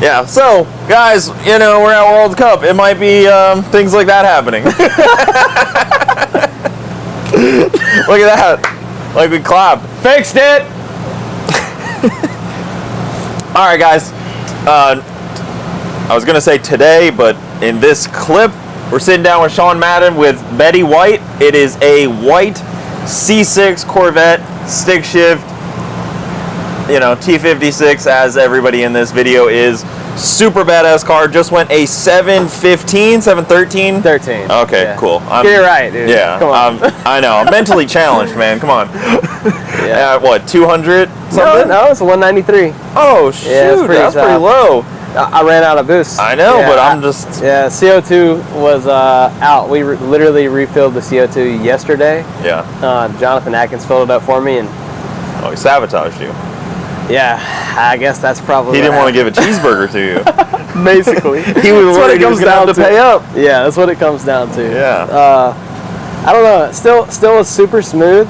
Yeah, so, guys, you know, we're at World Cup. It might be things like that happening. Look at that. Like we clap. Fixed it! Alright, guys. I was going to say today, but in this clip, we're sitting down with Sean Madden with Betty White. It is a white C6 Corvette stick shift. You know, T56, as everybody in this video is. Super badass car. Just went a 715, 713? 13. Okay, yeah. cool. Get it right, dude. Yeah, Come on. I know. I'm mentally challenged, man. Come on. Yeah. What, 200 something? No, it's a 193. Oh, shoot. Yeah, that's pretty low. I ran out of boost. I know, but I'm just... Yeah, CO2 was out. We literally refilled the CO2 yesterday. Yeah. Jonathan Atkins filled it up for me, and... Oh, he sabotaged you. Yeah, I guess that's probably He didn't want to give a cheeseburger to you. Basically. He was worried he was going to have to pay up. Yeah, that's what it comes down to. Yeah. I don't know. Still was super smooth.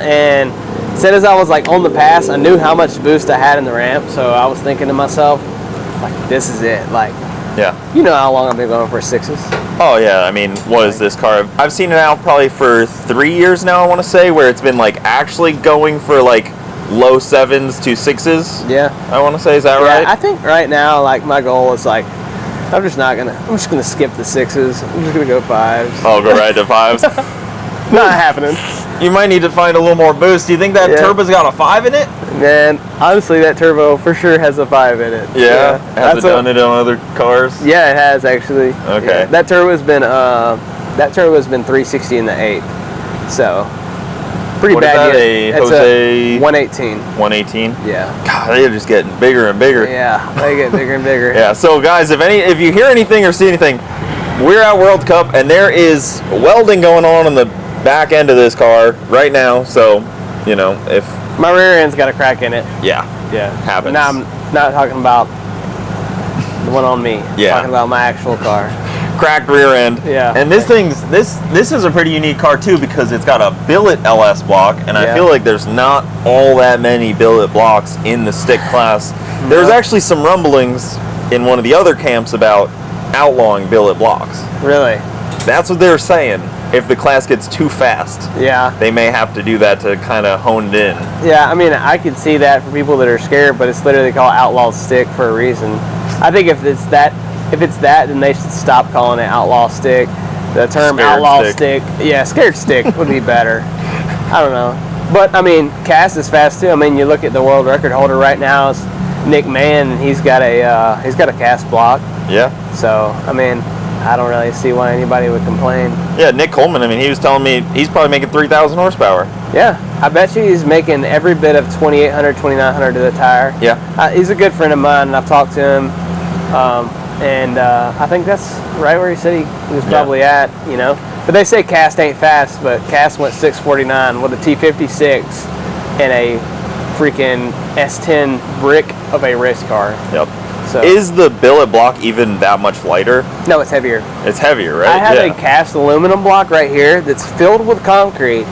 And as soon as I was like on the pass, I knew how much boost I had in the ramp. So I was thinking to myself, like, this is it. Like, yeah. You know how long I've been going for sixes. Oh, yeah. I mean, what is this car? I've seen it out probably for 3 years now, I want to say, where it's been like actually going for like low 7s to 6s. Yeah. I want to say, is that right? I think right now, like, my goal is like, I'm just gonna skip the 6s. I'm just gonna go 5s. Oh, go right to 5s. Not happening. You might need to find a little more boost. Do you think that turbo's got a 5 in it? Man, honestly, that turbo for sure has a 5 in it. Yeah. Has it done it on other cars? Yeah, it has actually. Okay. Yeah. That turbo's been 360 in the 8. So pretty what bad. Is that, a 118. 118? Yeah. God, they're just getting bigger and bigger. Yeah, they get bigger and bigger. Yeah, so guys, if you hear anything or see anything, we're at World Cup and there is welding going on the back end of this car right now. So, you know, if my rear end's got a crack in it. Yeah. Happens. Now I'm not talking about the one on me. Yeah. I'm talking about my actual car. Cracked rear end. Yeah. And this is a pretty unique car too because it's got a billet LS block, and I feel like there's not all that many billet blocks in the stick class. There's actually some rumblings in one of the other camps about outlawing billet blocks. Really? That's what they're saying. If the class gets too fast, they may have to do that to kind of hone it in. Yeah, I mean, I could see that for people that are scared, but it's literally called outlaw stick for a reason. I think if it's that, then they should stop calling it outlaw stick. The term scared outlaw stick, scared stick would be better. I don't know, but I mean, cast is fast too. I mean, you look at the world record holder right now, it's Nick Mann, and he's got a cast block. Yeah. So I mean, I don't really see why anybody would complain. Yeah, Nick Cole-Mann, I mean, he was telling me he's probably making 3,000 horsepower. Yeah. I bet you he's making every bit of 2,800, 2,900 to the tire. Yeah. He's a good friend of mine, and I've talked to him. And I think that's right where he said he was probably at, you know. But they say cast ain't fast, but cast went 649 with a T56 and a freaking S10 brick of a race car. Yep. So, is the billet block even that much lighter? No, it's heavier. It's heavier, right? I have a cast aluminum block right here that's filled with concrete,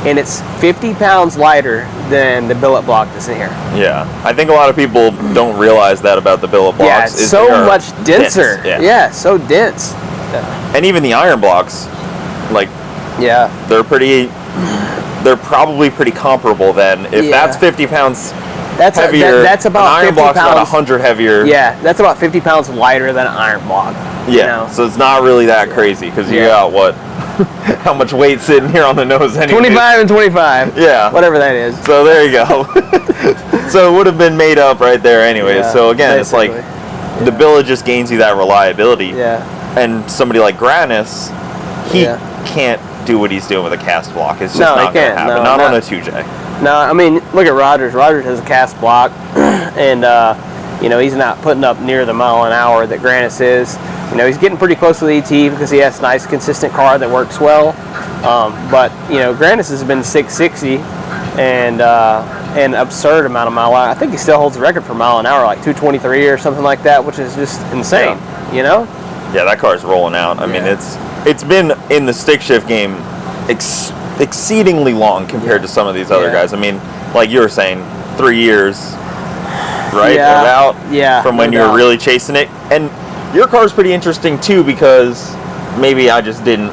and it's 50 pounds lighter than the billet block that's in here. Yeah, I think a lot of people don't realize that about the billet blocks. Yeah, it's so much denser. Yeah, so dense. And even the iron blocks, like, they're probably pretty comparable then. If that's 50 pounds heavier, that's about an iron 50 block's pounds, about 100 heavier. Yeah, that's about 50 pounds lighter than an iron block. Yeah, you know? So it's not really that crazy because you got what? How much weight sitting here on the nose anyway? 25 and 25. Yeah. Whatever that is. So there you go. So it would have been made up right there anyway. Yeah, so again, basically. it's like the billet just gains you that reliability. Yeah. And somebody like Granis, he can't do what he's doing with a cast block. It's just not going to happen. No, not on a 2J. No, I mean, look at Rogers. Rogers has a cast block, and you know, he's not putting up near the mile an hour that Granis is. You know, he's getting pretty close to the ET because he has a nice, consistent car that works well. But you know, Granis has been 660 and an absurd amount of mile an hour. I think he still holds the record for mile an hour, like 223 or something like that, which is just insane. Yeah. You know? Yeah, that car's rolling out. I mean, it's been in the stick shift game exceedingly long compared to some of these other guys. I mean, like you were saying, 3 years. right? Yeah. From when you were really chasing it. And your car's pretty interesting too, because maybe I just didn't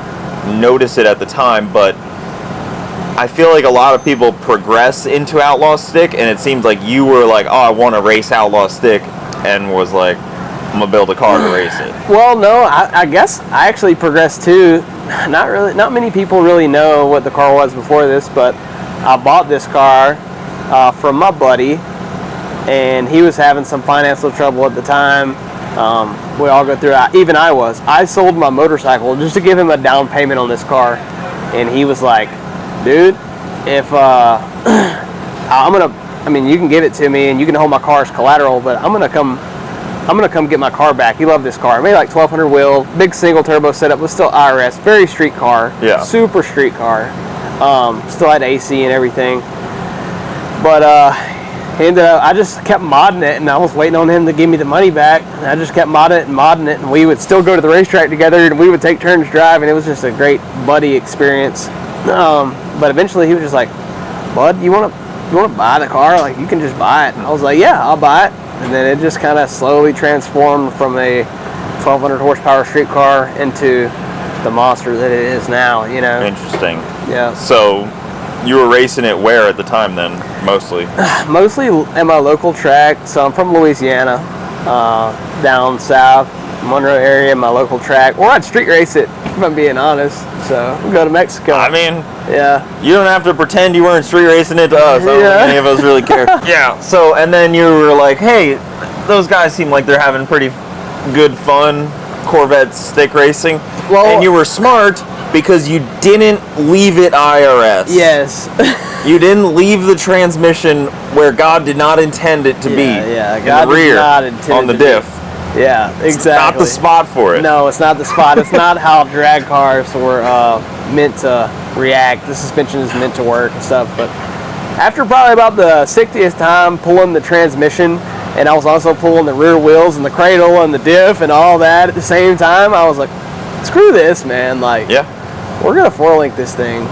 notice it at the time, but I feel like a lot of people progress into Outlaw stick, and it seems like you were like, oh, I want to race Outlaw stick, and was like, I'm gonna build a car to race it. Well, no, I guess I actually progressed too. Not many people really know what the car was before this, but I bought this car from my buddy, and he was having some financial trouble at the time. We all go through it. Even I was. I sold my motorcycle just to give him a down payment on this car, and he was like, dude, if you can give it to me and you can hold my car as collateral, but I'm gonna come get my car back. He loved this car. It made like 1200 wheel, big single turbo setup, was still IRS, very street car. Yeah. Super street car. Still had AC and everything. But I just kept modding it, and I was waiting on him to give me the money back. And I just kept modding it, and we would still go to the racetrack together, and we would take turns driving. It was just a great buddy experience. But eventually he was just like, bud, you want to buy the car? Like, you can just buy it. And I was like, yeah, I'll buy it. And then it just kind of slowly transformed from a 1200 horsepower street car into the monster that it is now, you know. Interesting. Yeah. So you were racing it where at the time then, mostly? Mostly at my local track. So I'm from Louisiana, down south, Monroe area, my local track. Or I'd street race it, if I'm being honest. So we'll go to Mexico. I mean, yeah. You don't have to pretend you weren't street racing it to us. I don't think any of us really care. Yeah. So, and then you were like, hey, those guys seem like they're having pretty good fun Corvette stick racing. Well, and you were smart because you didn't leave it IRS. Yes. You didn't leave the transmission where God did not intend it to be. Yeah, God in the rear, did not intend on the diff. Yeah, exactly. It's not the spot for it. No, it's not the spot. It's not how drag cars were meant to react. The suspension is meant to work and stuff. But after probably about the 60th time pulling the transmission, and I was also pulling the rear wheels and the cradle and the diff and all that at the same time, I was like, screw this, man. Like, we're going to 4-link this thing.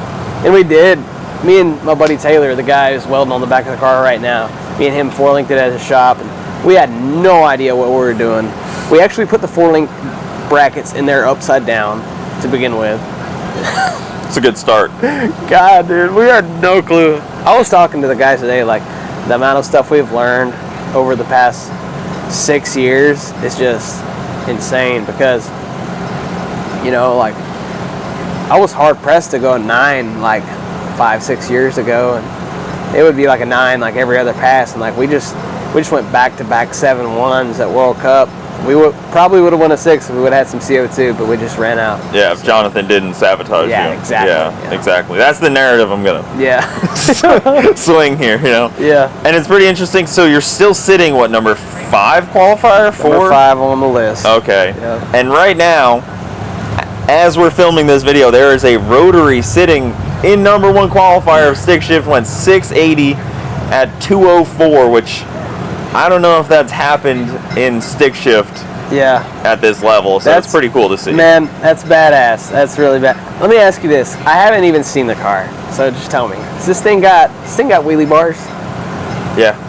And we did. Me and my buddy Taylor, the guy who's welding on the back of the car right now, me and him 4-linked it at his shop. And we had no idea what we were doing. We actually put the 4-link brackets in there upside down to begin with. It's a good start. God, dude, we had no clue. I was talking to the guys today, like, the amount of stuff we've learned over the past 6 years is just insane because, you know, like, I was hard pressed to go 9 like 5-6 years ago, and it would be like a 9 like every other pass, and like we just went back to back 7-1s at World Cup. We probably would have won a 6 if we would have had some CO2, but we just ran out. Yeah, if Jonathan didn't sabotage you. Exactly. Yeah, exactly. That's the narrative I'm gonna swing here, you know? Yeah. And it's pretty interesting. So you're still sitting, what, number 5 qualifier? 4? Number 5 on the list. Okay. Yeah. And right now, as we're filming this video, there is a rotary sitting in number 1 qualifier of stick shift, went 680 at 204, which I don't know if that's happened in stick shift at this level, so that's pretty cool to see. Man, that's badass. That's really bad. Let me ask you this. I haven't even seen the car, so just tell me. Does this thing got wheelie bars? Yeah.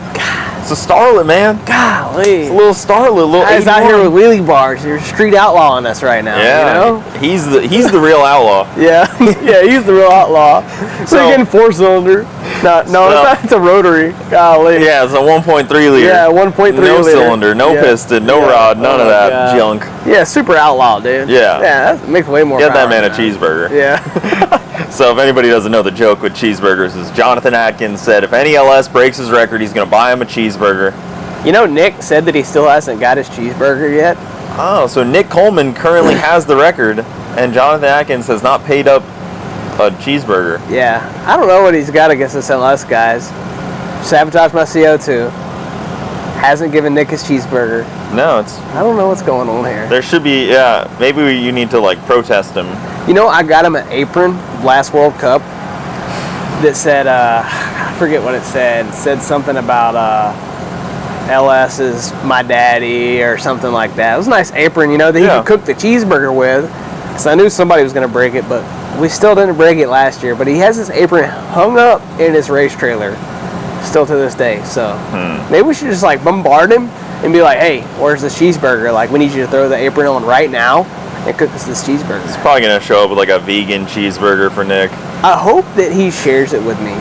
It's a Starlet, man. Golly. It's a little Starlet, little Guys out here with wheelie bars. You're street outlawing us right now. Yeah. You know? He's the real outlaw. Yeah. Yeah, he's the real outlaw. So you're getting 4-cylinder. No, it's a rotary. Golly. Yeah, it's a 1.3 liter. Yeah, 1.3 liter. No cylinder, no piston, no rod, none of that junk. Yeah, super outlaw, dude. Yeah. Yeah, that makes way more Get power that man a cheeseburger. Yeah. So if anybody doesn't know, the joke with cheeseburgers is Jonathan Atkins said if any LS breaks his record, he's going to buy him a cheeseburger. You know, Nick said that he still hasn't got his cheeseburger yet. Oh, so Nick Cole-Mann currently has the record, and Jonathan Atkins has not paid up a cheeseburger. Yeah. I don't know what he's got against us LS guys. Sabotaged my CO2. Hasn't given Nick his cheeseburger. No, it's... I don't know what's going on here. There should be, maybe you need to, like, protest him. You know, I got him an apron last World Cup that said, I forget what it said. It said something about LS is my daddy or something like that. It was a nice apron, you know, that he could cook the cheeseburger with. Because I knew somebody was going to break it, but we still didn't break it last year. But he has this apron hung up in his race trailer. still to this day. So maybe we should just like bombard him and be like, hey, where's the cheeseburger? Like, we need you to throw the apron on right now and cook us this cheeseburger. He's probably gonna show up with like a vegan cheeseburger for Nick. I hope that he shares it with me,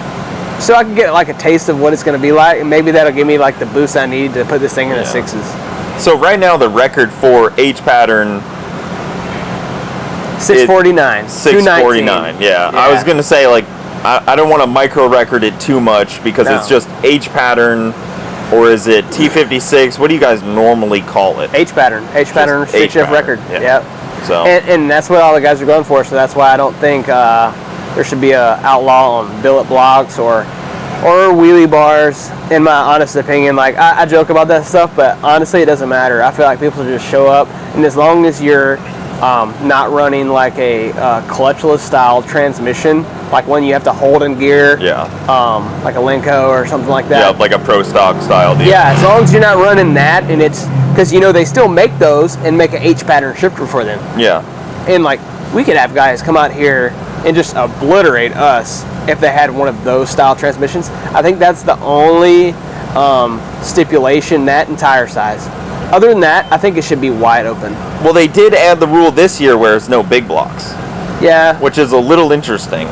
so I can get like a taste of what it's gonna be like, and maybe that'll give me like the boost I need to put this thing in the 6s. So right now the record for H pattern 649. 649. Yeah. I was gonna say, like, I don't want to micro record it too much because it's just H pattern, or is it T56? What do you guys normally call it? H pattern. H pattern stick shift record. Yeah. So and that's what all the guys are going for. So that's why I don't think there should be a outlaw on billet blocks or wheelie bars. In my honest opinion, like I joke about that stuff, but honestly, it doesn't matter. I feel like people should just show up, and as long as you're not running like a clutchless style transmission, like one you have to hold in gear, like a Lenco or something like that. Yeah, like a pro stock style deal. Yeah, as long as you're not running that, and it's because they still make those and make an H pattern shifter for them. Yeah, and like we could have guys come out here and just obliterate us if they had one of those style transmissions. I think that's the only stipulation, that and tire size. Other than that, I think it should be wide open. Well, they did add the rule this year where it's no big blocks. Yeah. Which is a little interesting.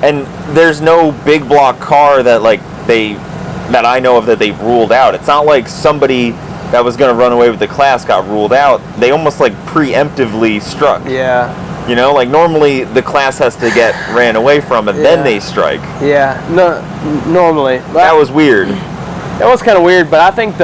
And there's no big block car that that I know of that they've ruled out. It's not like somebody that was going to run away with the class got ruled out. They almost like preemptively struck. Yeah. You know, like normally the class has to get ran away from and then they strike. Yeah. No, normally. That was weird. That was kind of weird, but I think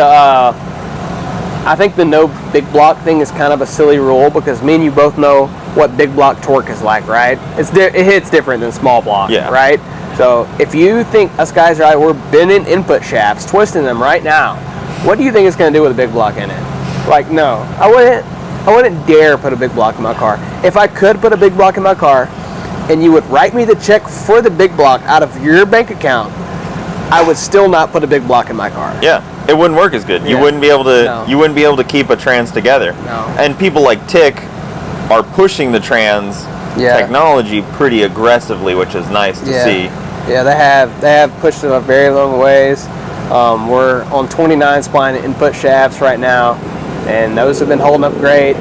the no big block thing is kind of a silly rule because me and you both know what big block torque is like, right? It hits different than small block, right? So if you think us guys we're bending input shafts, twisting them right now, what do you think it's going to do with a big block in it? Like, no, I wouldn't dare put a big block in my car. If I could put a big block in my car, and you would write me the check for the big block out of your bank account, I would still not put a big block in my car. Yeah. It wouldn't work as good. You wouldn't be able to. You wouldn't be able to keep a trans together. No. And people like Tick are pushing the trans technology pretty aggressively, which is nice to see. Yeah, they have pushed it a very long ways. We're on 29 spline input shafts right now, and those have been holding up great.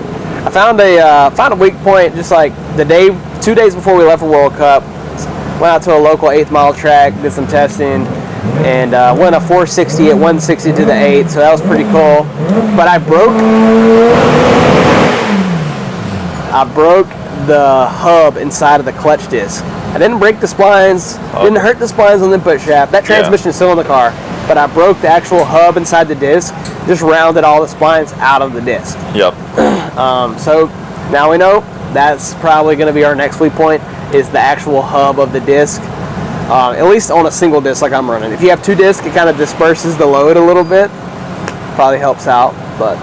I found a weak point just like 2 days before we left for World Cup. Went out to a local 8th mile track, did some testing, and went a 460 at 160 to the 8, so that was pretty cool. But I broke the hub inside of the clutch disc. I didn't break the splines, didn't hurt the splines on the input shaft. That transmission is still in the car, but I broke the actual hub inside the disc, just rounded all the splines out of the disc. Yep. So now we know that's probably going to be our next weak point, is the actual hub of the disc. At least on a single disc like I'm running. If you have 2 discs, it kind of disperses the load a little bit. Probably helps out, but...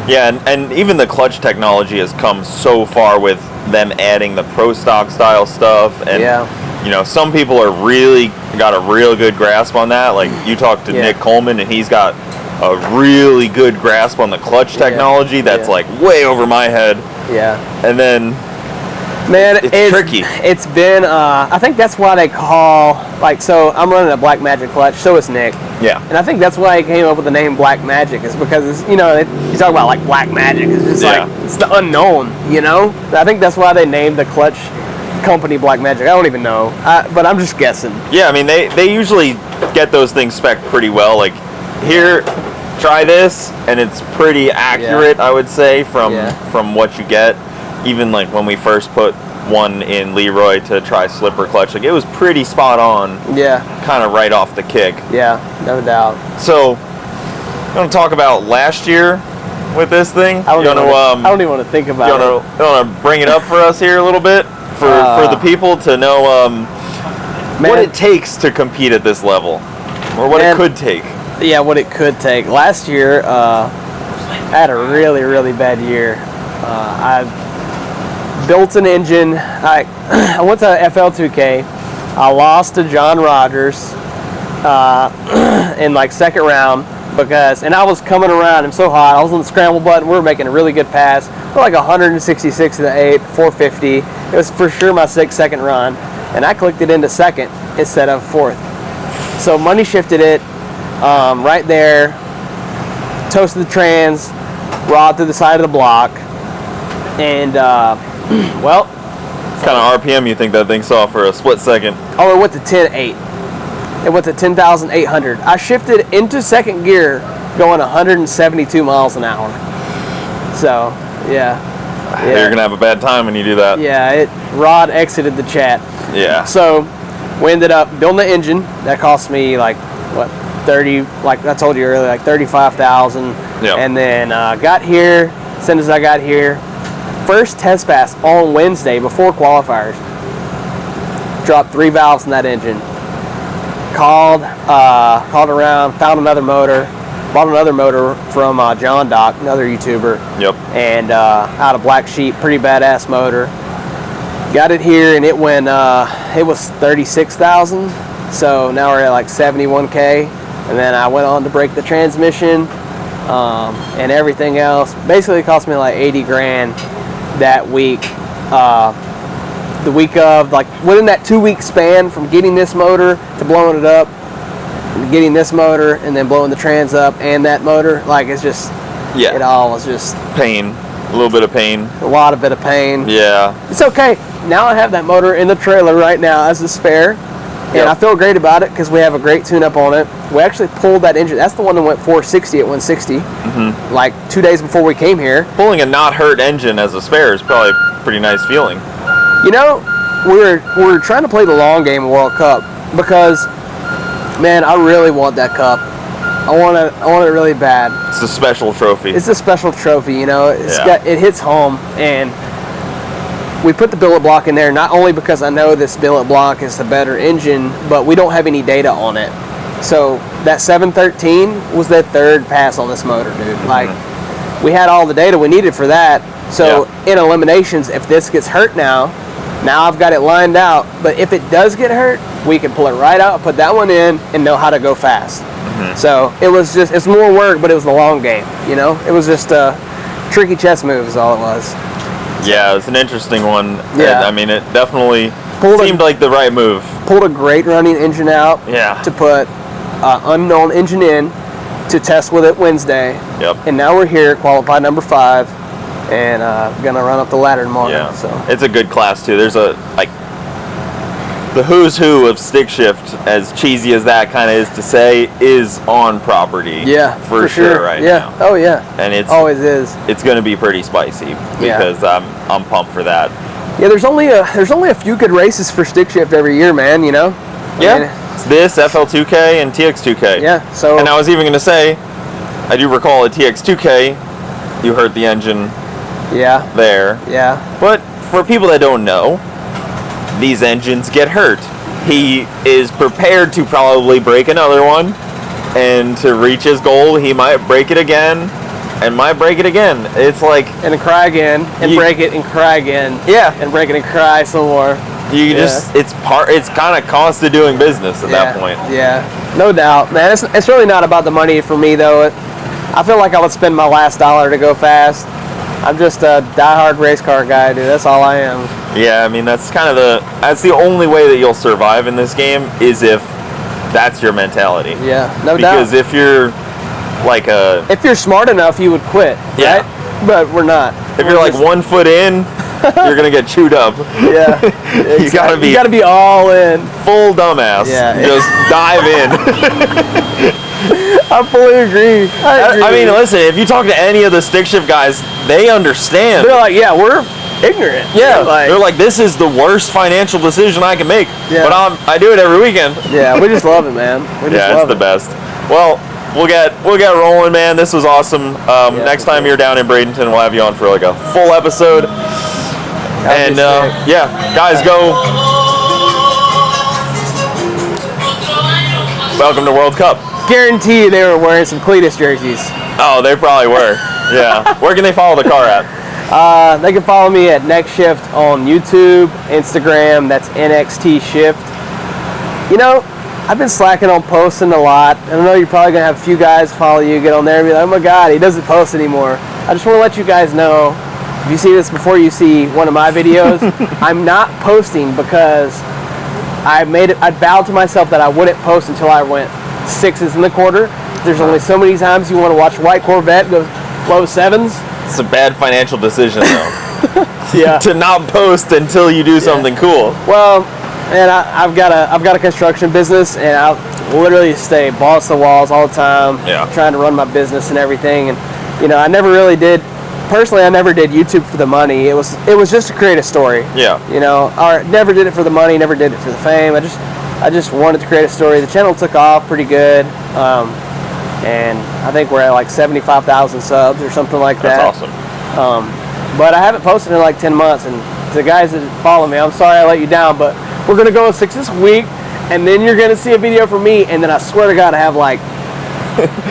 Yeah, and even the clutch technology has come so far with them adding the pro stock style stuff. And, you know, some people are really got a real good grasp on that. Like, you talk to Nick Cole-Mann, and he's got a really good grasp on the clutch technology that's, like, way over my head. Yeah. And then... Man, it's tricky. It's been, I think that's why they call, like, so I'm running a Black Magic clutch, so is Nick. Yeah. And I think that's why he came up with the name Black Magic, is because, it's, you know, you talk about, like, Black Magic. It's just like, it's the unknown, you know? I think that's why they named the clutch company Black Magic. I don't even know, but I'm just guessing. Yeah, I mean, they usually get those things spec'd pretty well. Like, here, try this, and it's pretty accurate, I would say, from what you get. Even like when we first put one in Leroy to try slipper clutch, like it was pretty spot on. Yeah. Kind of right off the kick. Yeah, no doubt. So, you want to talk about last year with this thing? I don't even want to think about it. You want to bring it up for us here a little bit for the people to know what it takes to compete at this level, or what it could take. Yeah, what it could take. Last year, I had a really, really bad year. I built an engine. I went to FL2K. I lost to John Rogers in like second round and I was coming around. I'm so hot. I was on the scramble button. We were making a really good pass. We're like 166 to the 8, 450. It was for sure my second run, and I clicked it into second instead of fourth. So money shifted it right there, toasted the trans, rod through the side of the block, and well. What kind of RPM you think that thing saw for a split second? Oh, it went to 10.8. It went to 10,800. I shifted into second gear going 172 miles an hour. So, yeah. You're going to have a bad time when you do that. Yeah, rod exited the chat. Yeah. So, we ended up building the engine. That cost me like, what, 30, like I told you earlier, like 35,000. Yep. And then got here, as soon as I got here, first test pass on Wednesday before qualifiers. Dropped 3 valves in that engine. Called around, found another motor, bought another motor from John Doc, another YouTuber. Yep. And out of Black Sheep, pretty badass motor. Got it here, and it went. It was 36,000. So now we're at like 71K, and then I went on to break the transmission and everything else. Basically, it cost me like 80 grand. That week, the week of, like, within that 2-week span from getting this motor to blowing it up, getting this motor and then blowing the trans up and that motor, like, it's just, yeah, it all was just pain, a little bit of pain, a bit of pain. Yeah, it's okay. Now I have that motor in the trailer right now as a spare, and I feel great about it because we have a great tune-up on it. We actually pulled that engine. That's the one that went 460 at 160, like 2 days before we came here. Pulling a not hurt engine as a spare is probably a pretty nice feeling. You know, we're trying to play the long game of World Cup because, man, I really want that cup. I want it really bad. It's a special trophy. It's a special trophy, you know. It hits home, and we put the billet block in there not only because I know this billet block is the better engine, but we don't have any data on it. So that 713 was the third pass on this motor, dude. Like, we had all the data we needed for that. So in eliminations, if this gets hurt now I've got it lined out. But if it does get hurt, we can pull it right out, put that one in, and know how to go fast. So it was just, it's more work, but it was the long game, you know? It was just a tricky chess move is all it was. Yeah, it was an interesting one. Yeah. I mean, it definitely seemed like the right move. Pulled a great running engine out to put unknown engine in to test with it Wednesday. Yep. And now we're here, qualified number 5, and gonna run up the ladder tomorrow. Yeah. So it's a good class too. There's a the who's who of stick shift, as cheesy as that kind of is to say, is on property. Yeah, for sure right now. Oh yeah. And it's always is. It's going to be pretty spicy because I'm pumped for that. Yeah, there's only a few good races for stick shift every year, man. You know. Yeah. It's this FL2K and TX2K. Yeah. So. And I was even going to say, I do recall at TX2K, you heard the engine. Yeah. There. Yeah. But for people that don't know, these engines get hurt. He is prepared to probably break another one, and to reach his goal, he might break it again, and might break it again. It's like, and then cry again, and break it and cry again. Yeah, and break it and cry some more. You just, it's kind of cost of doing business at that point. Yeah, no doubt, man. It's really not about the money for me though. I feel like I would spend my last dollar to go fast. I'm just a diehard race car guy, dude. That's all I am. Yeah, I mean, that's the only way that you'll survive in this game is if that's your mentality. Yeah, no doubt. Because if you're if you're smart enough, you would quit. Yeah. Right? But we're not. If you're like 1 foot in, you're gonna get chewed up. Yeah. You gotta be all in. Full dumbass. Yeah. Just dive in. I fully agree. I mean, listen, if you talk to any of the stick shift guys, they understand. They're like, yeah, we're ignorant. Yeah. They're like, this is the worst financial decision I can make. Yeah. But I do it every weekend. Yeah, we just love it, man. It's the best. Well, we'll get rolling, man. This was awesome. Next time you're down in Bradenton, we'll have you on for like a full episode. And guys, go. Welcome to World Cup. Guarantee they were wearing some Cletus jerseys. Oh, they probably were. Yeah. Where can they follow the car at? They can follow me at Next Shift on YouTube, Instagram. That's NXT Shift. You know, I've been slacking on posting a lot. I know you're probably going to have a few guys follow you, get on there and be like, oh my God, he doesn't post anymore. I just want to let you guys know, if you see this before you see one of my videos, I'm not posting because I vowed to myself that I wouldn't post until I went 6s in the quarter. There's only so many times you want to watch a white Corvette go low 7s. It's a bad financial decision, though. Yeah. To not post until you do something cool. Well, and I've got a construction business, and I literally stay balls to the walls all the time, trying to run my business and everything. And I never really did. Personally, I never did YouTube for the money. It was just to create a story. Yeah. Or never did it for the money, never did it for the fame. I just wanted to create a story. The channel took off pretty good, and I think we're at like 75,000 subs or something like that. That's awesome. But I haven't posted in like 10 months, and the guys that follow me, I'm sorry I let you down, but we're gonna go with 6 this week, and then you're gonna see a video from me, and then I swear to God, I have like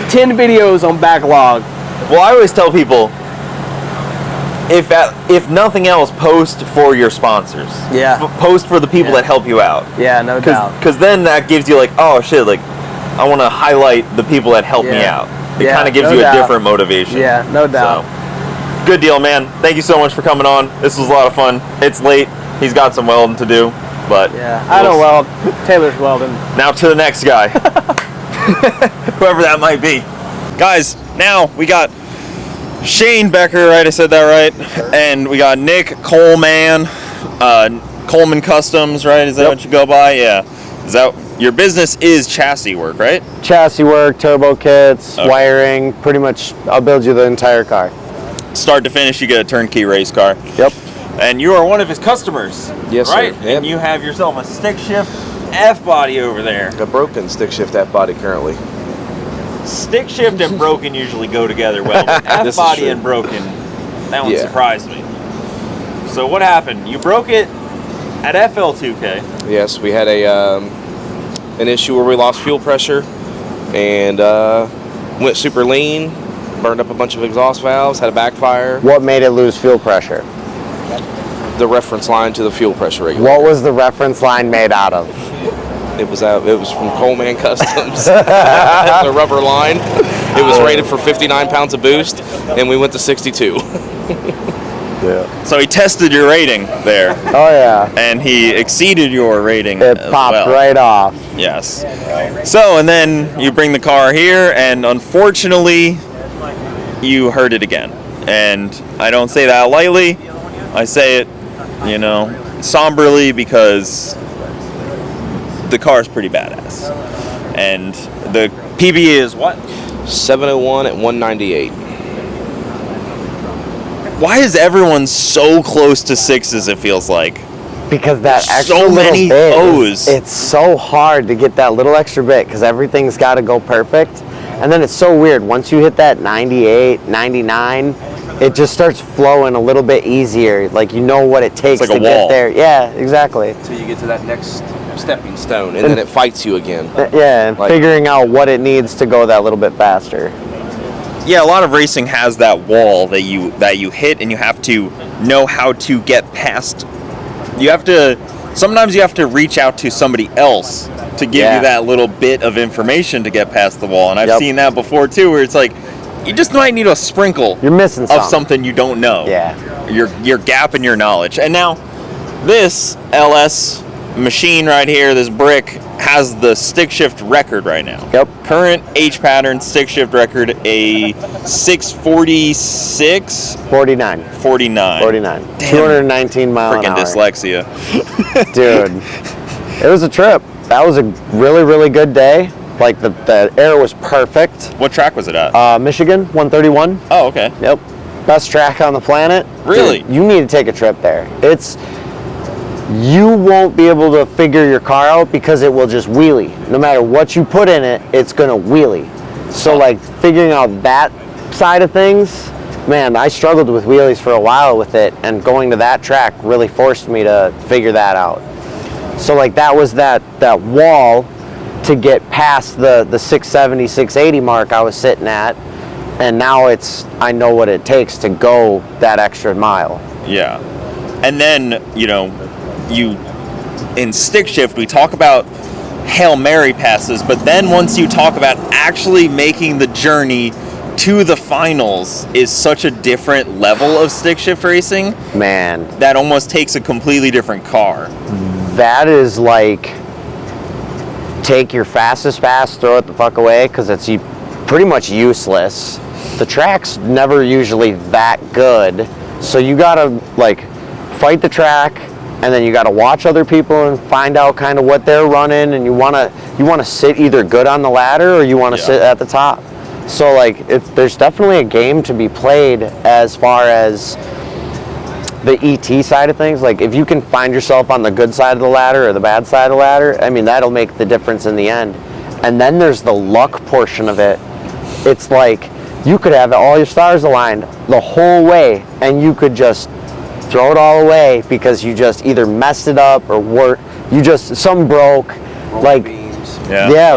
10 videos on backlog. Well, I always tell people, if nothing else, post for your sponsors. Yeah. Post for the people that help you out. Yeah, no doubt. Because then that gives you like, oh shit, like I want to highlight the people that help me out. It kind of gives you a different motivation. Yeah, no doubt. So, good deal, man. Thank you so much for coming on. This was a lot of fun. It's late. He's got some welding to do, but I don't weld. Taylor's welding. Now to the next guy, whoever that might be. Guys, now we got Shane Becker, right? I said that right. And we got Nick Cole-Mann, Cole-Mann Customs, right? Is that what you go by? Yeah. Is that your business is chassis work, right? Chassis work, turbo kits, wiring, pretty much. I'll build you the entire car. Start to finish, you get a turnkey race car. Yep. And you are one of his customers. Yes, right? sir. Yep. And you have yourself a stick shift F body over there. A broken stick shift F body currently. Stick shift and broken usually go together well. But F body and broken, that one surprised me. So what happened? You broke it at FL2K. Yes, we had an issue where we lost fuel pressure and went super lean, burned up a bunch of exhaust valves, had a backfire. What made it lose fuel pressure? The reference line to the fuel pressure regulator. What was the reference line made out of? It was from Cole-Mann Customs. The rubber line. It was rated for 59 pounds of boost, and we went to 62. Yeah. So he tested your rating there. Oh yeah. And he exceeded your rating. It popped right off. Yes. So, and then you bring the car here, and unfortunately, you hurt it again. And I don't say that lightly. I say it, somberly, because the car is pretty badass. And the PB is what? 701 at 198. Why is everyone so close to 6s, it feels like? Because that extra so many little bit, O's. it's so hard to get that little extra bit because everything's got to go perfect. And then it's so weird. Once you hit that 98, 99, it just starts flowing a little bit easier. Like you know what it takes like to a wall. get there. Yeah, exactly. Until you get to that next stepping stone, and then it fights you again. Yeah, and figuring out what it needs to go that little bit faster. Yeah, a lot of racing has that wall that you hit, and you have to know how to get past. Sometimes you have to reach out to somebody else to give you that little bit of information to get past the wall. And I've seen that before too, where it's like you just might need a sprinkle. You're missing of something you don't know. Yeah. Your gap in your knowledge. And now this LS machine right here, this brick, has the stick shift record right now. Yep. Current H pattern stick shift record, a 646? 49. 49. 49. Damn. 219 mile an Freaking hour. dyslexia. Dude, it was a trip. That was a really, really good day. Like the air was perfect. What track was it at? Michigan, 131. Oh, okay. Yep. Best track on the planet. Really? Dude, you need to take a trip there. You won't be able to figure your car out because it will just wheelie. No matter what you put in it, it's gonna wheelie. So like figuring out that side of things, man, I struggled with wheelies for a while with it, and going to that track really forced me to figure that out. So like that was that wall to get past the 670, 680 mark I was sitting at, and now I know what it takes to go that extra mile. Yeah. And then, you in stick shift we talk about Hail Mary passes, but then once you talk about actually making the journey to the finals is such a different level of stick shift racing, man, that almost takes a completely different car. that is like, take your fastest pass, throw it the fuck away, because it's pretty much useless. The track's never usually that good, so you gotta like fight the track, and then you gotta watch other people and find out kind of what they're running, and you wanna sit either good on the ladder or you wanna sit at the top. So like, there's definitely a game to be played as far as the ET side of things. Like, if you can find yourself on the good side of the ladder or the bad side of the ladder, I mean, that'll make the difference in the end. And then there's the luck portion of it. It's like, you could have all your stars aligned the whole way, and you could just throw it all away because you just either messed it up or something broke. Roll like, the beams.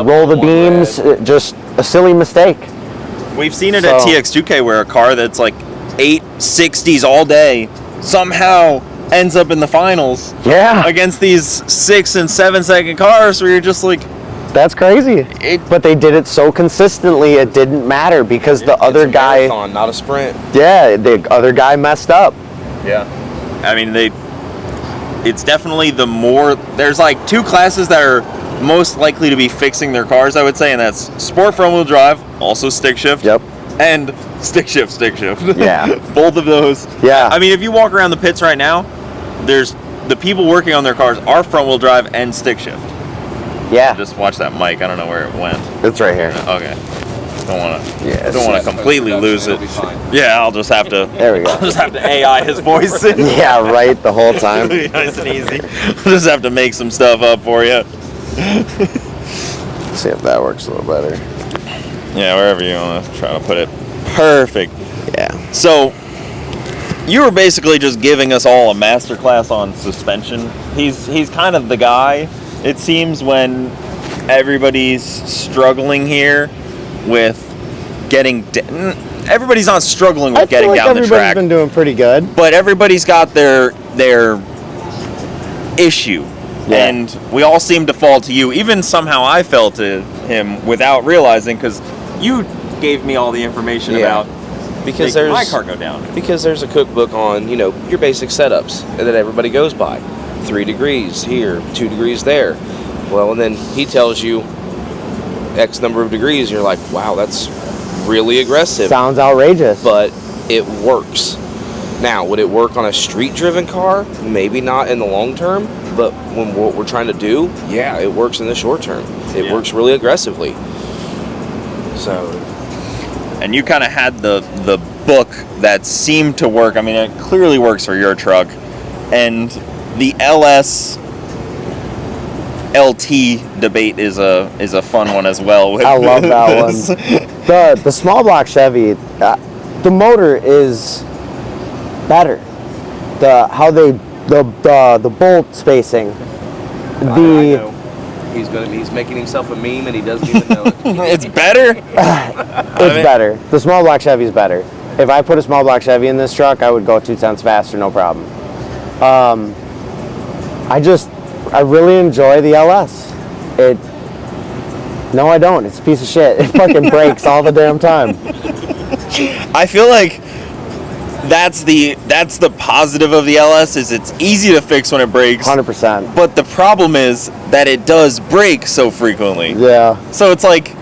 roll the beams, just a silly mistake. We've seen it at TX2K where a car that's like 860s all day somehow ends up in the finals against these 6 and 7 second cars where you're just like, that's crazy. But they did it so consistently, it didn't matter because the other guy, marathon, not a sprint. Yeah, the other guy messed up. Yeah. I mean, it's definitely there's like 2 classes that are most likely to be fixing their cars, I would say, and that's sport front wheel drive, also stick shift. Yep. And stick shift. Yeah. Both of those. Yeah. I mean, if you walk around the pits right now, there's the people working on their cars are front wheel drive and stick shift. Yeah. Just watch that mic. I don't know where it went. It's right here. Okay. Don't want to completely lose it. Yeah, I'll just have to. There we go. I'll just have to AI his voice in. Yeah, right. The whole time. Nice and easy. I'll just have to make some stuff up for you. Let's see if that works a little better. Yeah, wherever you want to try to put it. Perfect. Yeah. So, you were basically just giving us all a masterclass on suspension. He's kind of the guy, it seems, when everybody's struggling here with getting... everybody's not struggling with getting down the track. Everybody's been doing pretty good. But everybody's got their issue. Yeah. And we all seem to fall to you. Even somehow I fell to him without realizing, because you gave me all the information about because making my car go down. Because there's a cookbook on, your basic setups that everybody goes by. 3 degrees here, 2 degrees there. Well, and then he tells you X number of degrees, and you're like, wow, that's really aggressive. Sounds outrageous. But it works. Now, would it work on a street-driven car? Maybe not in the long term, but when what we're trying to do, yeah, it works in the short term. It works really aggressively. So, and you kind of had the book that seemed to work. I mean, it clearly works for your truck, and the LS LT debate is a fun one as well. I love that one. The small block Chevy, the motor is better. The bolt spacing. He's making himself a meme and he doesn't even know it. It's better? It's better. The small block Chevy is better. If I put a small block Chevy in this truck, I would go 2/10 faster, no problem. I really enjoy the LS. No, I don't. It's a piece of shit. It fucking breaks all the damn time. I feel like that's the positive of the LS is it's easy to fix when it breaks. 100%. But the problem is that it does break so frequently. Yeah. So it's like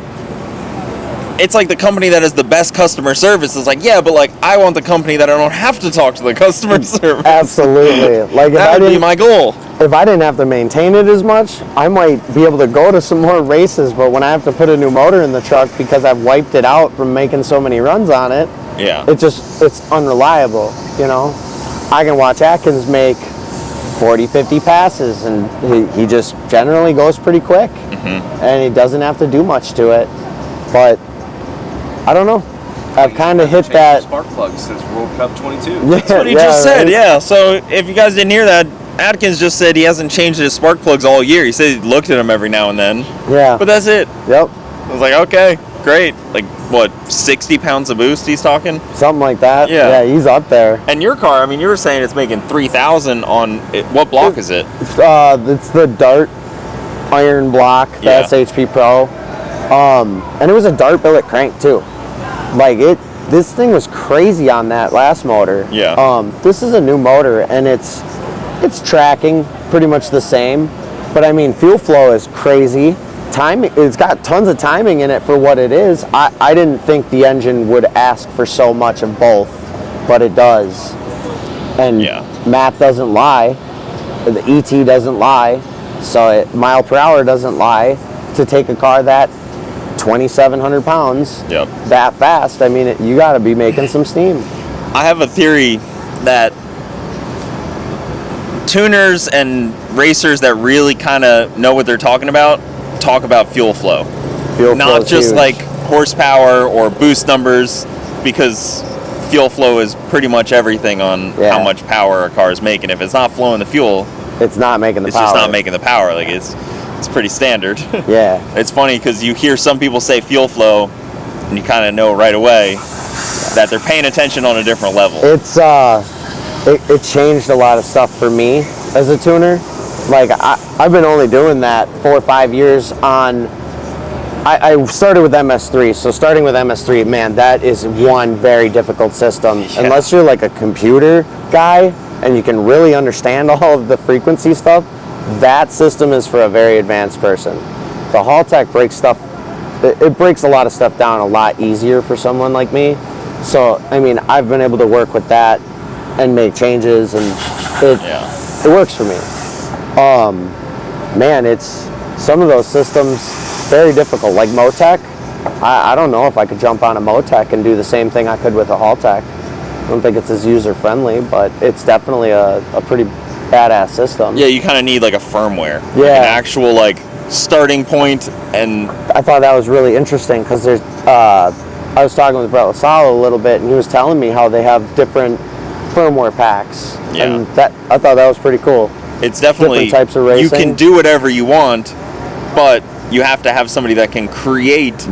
the company that has the best customer service is like, yeah, but like I want the company that I don't have to talk to the customer service. Absolutely. Like that would be my goal. If I didn't have to maintain it as much, I might be able to go to some more races, but when I have to put a new motor in the truck because I've wiped it out from making so many runs on it, it's unreliable, I can watch Atkins make 40, 50 passes, and he just generally goes pretty quick, and he doesn't have to do much to it. But I don't know. I've kind of hit that. Spark plugs since World Cup 22. Yeah, that's what he just said. Right? Yeah. So if you guys didn't hear that, Atkins just said he hasn't changed his spark plugs all year. He said he looked at them every now and then. Yeah. But that's it. Yep. I was like, okay, great. Like what, 60 pounds of boost? He's talking. Something like that. Yeah. Yeah, he's up there. And your car, I mean, you were saying it's making 3,000 on it. What block is it? It's the Dart iron block, the SHP Pro. And it was a Dart billet crank too. Like this thing was crazy on that last motor. Yeah. This is a new motor, and it's tracking pretty much the same, but I mean, fuel flow is crazy. Timing, it's got tons of timing in it for what it is. I didn't think the engine would ask for so much of both, but it does. And math doesn't lie, the ET doesn't lie, so mile per hour doesn't lie. To take a car that 2,700 pounds that fast, I mean, you got to be making some steam. I have a theory that tuners and racers that really kind of know what they're talking about talk about fuel flow. Not just like horsepower or boost numbers, because fuel flow is pretty much everything on how much power a car is making. If it's not flowing the fuel, it's not making the power. It's just not making the power. Like it's pretty standard. Yeah. It's funny because you hear some people say fuel flow, and you kind of know right away that they're paying attention on a different level. It's it changed a lot of stuff for me as a tuner. Like I've been only doing that 4 or 5 years on. I started with MS3, so starting with MS3, man, that is one very difficult system. Yeah. Unless you're like a computer guy and you can really understand all of the frequency stuff, that system is for a very advanced person. The Haltech breaks stuff, it breaks a lot of stuff down a lot easier for someone like me. So, I mean, I've been able to work with that and make changes, and it works for me. Man, it's some of those systems very difficult. Like Motec, I don't know if I could jump on a Motec and do the same thing I could with a Haltech. I don't think it's as user friendly, but it's definitely a pretty badass system. Yeah, you kind of need like a firmware, yeah, like an actual like starting point. And I thought that was really interesting because there's I was talking with Brett LaSalle a little bit, and he was telling me how they have different firmware packs, and that I thought that was pretty cool. It's definitely different types of racing. You can do whatever you want, but you have to have somebody that can create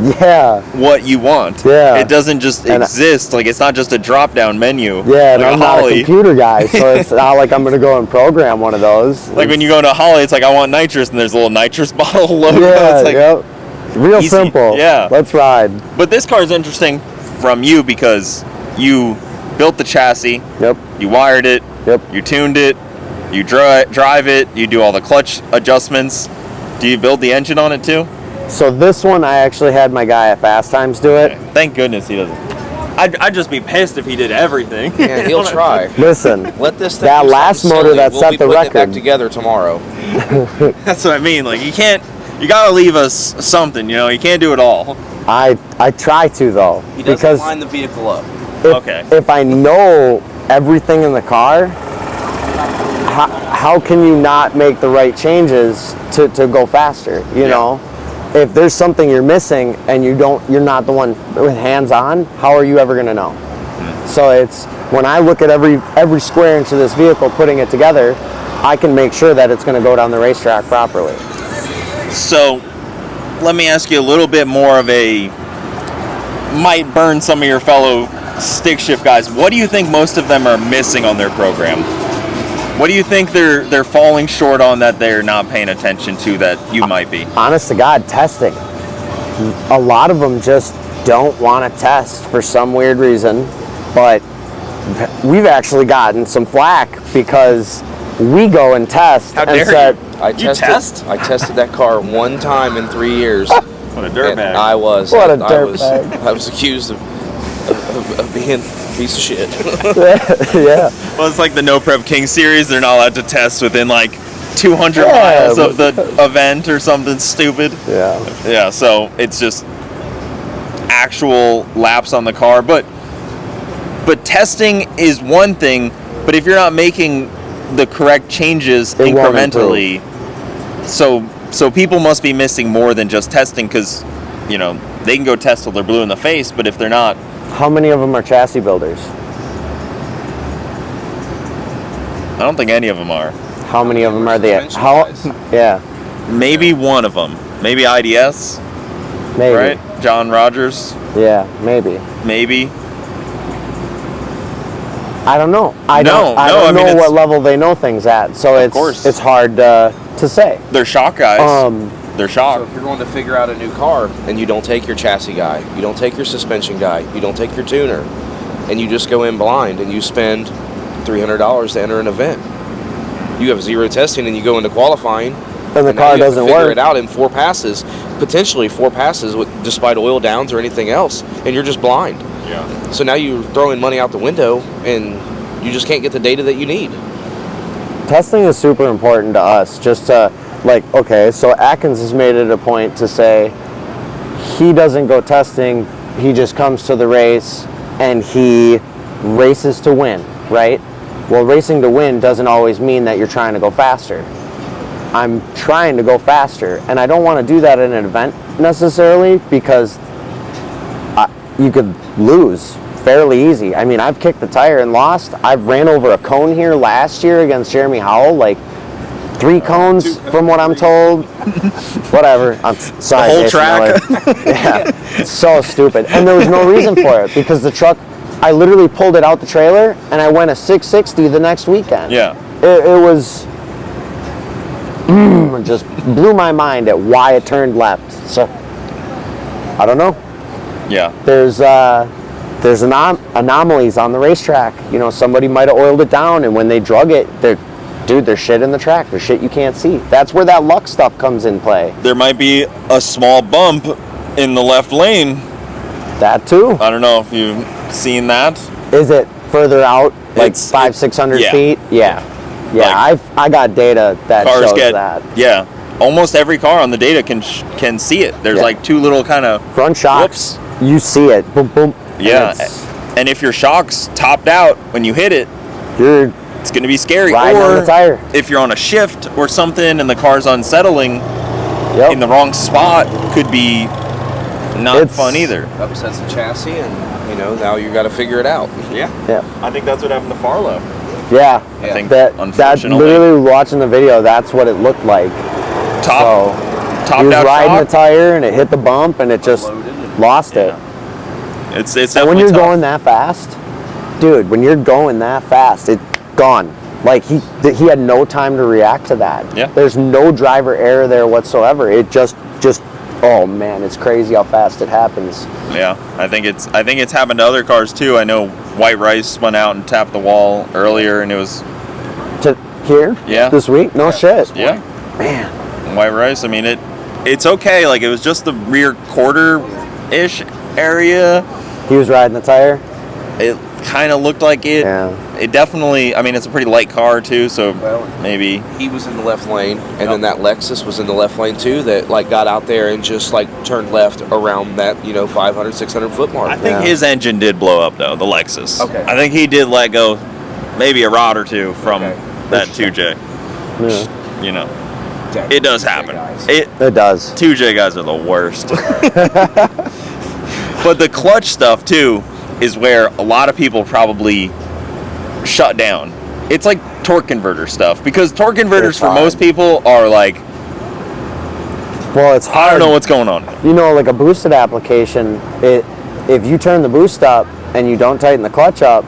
what you want. Yeah. It doesn't just exist. Like, it's not just a drop-down menu. Yeah, and like I'm not a computer guy, so it's not like I'm going to go and program one of those. Like when you go to Holly, it's like, I want nitrous, and there's a little nitrous bottle logo. Yeah, it's like, real easy. simple. Yeah. Let's ride. But this car is interesting from you because you built the chassis. Yep. You wired it. Yep. You tuned it. You drive it. You do all the clutch adjustments. Do you build the engine on it too? So this one, I actually had my guy at Fast Times do it. Okay. Thank goodness he doesn't. I'd just be pissed if he did everything. Yeah, he'll try. Listen, let this thing that last motor that set the record. It back together tomorrow. That's what I mean. Like, you gotta leave us something. You know, you can't do it all. I try to though, He doesn't because line the vehicle up. If I know everything in the car, how can you not make the right changes to go faster? You know, if there's something you're missing and you're not the one with hands on, how are you ever going to know? So it's when I look at every square inch of this vehicle, putting it together, I can make sure that it's going to go down the racetrack properly. So let me ask you a little bit more of a might burn some of your fellow stick shift guys. What do you think most of them are missing on their program? What do you think they're falling short on that they're not paying attention to that you might be? Honest to God, testing. A lot of them just don't want to test for some weird reason, but we've actually gotten some flack because we go and test. How dare you? I tested that car one time in 3 years. What a dirtbag. I was accused of being a piece of shit. Yeah. Well, it's like the No Prep King series. They're not allowed to test within like 200 miles of the event or something stupid. Yeah. Yeah, so it's just actual laps on the car. But testing is one thing, but if you're not making the correct changes incrementally, so people must be missing more than just testing, because, you know, they can go test till they're blue in the face, but if they're not... How many of them are chassis builders? I don't think any of them are. How many of them are they? Yeah. Maybe one of them. Maybe IDS. Maybe. Right? John Rogers. Yeah, maybe. Maybe. I don't know. I don't know what level they know things at. So it's hard to say. They're shock guys. They're shocked. So if you're going to figure out a new car and you don't take your chassis guy, you don't take your suspension guy, you don't take your tuner, and you just go in blind and you spend $300 to enter an event, you have 0 testing and you go into qualifying, And the now car you have to doesn't figure work. it out in 4 passes, potentially 4 passes, despite oil downs or anything else, and you're just blind. Yeah. So now you're throwing money out the window, and you just can't get the data that you need. Testing is super important to us. Just to, like, okay, so Atkins has made it a point to say he doesn't go testing, he just comes to the race and he races to win, right? Well, racing to win doesn't always mean that you're trying to go faster. I'm trying to go faster, and I don't want to do that in an event necessarily, because you could lose fairly easy. I mean, I've kicked the tire and lost. I've ran over a cone here last year against Jeremy Howell, like 3 cones from what I'm told. Whatever. I'm sorry. The whole Jason track. Miller. Yeah. So stupid. And there was no reason for it, because the truck, I literally pulled it out the trailer and I went a 660 the next weekend. Yeah. It was just blew my mind at why it turned left. So I don't know. Yeah. There's anomalies on the racetrack. You know, somebody might have oiled it down, and when they drug it, there's shit in the track. There's shit you can't see. That's where that luck stuff comes in play. There might be a small bump in the left lane. That too. I don't know if you've seen that. Is it further out, like It's- 500-600 yeah. feet? Yeah. Yeah, Like, I got data that Cars shows get that. yeah. Almost every car on the data can see it. There's Yeah. like 2 little kind of Front shocks, you see it. Boom, boom. and yeah. it's- And if your shock's topped out when you hit it, You're it's going to be scary. riding or on the tire. if you're on a shift or something and the car's unsettling Yep. in the wrong spot, could be not It's- fun either. Upsets the chassis, and now you got to figure it out. Yeah. Yeah. I think that's what happened to Farlow. Yeah. I think That unfortunately literally watching the video, that's what it looked like. topped He was out riding shock. the tire and it hit the bump and it just lost it. It's And definitely when you're tough. going that fast, dude, when you're going that fast, it's gone. Like he had no time to react to that. Yeah. There's no driver error there whatsoever. It just oh man, it's crazy how fast it happens. Yeah, I think it's happened to other cars too. I know White Rice went out and tapped the wall earlier, and it was To here? Yeah. This week? No shit. yeah. Man. White Rice. I mean it's okay. Like it was just the rear quarter-ish area. He was riding the tire? It kind of looked like it. Yeah. It definitely. I mean, it's a pretty light car too, so maybe. He was in the left lane, and then that Lexus was in the left lane too, that like got out there and just like turned left around that 500, 600 foot mark. I think Yeah. his engine did blow up though, the Lexus. Okay. I think he did let go, maybe a rod or 2 from Okay. that 2J. Yeah. You know, it does happen. It It does. 2J guys are the worst. But the clutch stuff too is where a lot of people probably shut down. It's like torque converter stuff, because torque converters It's for hard. most people are like, Well, it's I hard. don't know what's going on. You know, like a boosted application, if you turn the boost up and you don't tighten the clutch up,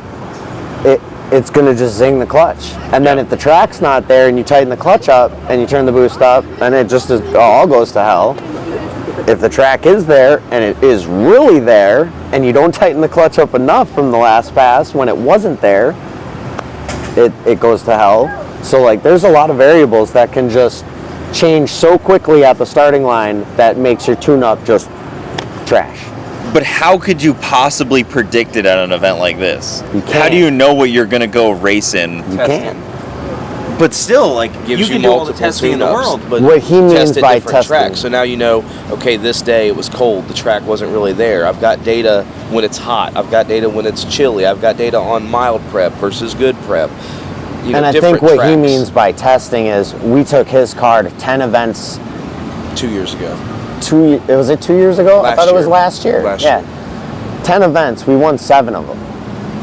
it's going to just zing the clutch. And then if the track's not there and you tighten the clutch up and you turn the boost up, and it just all goes to hell. If the track is there and it is really there and you don't tighten the clutch up enough from the last pass when it wasn't there, it goes to hell. So like there's a lot of variables that can just change so quickly at the starting line that makes your tune-up just trash. But how could you possibly predict it at an event like this? You How can't. do you know what you're going to go race in? You can't. But still, like, Gives you can do all the multiple testing in the tune-ups, world. but What he means test at by different testing. tracks. So now you know, okay, this day it was cold, the track wasn't really there. I've got data when it's hot. I've got data when it's chilly. I've got data on mild prep versus good prep. And I think different what he tracks. means by testing is we took his car to 10 events 2 years ago. 2 years ago? I Last thought it was year. last year. Last yeah. year. 10 events, we won 7 of them.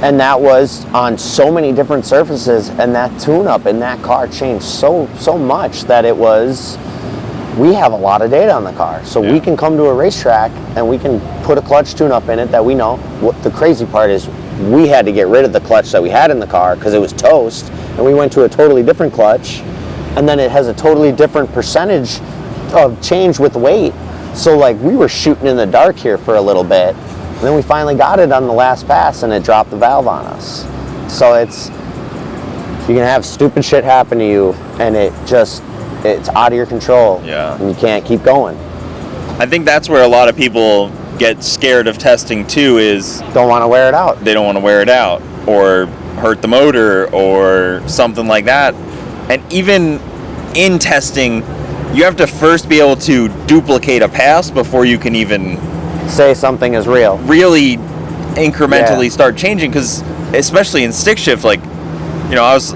And that was on so many different surfaces, and that tune-up in that car changed so much that we have a lot of data on the car. So we can come to a racetrack and we can put a clutch tune-up in it that we know. What the crazy part is, we had to get rid of the clutch that we had in the car because it was toast, and we went to a totally different clutch, and then it has a totally different percentage of change with weight. So like we were shooting in the dark here for a little bit, and then we finally got it on the last pass and it dropped the valve on us. So You can have stupid shit happen to you, and it's out of your control. Yeah. And you can't keep going. I think that's where a lot of people get scared of testing too, is Don't want to wear it out. they don't want to wear it out or hurt the motor or something like that. And even in testing, you have to first be able to duplicate a pass before you can even Say something is real. really incrementally Yeah. start changing, because especially in stick shift, like, you know, I was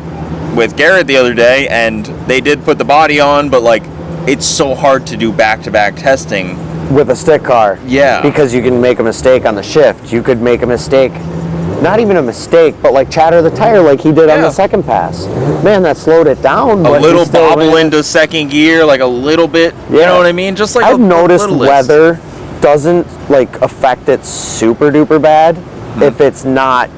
with Garrett the other day and they did put the body on, but like it's so hard to do back-to-back testing With a stick car. Yeah. Because you can make a mistake on the shift. You could make a mistake, not even a mistake, but like chatter the tire like he did on Yeah. the second pass. Man, that slowed it down. a but he little still bobble ran. into second gear, like a little bit, you Yeah. know what I mean, just like I've a noticed little list. weather doesn't like affect it super duper bad if it's not,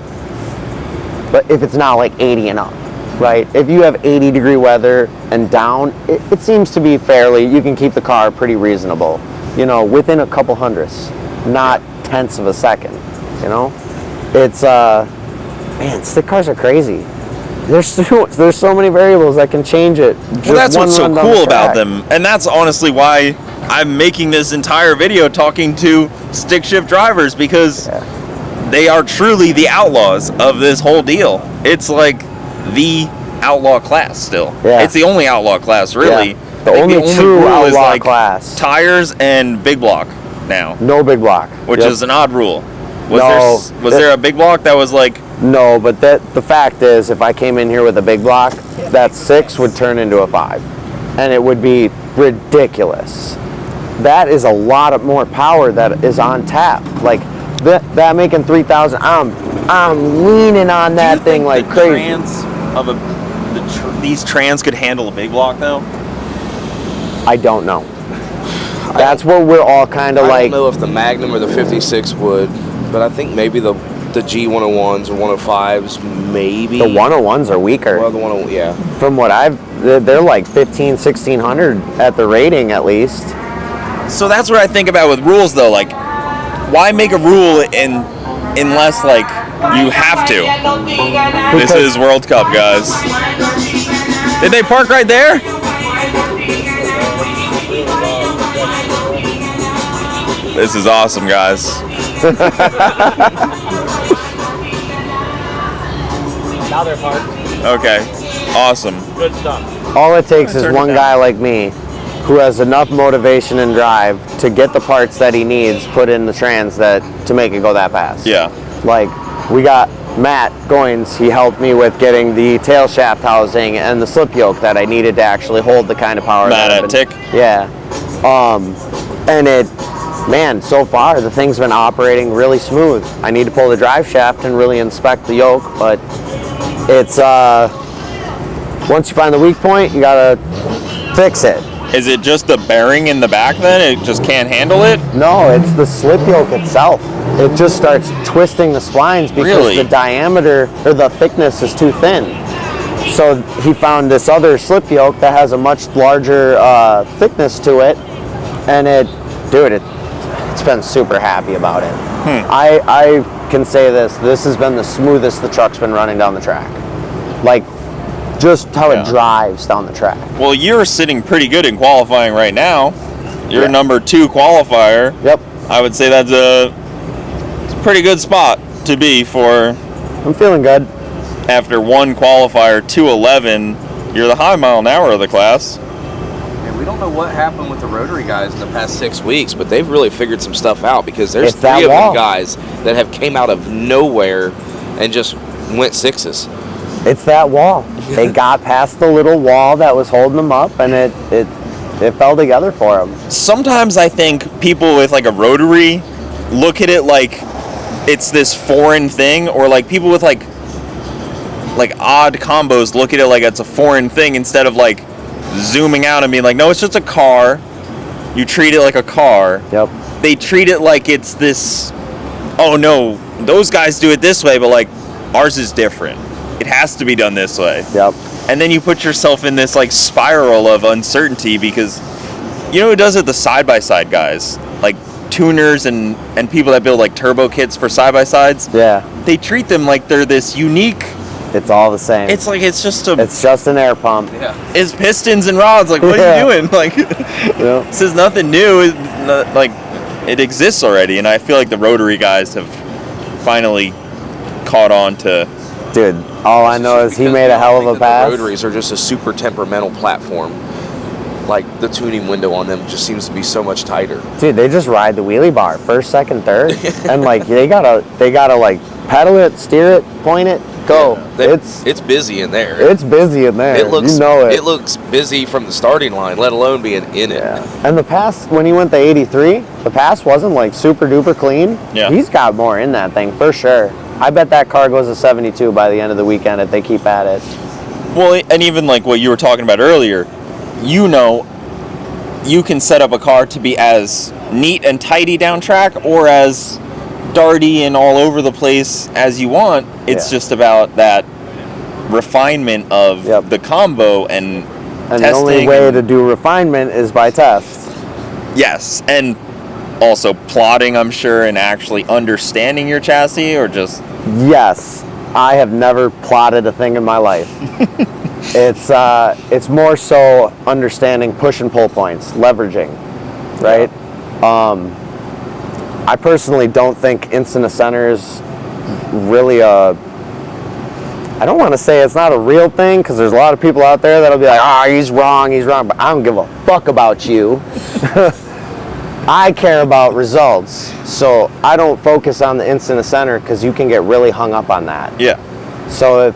but if it's not like 80 and up, right? If you have 80 degree weather and down, it seems to be fairly, you can keep the car pretty reasonable, you know, within a couple hundredths, not tenths of a second, you know? It's, man, stick cars are crazy. There's so many variables that can change it. Well, that's what's so cool about them, and that's honestly why I'm making this entire video talking to stick shift drivers, because they are truly the outlaws of this whole deal. It's like the outlaw class still. Yeah. It's the only outlaw class, really. Yeah. The I think only true rule is outlaw like class. tires and big block now, No big block. which Yep. is an odd rule. No, Was there a big block that was like, No, but the fact is, if I came in here with a big block, that 6 would turn into a 5, and it would be ridiculous. That is a lot of more power that is on tap. Like that making 3,000. I'm leaning on do you that thing think like the crazy. trans of these trans could handle a big block though? I don't know. That's what we're all kind of I like. don't know if the Magnum or the 56 would, but I think maybe the G101s or 105s, maybe. The 101s are weaker. Well, the 101, yeah. From what they're like 1,1600 at the rating at least. So that's what I think about with rules, though. Like, why make a rule unless like you have to? This is World Cup, guys. Did they park right there? This is awesome, guys. Now they're parked. Okay, awesome. Good stuff. All it takes is Turn it one down. guy like me who has enough motivation and drive to get the parts that he needs put in the trans to make it go that fast. Yeah. Like, we got Matt Goins, he helped me with getting the tail shaft housing and the slip yoke that I needed to actually hold the kind of power Matt that I've at been- Tick? Yeah. And man, so far the thing's been operating really smooth. I need to pull the drive shaft and really inspect the yoke, but it's, once you find the weak point, you gotta fix it. Is it just the bearing in the back then? It just can't handle it? No, it's the slip yoke itself. It just starts twisting the splines because Really? the diameter or the thickness is too thin. So he found this other slip yoke that has a much larger thickness to it, and it's been super happy about it. I can say this has been the smoothest the truck's been running down the track. Like, just how Yeah. it drives down the track. Well, you're sitting pretty good in qualifying right now. You're Yeah. number 2 qualifier. Yep, I would say it's a pretty good spot to be for I'm feeling good. after 1 qualifier, 211. You're the high mile an hour of the class. And we don't know what happened with the rotary guys in the past 6 weeks, but they've really figured some stuff out, because there's It's that 3 of wall. them guys that have came out of nowhere and just went 6s. It's that wall. They got past the little wall that was holding them up, and it fell together for them. Sometimes I think people with like a rotary look at it like it's this foreign thing, or like people with like odd combos look at it like it's a foreign thing, instead of like zooming out and being like, no, it's just a car. You treat it like a car. Yep. They treat it like it's this, oh no, those guys do it this way, but like ours is different. It has to be done this way. Yep. And then you put yourself in this like spiral of uncertainty, because you know who does it? The side-by-side guys, like tuners and people that build like turbo kits for side-by-sides. Yeah. They treat them like they're this unique It's all the same. It's like it's just an air pump. Yeah. it's pistons and rods. Like, what are you doing? Like, this is nothing new. Like, it exists already, and I feel like the rotary guys have finally caught on to. Dude, all I know is he made a hell of a pass. The rotaries are just a super temperamental platform. Like, the tuning window on them just seems to be so much tighter. Dude, they just ride the wheelie bar, first, second, third, and like they gotta like pedal it, steer it, point it, go. Yeah, it's busy in there. It's busy in there. It looks, you know it. It looks busy from the starting line, let alone being in it. Yeah. And the pass, when he went the 83, the pass wasn't like super duper clean. Yeah. He's got more in that thing for sure. I bet that car goes to 72 by the end of the weekend if they keep at it. Well, and even like what you were talking about earlier, you know, you can set up a car to be as neat and tidy down track or as darty and all over the place as you want. It's just about that refinement of the combo and testing. The only way to do refinement is by test. Yes, and also plotting, I'm sure, and actually understanding your chassis, or just... Yes, I have never plotted a thing in my life. It's more so understanding push and pull points, leveraging, right? I personally don't think instant center is really I don't want to say it's not a real thing, because there's a lot of people out there that'll be like, he's wrong, but I don't give a fuck about you. I care about results, so I don't focus on the instant center, because you can get really hung up on that. Yeah. So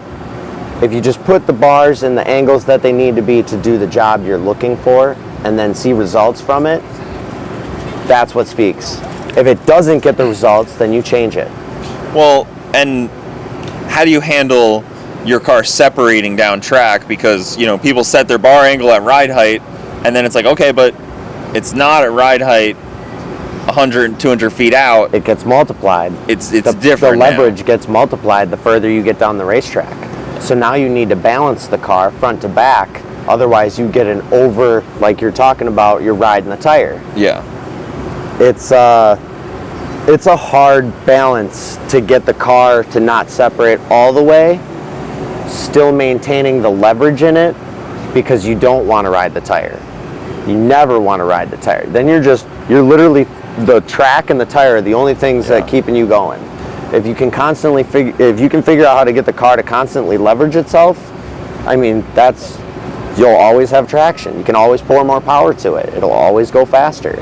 if you just put the bars in the angles that they need to be to do the job you're looking for, and then see results from it, that's what speaks. If it doesn't get the results, then you change it. Well, and how do you handle your car separating down track? Because, you know, people set their bar angle at ride height, and then it's like, okay, but it's not at ride height 100, 200 feet out. It gets multiplied. It's different. The leverage gets multiplied the further you get down the racetrack. So now you need to balance the car front to back. Otherwise, you get an over, like you're talking about, you're riding the tire. Yeah. It's a hard balance to get the car to not separate all the way, still maintaining the leverage in it, because you don't want to ride the tire. You never want to ride the tire. Then you're literally, the track and the tire are the only things that keeping you going. If you can figure out how to get the car to constantly leverage itself, I mean, you'll always have traction. You can always pour more power to it. It'll always go faster.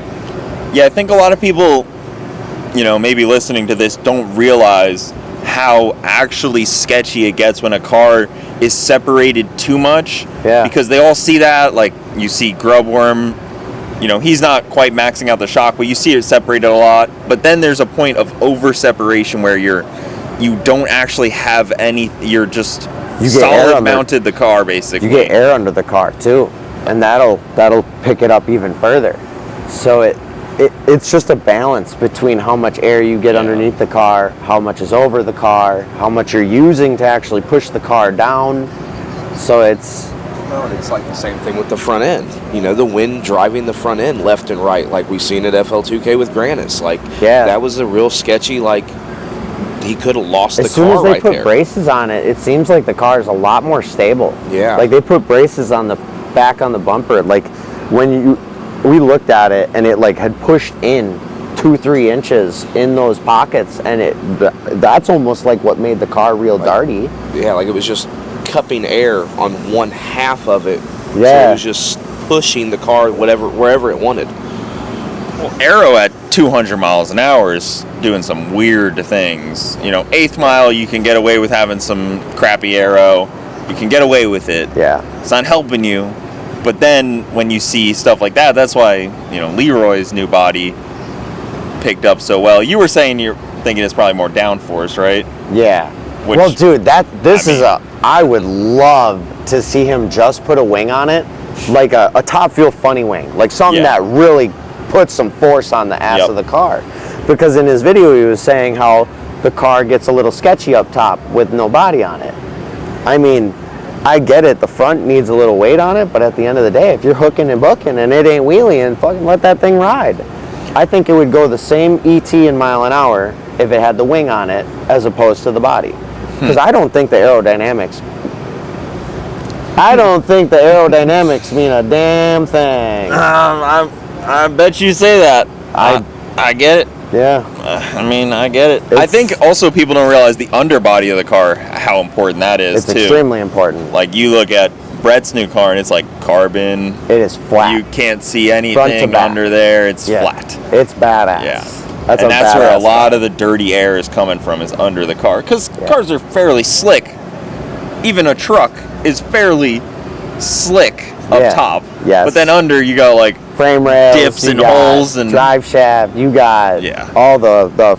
Yeah, I think a lot of people, you know, maybe listening to this don't realize how actually sketchy it gets when a car is separated too much. Yeah. Because they all see that, like you see Grubworm, you know, he's not quite maxing out the shock, but you see it separated a lot. But then there's a point of over separation where you don't actually have any, you're just solid mounted the car basically. You get air under the car too, and that'll pick it up even further. So it's just a balance between how much air you get underneath the car, how much is over the car, how much you're using to actually push the car down. So it's like the same thing with the front end. You know, the wind driving the front end left and right, like we've seen at FL2K with Granis. Like, that was a real sketchy, like, he could have lost the car right there. As soon as they put braces on it, it seems like the car is a lot more stable. Yeah. Like, they put braces on the back on the bumper. Like, we looked at it, and it, like, had pushed in 2-3 inches in those pockets, and that's almost like what made the car real darty. Yeah, like it was just cupping air on one half of it. Yeah. So it was just pushing the car wherever it wanted. Well, aero at 200 miles an hour is doing some weird things. You know, 8th mile, you can get away with having some crappy aero. You can get away with it. Yeah. It's not helping you. But then when you see stuff like that, that's why, you know, Leroy's new body picked up so well. You were saying you're thinking it's probably more downforce, right? Yeah. Which, well, dude, I would love to see him just put a wing on it, like a Top Fuel funny wing, like something that really puts some force on the ass of the car. Because in his video, he was saying how the car gets a little sketchy up top with no body on it. I mean, I get it, the front needs a little weight on it, but at the end of the day, if you're hooking and booking and it ain't wheeling, fucking let that thing ride. I think it would go the same ET in mile an hour if it had the wing on it as opposed to the body. Because I don't think the aerodynamics mean a damn thing. I bet you say that. I get it. Yeah. I mean, I get it. I think also people don't realize the underbody of the car, how important that is, It's too. extremely important. Like, you look at Brett's new car, and it's like carbon. It is flat. You can't see Front to anything back. under there. It's Yeah. flat. It's badass. Yeah. That's where a lot of the dirty air is coming from, is under the car. Because cars are fairly slick. Even a truck is fairly slick up top. Yes. But then under, you got like frame rails, dips you and got holes and drive shaft. You got all the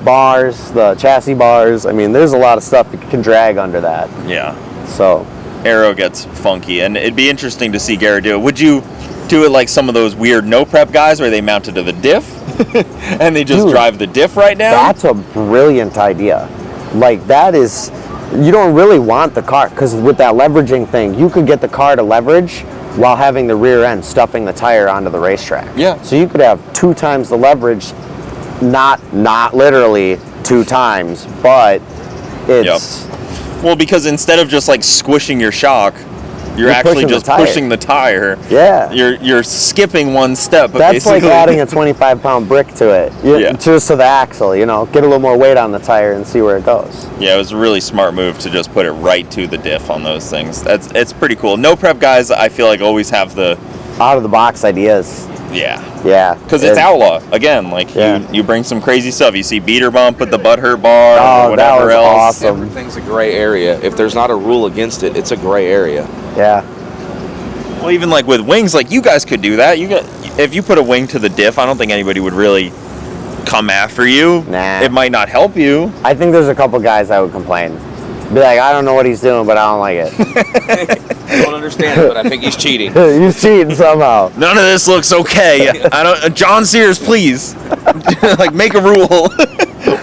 bars, the chassis bars. I mean, there's a lot of stuff that can drag under that. Yeah. So aero gets funky, and it'd be interesting to see Garrett do it. Would you do it like some of those weird no prep guys where they mount it to the diff and they just drive the diff right down? That's a brilliant idea. Like, that is, you don't really want the car, because with that leveraging thing, you could get the car to leverage while having the rear end stuffing the tire onto the racetrack. Yeah. So you could have 2 times the leverage, not literally 2 times, but it's... Well, because instead of just like squishing your shock, you're actually just pushing the tire. Yeah. You're skipping one step. But that's like basically adding a 25-pound brick to it. Just to the axle, get a little more weight on the tire and see where it goes. Yeah, it was a really smart move to just put it right to the diff on those things. It's pretty cool. No prep guys, I feel like, always have the out of the box ideas. Yeah. Because it's Outlaw again. Like you bring some crazy stuff. You see beater bump with the butthurt bar or whatever that was else. Awesome. Everything's a gray area. If there's not a rule against it, it's a gray area. Yeah. Well, even like with wings, like you guys could do that. If you put a wing to the diff, I don't think anybody would really come after you. Nah. It might not help you. I think there's a couple guys that would complain. Be like, I don't know what he's doing, but I don't like it. I don't understand it, but I think he's cheating. He's cheating somehow. None of this looks okay. I don't. John Sears, please, like make a rule.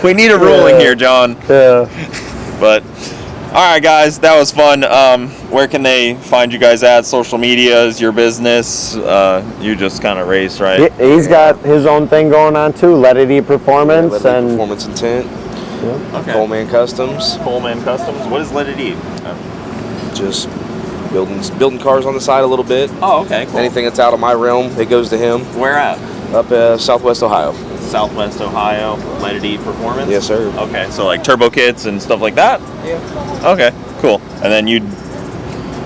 We need a ruling here, John. Yeah. But all right, guys, that was fun. Where can they find you guys at? Social medias, your business? You just kind of race, right? He's got his own thing going on too. Let It Eat Performance Performance Intent. Yeah. Okay. Cole-Mann Customs. Cole-Mann Customs. What does Let It Eat? Just building cars on the side a little bit. Oh, okay. Cool. Anything that's out of my realm, it goes to him. Where at? Up Southwest Ohio. Southwest Ohio. Let It Eat Performance. Yes, sir. Okay, so like turbo kits and stuff like that. Yeah. Okay, cool. And then you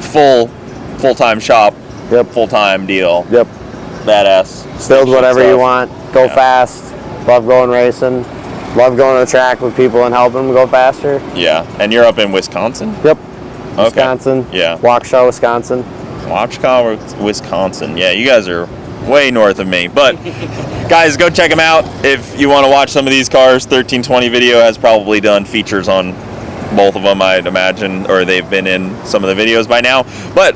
full-time shop. Yep. Full-time deal. Yep. Badass. Build whatever you stuff. want. Go fast. Love going racing. Love going to the track with people and helping them go faster. Yeah, and you're up in Wisconsin? Yep. Okay. Wisconsin. Yeah. Waukesha, Wisconsin. Waukesha, Wisconsin. Yeah, you guys are way north of me. But guys, go check them out if you want to watch some of these cars. 1320 Video has probably done features on both of them, I'd imagine, or they've been in some of the videos by now. But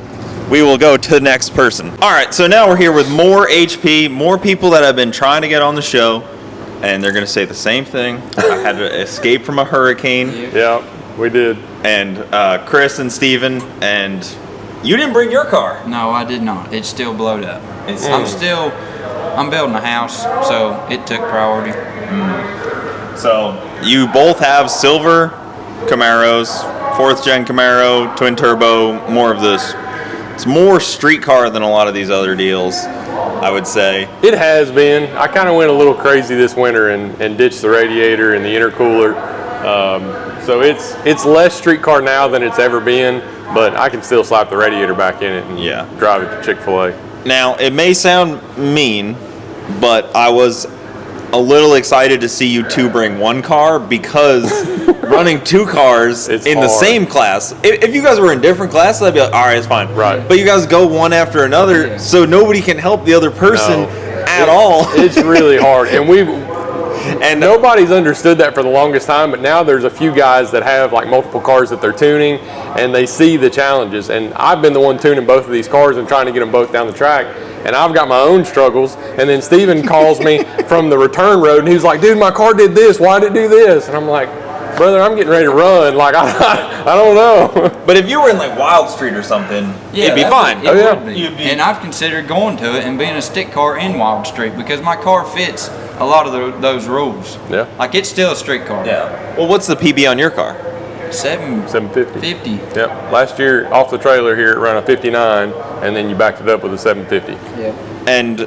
we will go to the next person. All right, so now we're here with more HP, more people that have been trying to get on the show. And they're going to say the same thing. I had to escape from a hurricane. Yeah, we did. And Chris and Steven, and you didn't bring your car. No, I did not. It's still blowed up. I'm building a house, so it took priority. So you both have silver Camaros, 4th gen Camaro, twin turbo, more of this. It's more street car than a lot of these other deals, I would say. It has been. I kind of went a little crazy this winter and ditched the radiator and the intercooler. So it's less street car now than it's ever been, but I can still slap the radiator back in it and drive it to Chick-fil-A. Now, it may sound mean, but I was a little excited to see you two bring one car because running 2 cars It's in hard. the same class. If you guys were in different classes, I'd be like, all right, it's fine. Right. But you guys go one after another, so nobody can help the other person at all. It's really hard. And nobody's understood that for the longest time, but now there's a few guys that have like multiple cars that they're tuning and they see the challenges. And I've been the one tuning both of these cars and trying to get them both down the track. And I've got my own struggles. And then Steven calls me from the return road and he's like, dude, my car did this. Why did it do this? And I'm like, brother, I'm getting ready to run. Like, I don't know. But if you were in like Wild Street or something, it'd be fine. It would be. And I've considered going to it and being a stick car in Wild Street because my car fits a lot of those rules. Yeah. Like, it's still a street car. Yeah. Well, what's the PB on your car? 750. 50. Yep. Last year, off the trailer here, it ran a 59, and then you backed it up with a 750. Yep. And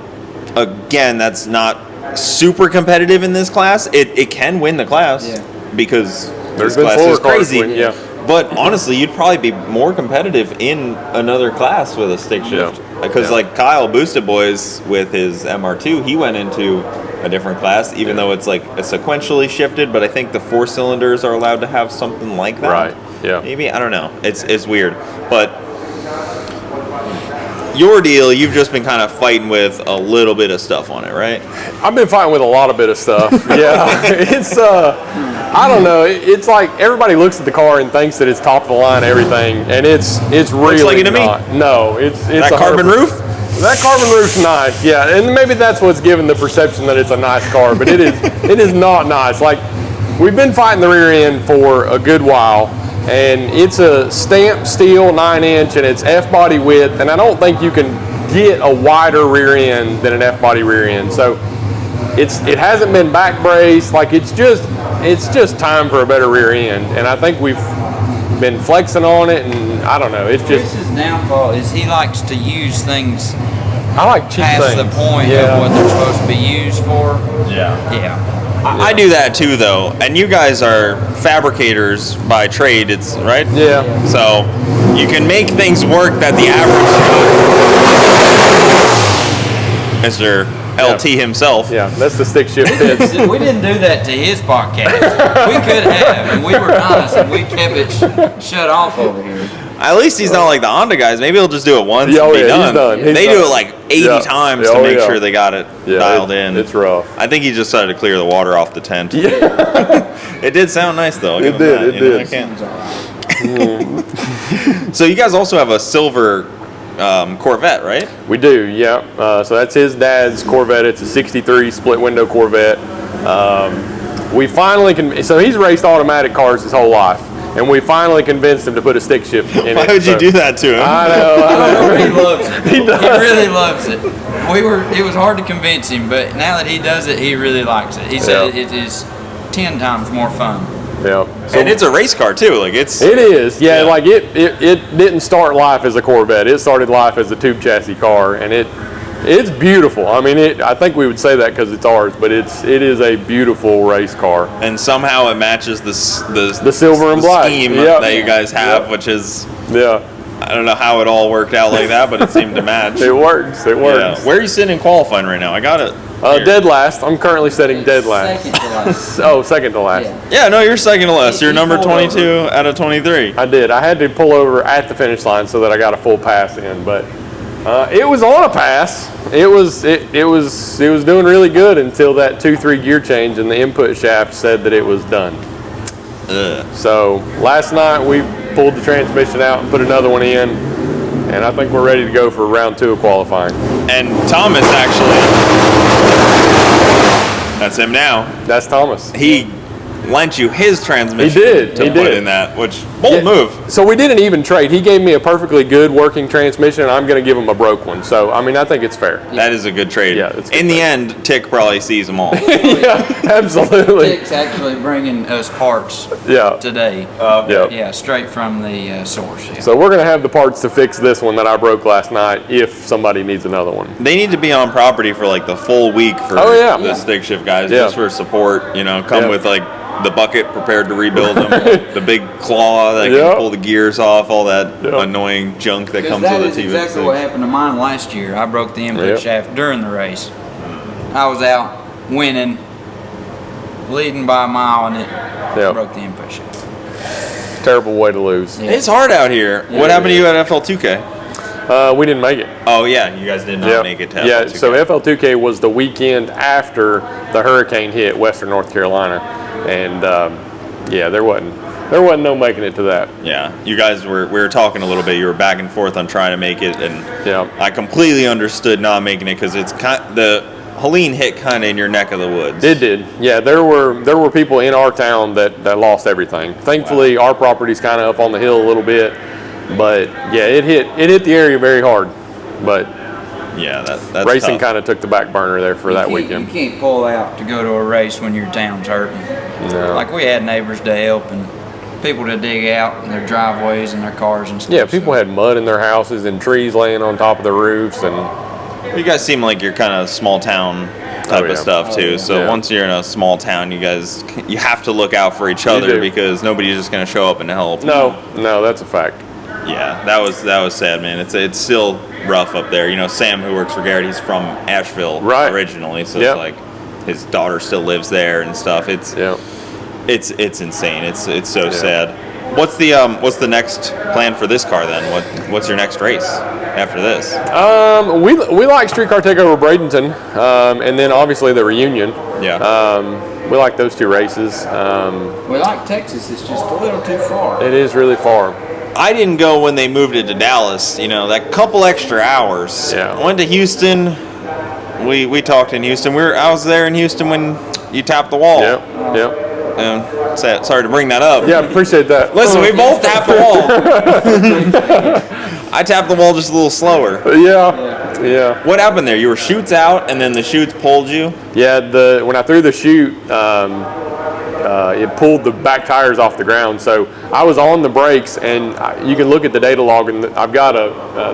again, that's not super competitive in this class. It can win the class because There's this been class slower is cars crazy. win, yeah. But honestly, you'd probably be more competitive in another class with a stick shift. Because like Kyle Boosted Boys with his MR2, he went into a different class, even though it's like a sequentially shifted, but I think the 4 cylinders are allowed to have something like that. Right, yeah. Maybe, I don't know. It's weird. But your deal, you've just been kind of fighting with a little bit of stuff on it, right? I've been fighting with a lot of bit of stuff. Yeah, it's I don't know. It's like everybody looks at the car and thinks that it's top of the line everything, and it's really like it to me. not. No, it's That carbon 100%. roof? That carbon roof's nice, yeah, and maybe that's what's given the perception that it's a nice car, but it is not nice. Like, we've been fighting the rear end for a good while, and it's a stamped steel 9-inch, and it's F-body width, and I don't think you can get a wider rear end than an F-body rear end. So it hasn't been back braced. Like, it's just time for a better rear end, and I think we've been flexing on it, and I don't know. It's just Chris's downfall is he likes to use things I like cheap past things. the point Yeah. of what they're supposed to be used for. Yeah. Yeah. I do that too, though. And you guys are fabricators by trade, it's right? Yeah. So you can make things work that the average Mr. LT himself. Yeah, that's the stick shift pits. We didn't do that to his podcast. We could have, and we were nice, and we kept it shut off over here. At least he's not like the Honda guys. Maybe he'll just do it once Yeah, and oh be yeah, done. he's done. He's They done. do it like 80 Yeah. times Yeah, to oh, make yeah. sure they got it Yeah, dialed in. It's rough. I think he just decided to clear the water off the tent. Yeah. It did sound nice though. I'll It give him did, that, it you know, did. I can't. So you guys also have a silver Corvette, right? We do, yeah. So that's his dad's Corvette. It's a 63 split window Corvette. We finally so he's raced automatic cars his whole life, and we finally convinced him to put a stick shift in it. Why would you So- do that to him? I know. He loves it. He does. He really loves it. It was hard to convince him, but now that he does it, he really likes it. He said Yeah. it is 10 times more fun. Yeah. So And it's a race car too. Like it's it is, yeah. Yeah. Like it didn't start life as a Corvette. It started life as a tube chassis car, and it's beautiful. I mean, I think we would say that because it's ours, but it is a beautiful race car. and somehow it matches the silver and black. scheme Yep. that you guys have, Yep. which is Yeah, I don't know how it all worked out like that, but it seemed to match. it works. It Yeah. works. Where are you sitting in qualifying right now? I got it. here. Dead last. I'm currently setting dead last. Second to last. Oh, second to last. Yeah. Yeah, no, you're second to last. You're He number pulled 22 out of 23. I did. I had to pull over at the finish line so that I got a full pass in, but it was on a pass. It was doing really good until that 2-3 gear change and the input shaft said that it was done. Ugh. So last night we pulled the transmission out and put another one in, and I think we're ready to go for round 2 of qualifying. And Thomas actually, that's him now. That's Thomas. He lent you his transmission. He did, To he put did. in that, which bold Yeah. move. So we did an even trade. He gave me a perfectly good working transmission, and I'm going to give him a broke one. So I mean, I think it's fair. That is a good trade. Yeah, it's a good in the trade. end, Tick probably sees them all. Yeah, absolutely. Dick's actually bringing us parts Yeah. today. Yeah. Yeah, straight from the source. Yeah. So we're going to have the parts to fix this one that I broke last night if somebody needs another one. They need to be on property for like the full week for Oh, yeah. the stick shift guys, Yeah. just for support. You know, come Yeah. with like the bucket prepared to rebuild them, the big claw that Yeah. can pull the gears off, all that Yeah. annoying junk that Because comes that with is a TV. exactly what happened to mine last year. I broke the input Yep. shaft during the race. I was out winning, leading by a mile, and it Yep. broke the input shaft. Terrible way to lose. Yeah. It's hard out here. What happened to you at FL2K? We didn't make it. Oh yeah, you guys did not Yeah. make it to Yeah, FL2K. so FL2K was the weekend after the hurricane hit Western North Carolina, and yeah, there wasn't no making it to that. Yeah, you guys we were talking a little bit. You were back and forth on trying to make it, and Yeah. I completely understood not making it because it's the Helene hit kind of in your neck of the woods. It did. Yeah, there were people in our town that lost everything. Thankfully, our property's kind of up on the hill a little bit, but yeah, it hit the area very hard. But Yeah, that's racing tough. kind of took the back burner there for that weekend. You can't pull out to go to a race when your town's hurting. No. Like we had neighbors to help, and people to dig out in their driveways and their cars and stuff. Yeah, people had mud in their houses and trees laying on top of the roofs, and You guys seem like you're kind of small town type Oh, yeah. of stuff too. So Yeah. once you're in a small town, you have to look out for each other do. because nobody's just going to show up and help. no, that's a fact. Yeah, that was sad, man. It's still rough up there. You know, Sam, who works for Garrett, he's from Asheville Right. originally, so Yep. it's like his daughter still lives there and stuff. It's insane. It's so sad. What's the next plan for this car then? What's your next race after this? We like Street Car Takeover Bradenton, and then obviously the reunion. Yeah. We like those two races. We like Texas. It's just a little too far. It is really far. I didn't go when they moved it to Dallas. You know, that couple extra hours. Yeah. I went to Houston. We talked in Houston. I was there in Houston when you tapped the wall. Yep. Sorry to bring that up. Yeah, appreciate that. Listen, we both tapped the wall. I tapped the wall just a little slower. Yeah. What happened there? You were chutes out, and then the chutes pulled you? Yeah, when I threw the chute, it pulled the back tires off the ground. So I was on the brakes, and you can look at the data log, and I've got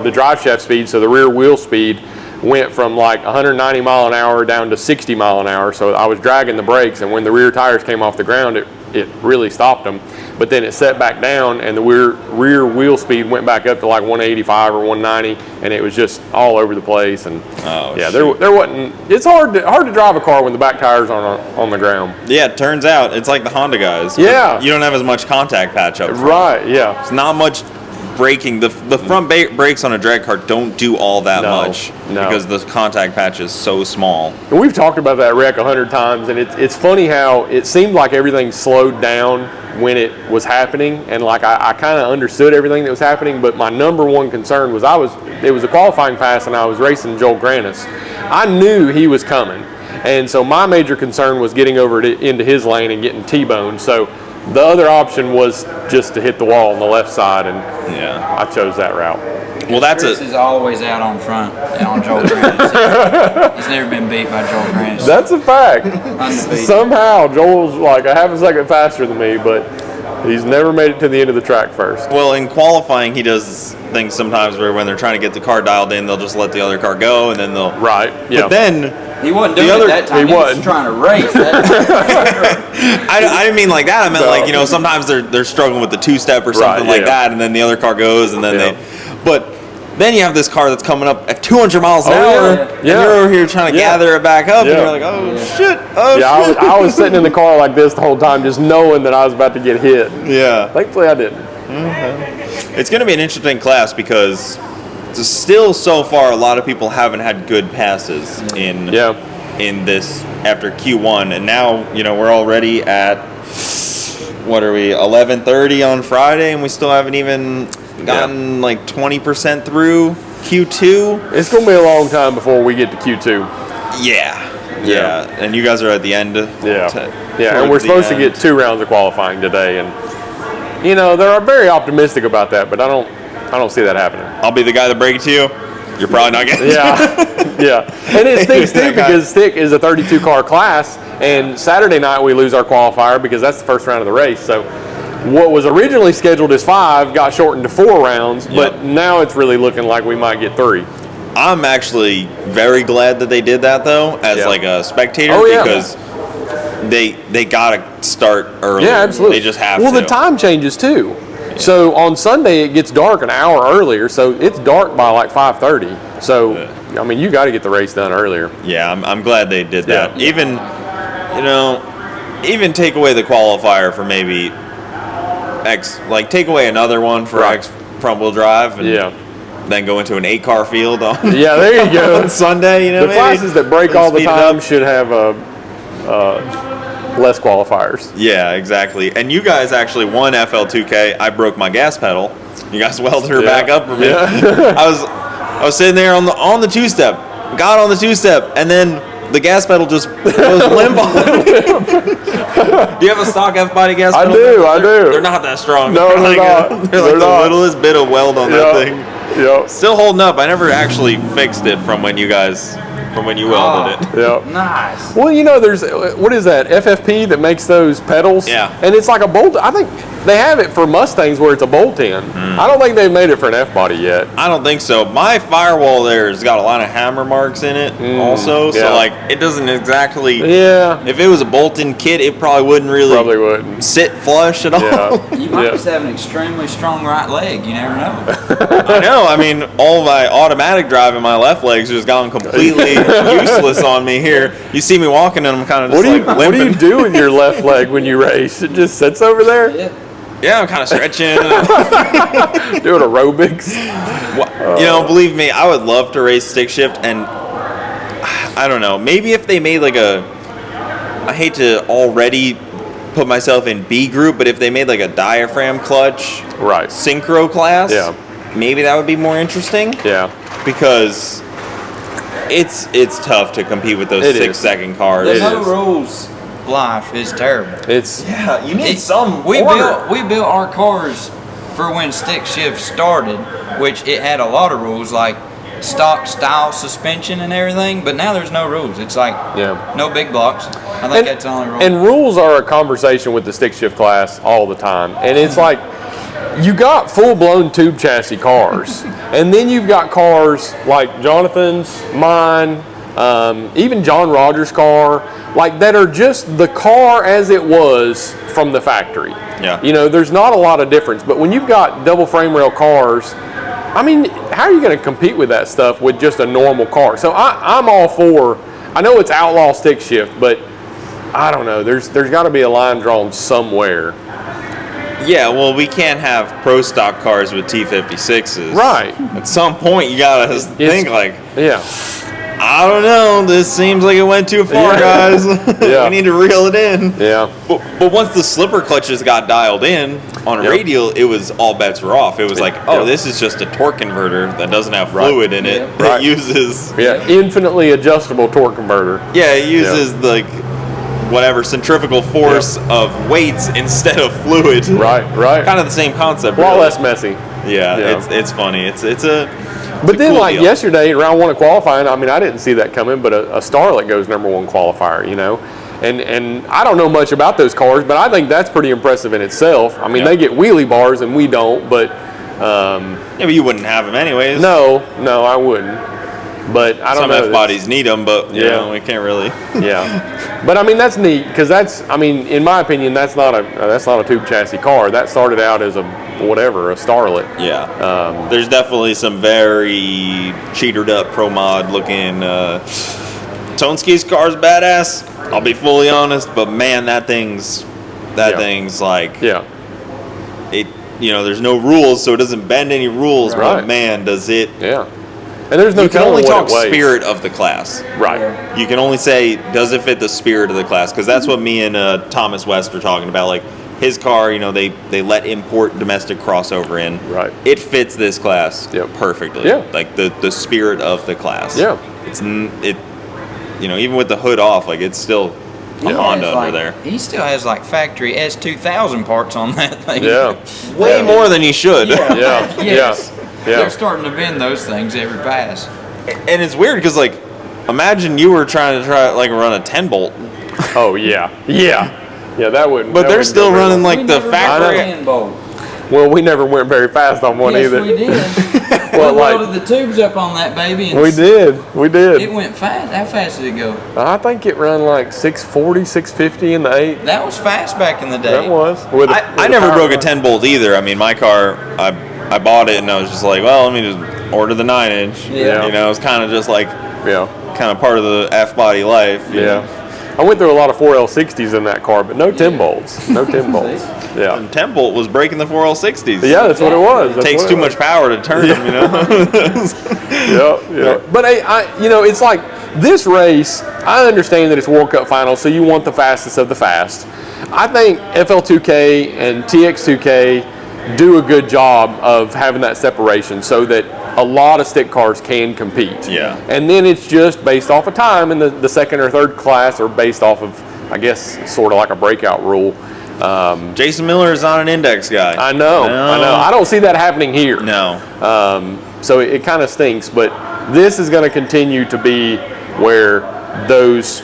the drive shaft speed, so the rear wheel speed went from like 190 mile an hour down to 60 mile an hour. So I was dragging the brakes, and when the rear tires came off the ground, it really stopped them. But then it set back down, and the rear wheel speed went back up to like 185 or 190, and it was just all over the place. And there wasn't. It's hard to drive a car when the back tires aren't on the ground. Yeah, it turns out it's like the Honda guys. Yeah. You don't have as much contact patch up front. Right. Yeah. It's not much braking. The front brakes on a drag car don't do all that much because the contact patch is so small. And we've talked about that wreck 100 times, and it's funny how it seemed like everything slowed down when it was happening, and like I kind of understood everything that was happening, but my number one concern was it was a qualifying pass, and I was racing Joel Granis. I knew he was coming, and so my major concern was getting over into his lane and getting T-boned. So the other option was just to hit the wall on the left side, and I chose that route. Well, Chris is always out on front on Joel Grant. He's never been beat by Joel Grant. That's a fact. Undefeated. Somehow Joel's like a half a second faster than me, but he's never made it to the end of the track first. Well, in qualifying, he does things sometimes where when they're trying to get the car dialed in, they'll just let the other car go, and then they'll... Right, yeah. But then... He wasn't doing it that time. He was trying to race. I didn't mean like that. I meant like, you know, sometimes they're struggling with the two-step or something like that, and then the other car goes, and then But then you have this car that's coming up at 200 miles an hour, and you're over here trying to gather it back up, and you're like, shit. I was sitting in the car like this the whole time, just knowing that I was about to get hit. Yeah. Thankfully, I didn't. It's going to be an interesting class because still so far a lot of people haven't had good passes in this after Q1, and now, you know, we're already at, what are we, 11:30 on Friday, and we still haven't even gotten like 20% through Q2. It's going to be a long time before we get to Q2. Yeah, and you guys are at the end. And we're supposed to get 2 rounds of qualifying today, and you know they're very optimistic about that, but I don't see that happening. I'll be the guy that break it to you. You're probably not getting And it stinks too because Stick is a 32 car class, and Saturday night we lose our qualifier because that's the first round of the race. So what was originally scheduled as 5 got shortened to 4 rounds, but now it's really looking like we might get 3. I'm actually very glad that they did that though, as like a spectator, because they gotta start early. Yeah, absolutely. They just have to. Well, the time changes too. So on Sunday it gets dark an hour earlier, so it's dark by like 5:30. So I mean, you got to get the race done earlier. Yeah, I'm glad they did that. Even, you know, take away the qualifier for maybe take away another one for X front wheel drive, and then go into an 8-car field on there you go on Sunday. You know, the classes that break all the time should have less qualifiers. Yeah, exactly. And you guys actually won FL2K. I broke my gas pedal. You guys welded her back up for me. I was sitting there on the 2-step. Got on the 2-step, and then the gas pedal just was limp on me. Do you have a stock F-body gas pedal? I do. They're not that strong. No, they're not. They're like the littlest bit of weld on that thing. Yep. Still holding up. I never actually fixed it from when you welded it. Yep. Nice. Well, you know, there's what is that FFP that makes those pedals? Yeah. And it's like a bolt. I think They have it for Mustangs where it's a bolt-in. I don't think they've made it for an F-body yet. I don't think so. My firewall there has got a lot of hammer marks in it also. Yeah. So, like, it doesn't exactly... Yeah. If it was a bolt-in kit, it probably wouldn't sit flush at all. Yeah. You might just have an extremely strong right leg. You never know. I know. I mean, all my automatic driving, my left leg's just gone completely useless on me here. You see me walking and I'm kind of just limping. What do you do with your left leg when you race? It just sits over there? Yeah, I'm kind of stretching. Doing aerobics. You know, believe me, I would love to race stick shift, and I don't know. Maybe if they made like I hate to already put myself in B group, but if they made like a diaphragm clutch synchro class, maybe that would be more interesting. Yeah. Because it's tough to compete with those 6-second cars. The no rules life is terrible. You need some we order. built our cars for when stick shift started, which it had a lot of rules like stock style suspension and everything, but now there's no rules. It's like no big blocks. I think that's the only rule. And rules are a conversation with the stick shift class all the time. And it's like you got full-blown tube chassis cars, and then you've got cars like Jonathan's, mine, even John Rogers' car, like that are just the car as it was from the factory. Yeah. You know, there's not a lot of difference. But when you've got double frame rail cars, I mean, how are you going to compete with that stuff with just a normal car? So I'm all for, I know it's outlaw stick shift, but I don't know. There's got to be a line drawn somewhere. Yeah, well, we can't have pro stock cars with T56s. Right. At some point, you got to think like, I don't know. This seems like it went too far, guys. We need to reel it in. Yeah. But once the slipper clutches got dialed in on a radial, it was all bets were off. It was like, this is just a torque converter that doesn't have fluid in it. It uses infinitely adjustable torque converter. Yeah, it uses like whatever centrifugal force of weights instead of fluid. Right. Kind of the same concept. A lot less messy. Yeah. It's funny. It's a. But then, cool like deal. yesterday, round 1 of qualifying, I mean, I didn't see that coming, but a Starlet goes number 1 qualifier, you know. And I don't know much about those cars, but I think that's pretty impressive in itself. I mean, they get wheelie bars and we don't, but... but you wouldn't have them anyways. No, I wouldn't. But I don't know. Some F-bodies need them, but, you know, we can't really. But, I mean, that's neat, because that's, I mean, in my opinion, that's not a tube chassis car. That started out as a Starlet. Yeah. There's definitely some very cheatered up pro mod looking. Tonski's car's badass. I'll be fully honest, but man, that thing's like it. You know, there's no rules, so it doesn't bend any rules. Right. But man, does it? Yeah. And there's no. You can only talk what it weighs. spirit of the class. Right. You can only say, does it fit the spirit of the class? Because that's what me and Thomas West are talking about. Like. His car, you know, they let import domestic crossover in. Right. It fits this class perfectly. Yeah. Like the spirit of the class. Yeah. You know, even with the hood off, like it's still a Honda under there. He still has like factory S2000 parts on that thing. Yeah. Way more than he should. Yes. They're starting to bend those things every pass. And it's weird because, like, imagine you were trying to run a 10 bolt. Oh yeah. Yeah, that wouldn't. But they're still running like the factory. Well, we never went very fast on one either. Yes, we did. We welded the tubes up on that baby. And we did. It went fast. How fast did it go? I think it ran like 640, 650 in the 8. That was fast back in the day. That was. I never broke a 10 bolt either. I mean, my car, I bought it and I was just like, well, let me just order the 9-inch. Yeah. You know, it's kind of just like, kind of part of the F-body life. Yeah. I went through a lot of 4L60s in that car, but no 10 bolts. No 10 bolts. Yeah. And 10 bolt was breaking the 4L60s. Yeah, that's what it was. It takes too much power to turn them, you know? Yeah. But you know, it's like this race, I understand that it's World Cup final, so you want the fastest of the fast. I think FL2K and TX2K do a good job of having that separation so that a lot of stick cars can compete. Yeah. And then it's just based off of time, and the second or third class are based off of, I guess, sort of like a breakout rule. Jason Miller is not an index guy. I know. I don't see that happening here. No. So it kind of stinks, but this is going to continue to be where those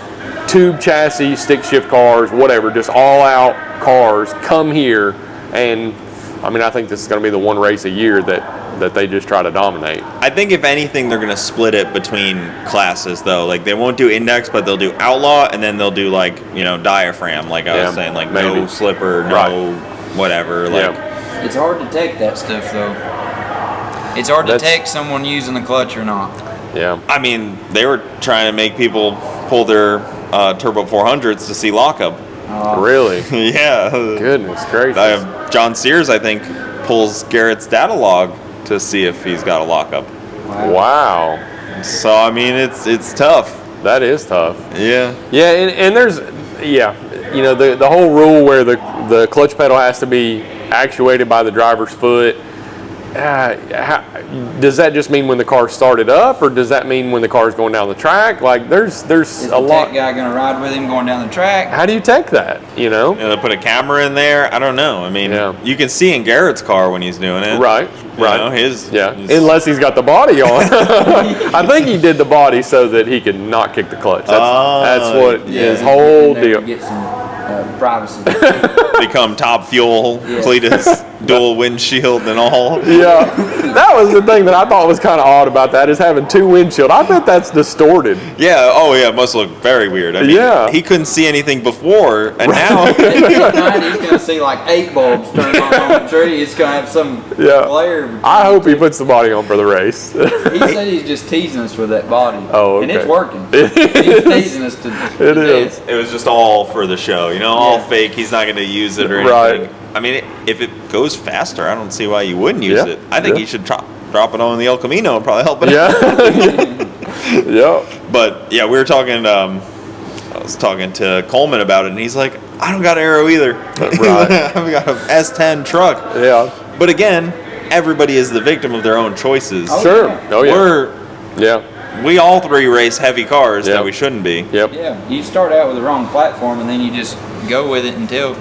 tube chassis, stick shift cars, whatever, just all out cars come here And I mean, I think this is going to be the one race a year that they just try to dominate. I think if anything, they're going to split it between classes, though. Like, they won't do index, but they'll do outlaw, and then they'll do, like, diaphragm, like I was saying, like maybe. No slipper, no whatever. Like, it's hard to take that stuff, though. It's hard to take someone using the clutch or not. Yeah. I mean, they were trying to make people pull their Turbo 400s to see lockup. Really? Yeah. Goodness gracious. John Sears, I think, pulls Garrett's data log to see if he's got a lockup. Wow. So, I mean, it's tough. That is tough. Yeah. Yeah, and there's, the whole rule where the clutch pedal has to be actuated by the driver's foot. Does that just mean when the car started up, or does that mean when the car's going down the track? Like, there's is a lot. Is the guy going to ride with him going down the track? How do you take that? They put a camera in there. I don't know. I mean, you can see in Garrett's car when he's doing it. Right. His unless he's got the body on. I think he did the body so that he could not kick the clutch. That's what his whole deal. Get some privacy. Become top fuel, Cletus, dual windshield and all. Yeah, that was the thing that I thought was kind of odd about that, is having two windshield. I bet that's distorted. Yeah, it must look very weird. I mean, he couldn't see anything before, and now he's going to see like 8 bulbs turn on the tree. It's going to have some glare. I hope he puts the body on for the race. He said he's just teasing us with that body. Oh, okay. And it's working. He's teasing us to It is. It was just all for the show, all fake. He's not going to use it or anything. Right. I mean, if it goes faster, I don't see why you wouldn't use it. I think you should drop it on the El Camino and probably help it out. Yeah. But, we were talking, I was talking to Cole-Mann about it, and he's like, I don't got an aero either. Right. I've got an S10 truck. Yeah. But again, everybody is the victim of their own choices. Sure. Oh, yeah. We all three race heavy cars that we shouldn't be. Yep. Yeah, you start out with the wrong platform, and then you just go with it until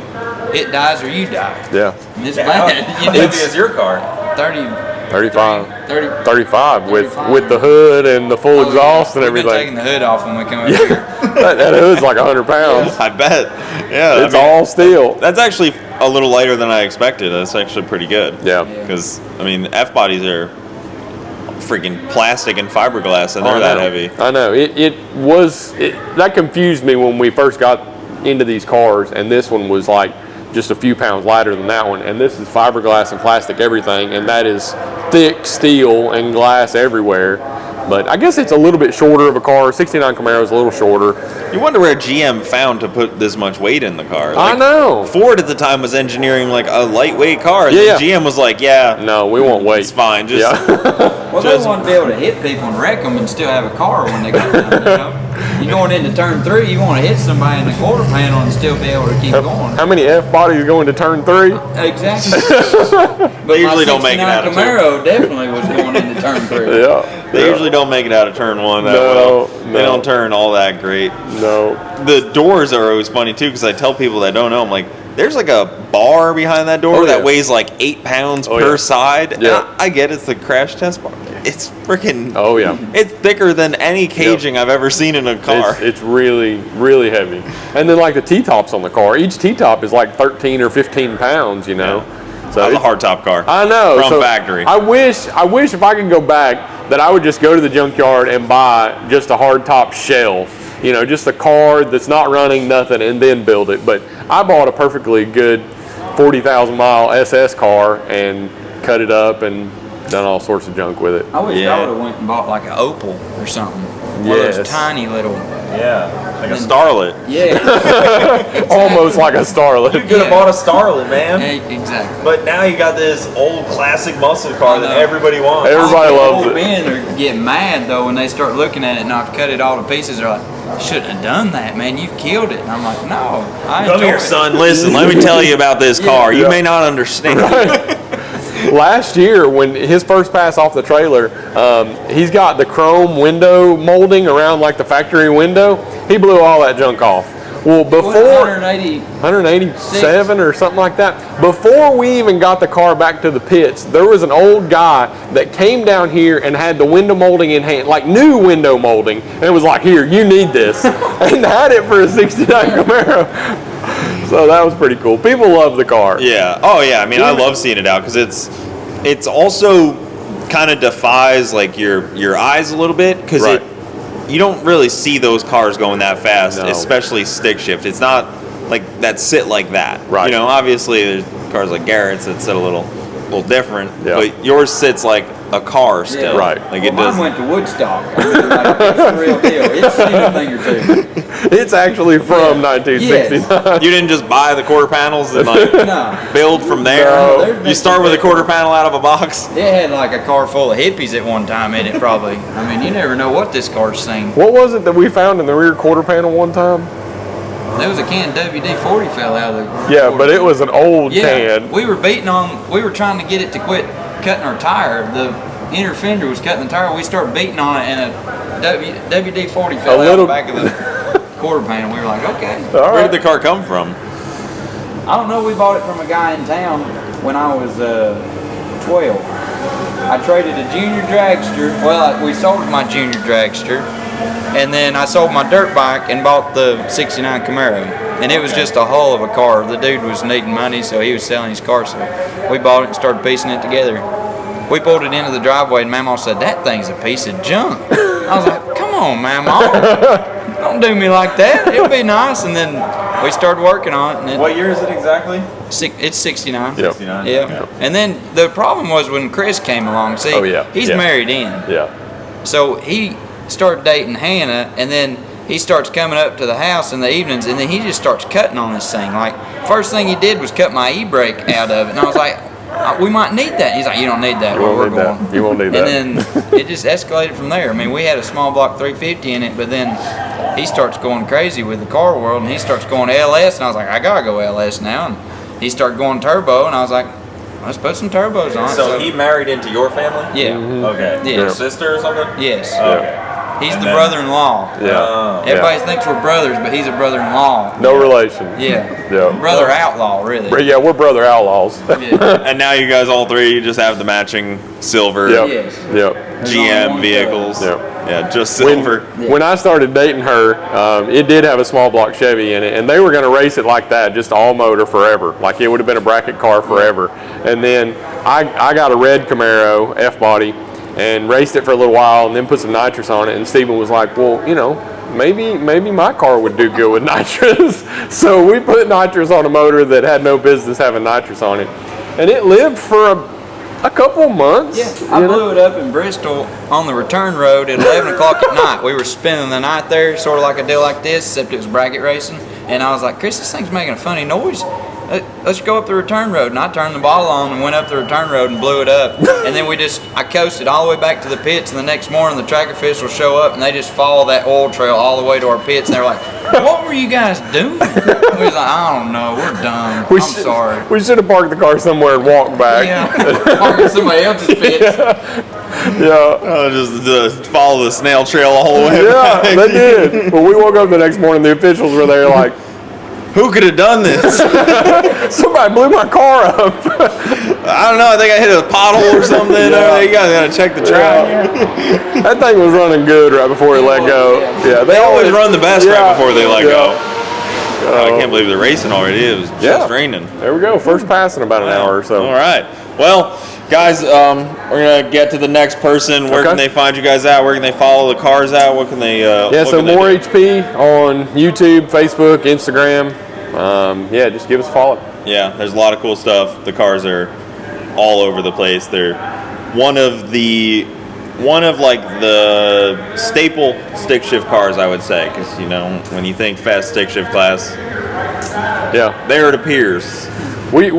it dies or you die. Yeah. And it's bad. How heavy is your car? 35 with the hood and the full exhaust and everything. We've been taking the hood off when we come up here. that hood's like 100 pounds. I bet. Yeah. It's all steel. That's actually a little lighter than I expected. That's actually pretty good. Yeah. Because, I mean, F-bodies are freaking plastic and fiberglass, and they're that heavy. I know. That confused me when we first got into these cars, and this one was like just a few pounds lighter than that one, and this is fiberglass and plastic everything, and that is thick steel and glass everywhere. But I guess it's a little bit shorter of a car. 69 Camaro is a little shorter. You wonder where GM found to put this much weight in the car. I know. Ford at the time was engineering like a lightweight car. And GM was like, no, we won't weight. It's fine. Just well, they want to be able to hit people and wreck them and still have a car when they go down. You're going into turn 3, you want to hit somebody in the quarter panel and still be able to keep going. How many F bodies going to turn 3? Exactly. But they usually don't make it out of turn. Camaro definitely was going into turn 3. Yeah. They usually don't make it out of turn 1 that well. They don't turn all that great. No. The doors are always funny too, because I tell people that don't know, I'm like, there's like a bar behind that door that weighs like 8 pounds per side. Yeah. I get it's the crash test bar. It's freaking. Oh yeah. It's thicker than any caging I've ever seen in a car. It's really, really heavy. And then like the T-tops on the car, each T-top is like 13 or 15 pounds, So that's a hardtop car. I know. From factory. I wish if I could go back that I would just go to the junkyard and buy just a hardtop shell. Just a car that's not running nothing, and then build it. But I bought a perfectly good 40,000 mile SS car and cut it up and done all sorts of junk with it. I wish I would have went and bought like an Opal or something. One of those tiny little. Yeah, like a Starlet. Yeah. Almost like a Starlet. You could have bought a Starlet, man. Exactly. But now you got this old classic muscle car that everybody wants. Everybody loves it. Old men are getting mad though when they start looking at it and I've cut it all to pieces. They're like, shouldn't have done that, man. You've killed it. And I'm like, no. Come here, son. Listen, let me tell you about this car. You may not understand. Last year, when his first pass off the trailer, he's got the chrome window molding around like the factory window. He blew all that junk off. Well, before 187 or something like that, before we even got the car back to the pits, there was an old guy that came down here and had the window molding in hand, like new window molding, and it was like, here, you need this, and had it for a 69 Camaro. So that was pretty cool. People love the car. Yeah. Oh yeah. I mean, I love seeing it out because it's also kind of defies like your eyes a little bit because you don't really see those cars going that fast, especially stick shift. It's not like that sit like that. Right. You know, obviously there's cars like Garrett's that sit a little different, but yours sits like a car still. Yeah. Right. Like Well, it does. mine went to Woodstock. I mean, like, it's the real deal. It's seen a thing or two. It's actually from 1969. You didn't just buy the quarter panels and like No. build from there. No. You start with a quarter panel out of a box. It had like a car full of hippies at one time in it, probably. I mean, you never know what this car's seen. What was it that we found in the rear quarter panel one time? There was a can WD-40 fell out of the Yeah, quarter but it panel. was an old Yeah, can. we were trying to get it to quit cutting our tire. The inner fender was cutting the tire. We started beating on it, and a WD-40 fell out the back of the quarter panel. We were like, okay. All Where right. did the car come from? I don't know. We bought it from a guy in town when I was 12. I traded a junior dragster. Well, we sold my junior dragster, and then I sold my dirt bike and bought the '69 Camaro. And it was just a hull of a car. The dude was needing money, so he was selling his car. So we bought it and started piecing it together. We pulled it into the driveway, and Mama said, "That thing's a piece of junk." I was like, "Come on, Mama. Don't do me like that. It'll be nice." And then we started working on it. And What year is it exactly? it's 69. Yep. 69. Yeah. And then the problem was when Chris came along. See, he's married in. Yeah. So he started dating Hannah, and then he starts coming up to the house in the evenings, and then he just starts cutting on this thing. Like, first thing he did was cut my e-brake out of it. And I was like, we might need that. He's like, you don't need that. You won't need that. You won't need that. And then it just escalated from there. I mean, we had a small block 350 in it, but then he starts going crazy with the car world, and he starts going LS, and I was like, I gotta go LS now. And he started going turbo, and I was like, let's put some turbos on it. So he married into your family? Yeah. Okay. Yeah. Your sister or something? Yes. Okay. He's And the then- brother-in-law. Yeah. Everybody thinks we're brothers, but he's a brother-in-law. No relation. Yeah. Yeah. Brother outlaw, really. Yeah, we're brother outlaws. Yeah. And now you guys, all three, you just have the matching silver Yep. Yes. Yep. There's only GM one vehicles. Yep. Yeah, just silver. When I started dating her, it did have a small block Chevy in it, and they were going to race it like that, just all motor forever. Like it would have been a bracket car forever. And then I got a red Camaro F-body and raced it for a little while, and then put some nitrous on it. And Steven was like, "Well, you know, maybe my car would do good with nitrous." So we put nitrous on a motor that had no business having nitrous on it, and it lived for a couple of months. Yeah, I blew it up in Bristol on the return road at 11 o'clock at night. We were spending the night there, sort of like a deal like this, except it was bracket racing. And I was like, Chris, this thing's making a funny noise. Let's go up the return road. And I turned the bottle on and went up the return road and blew it up. And then I coasted all the way back to the pits. And the next morning, the track officials show up and they just follow that oil trail all the way to our pits. And they're like, what were you guys doing? We was like, I don't know. We're dumb. I'm sorry. We should have parked the car somewhere and walked back. Yeah. Park in somebody else's pits. Yeah. Just follow the snail trail all the way Yeah, back. they did. When we woke up the next morning, the officials were there like, Who could have done this? somebody blew my car up. I don't know. I think I hit a pothole or something. Yeah. You guys gotta check the track. That thing was running good right before it let go. Yeah, They always run the best right before they let go. Yeah. I can't believe they're racing already. It was just raining. There we go. First pass in about an hour or so. All right. Well, guys, we're gonna get to the next person. Where can they find you guys at? Where can they follow the cars at? What can they? So more HP on YouTube, Facebook, Instagram. Just give us a follow. Yeah, there's a lot of cool stuff. The cars are all over the place. They're one of like the staple stick shift cars, I would say, because when you think fast stick shift class, there it appears. We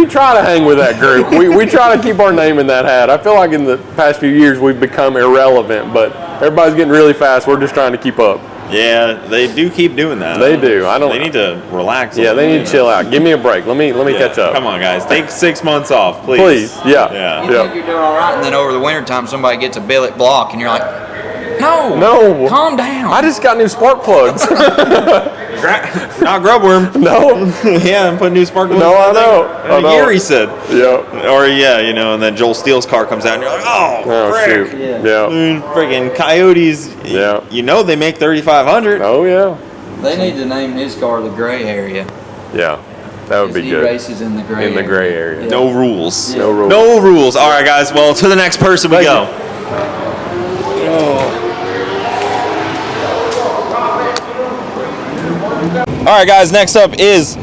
try to hang with that group. we try to keep our name in that hat. I feel like in the past few years we've become irrelevant, but everybody's getting really fast. We're just trying to keep up. Yeah, they do keep doing that. They do. They need to relax. Yeah, they need to chill out. Give me a break. Let me catch up. Come on, guys. Take 6 months off, please. Yeah. You think you're doing all right, and then over the wintertime, somebody gets a billet block, and you're like, no, calm down. I just got new spark plugs. Not grubworm. No. Yeah, I'm putting new spark plugs. No, I know. In a year, he said. Yeah. Or and then Joel Steele's car comes out, and you're like, oh frick. Shoot. Yeah. Friggin' Coyotes. Yeah. They make 3,500. Oh yeah. They need to name his car the gray area. Yeah, that would be He good. races in the gray In the gray area. Yeah. No rules. No rules. No rules. All right, guys. Well, to the next person we go. All right, guys. Next up is,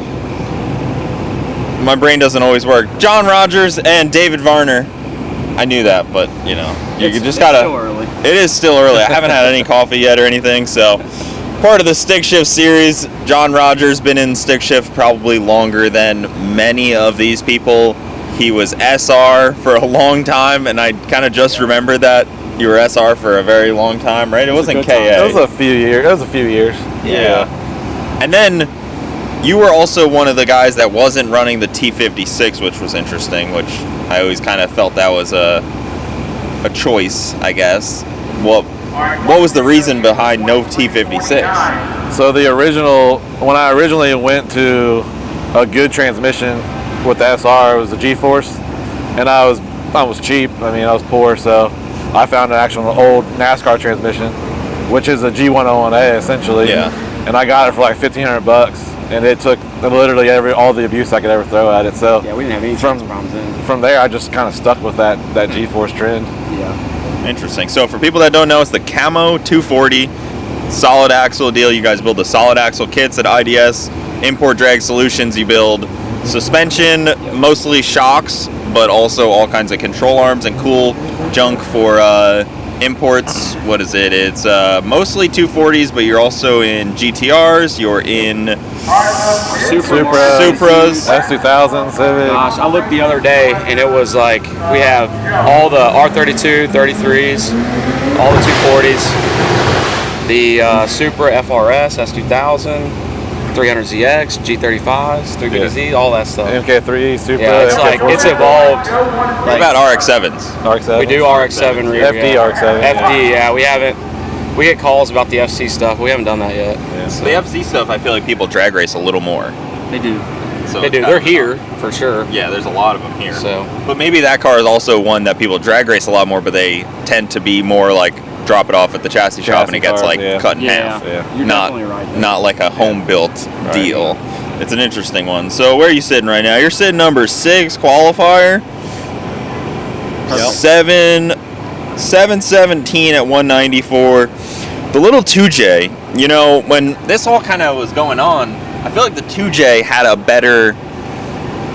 my brain doesn't always work, John Rogers and David Varner. I knew that, but you know, you just gotta. It's still early. It is still early. I haven't had any coffee yet or anything, so. Part of the stick shift series. John Rogers been in stick shift probably longer than many of these people. He was SR for a long time, and I kind of just remembered that you were SR for a very long time, right? It wasn't KA. It was a few years. Yeah. And then you were also one of the guys that wasn't running the T56, which was interesting, which I always kind of felt that was a choice, I guess. What was the reason behind no T56? So when I originally went to a good transmission with the SR, it was the G-Force, and I was cheap. I mean, I was poor, so I found an actual old NASCAR transmission, which is a G101A essentially. Yeah. And I got it for like $1,500, and it took literally all the abuse I could ever throw at it. So Yeah, we didn't have any problems then. from there, I just kind of stuck with that G-Force trend. Yeah. Interesting. So for people that don't know, it's the Camo 240 solid axle deal. You guys build the solid axle kits at IDS. Import Drag Solutions, you build suspension, mostly shocks, but also all kinds of control arms and cool junk for imports. What is it? It's mostly 240s, but you're also in GTRs. You're in Supras. S2000, Civic. Gosh, I looked the other day and it was like we have all the R32, 33s, all the 240s, the Supra FRS, S2000, 300ZX, G35s, 350Z, all that stuff. MK3, Supra. Yeah, it's like it's evolved. What about RX-7s? RX-7. We do RX-7 rear. FD yeah. RX-7. FD, yeah, we haven't. We get calls about the FC stuff. We haven't done that yet. Yeah. So the FC stuff, I feel like people drag race a little more. They do. So They do. They're here for sure. Yeah, there's a lot of them here. So, But maybe that car is also one that people drag race a lot more, but they tend to be more like drop it off at the chassis shop and it gets cars, like yeah. cut in Yeah. half. Yeah. You're not definitely right there. not like a home built deal. It's an interesting one. So where are you sitting right now? You're sitting number 6 qualifier. 717 at 194. The little 2J, you know, when this all kind of was going on, I feel like the 2J had a better,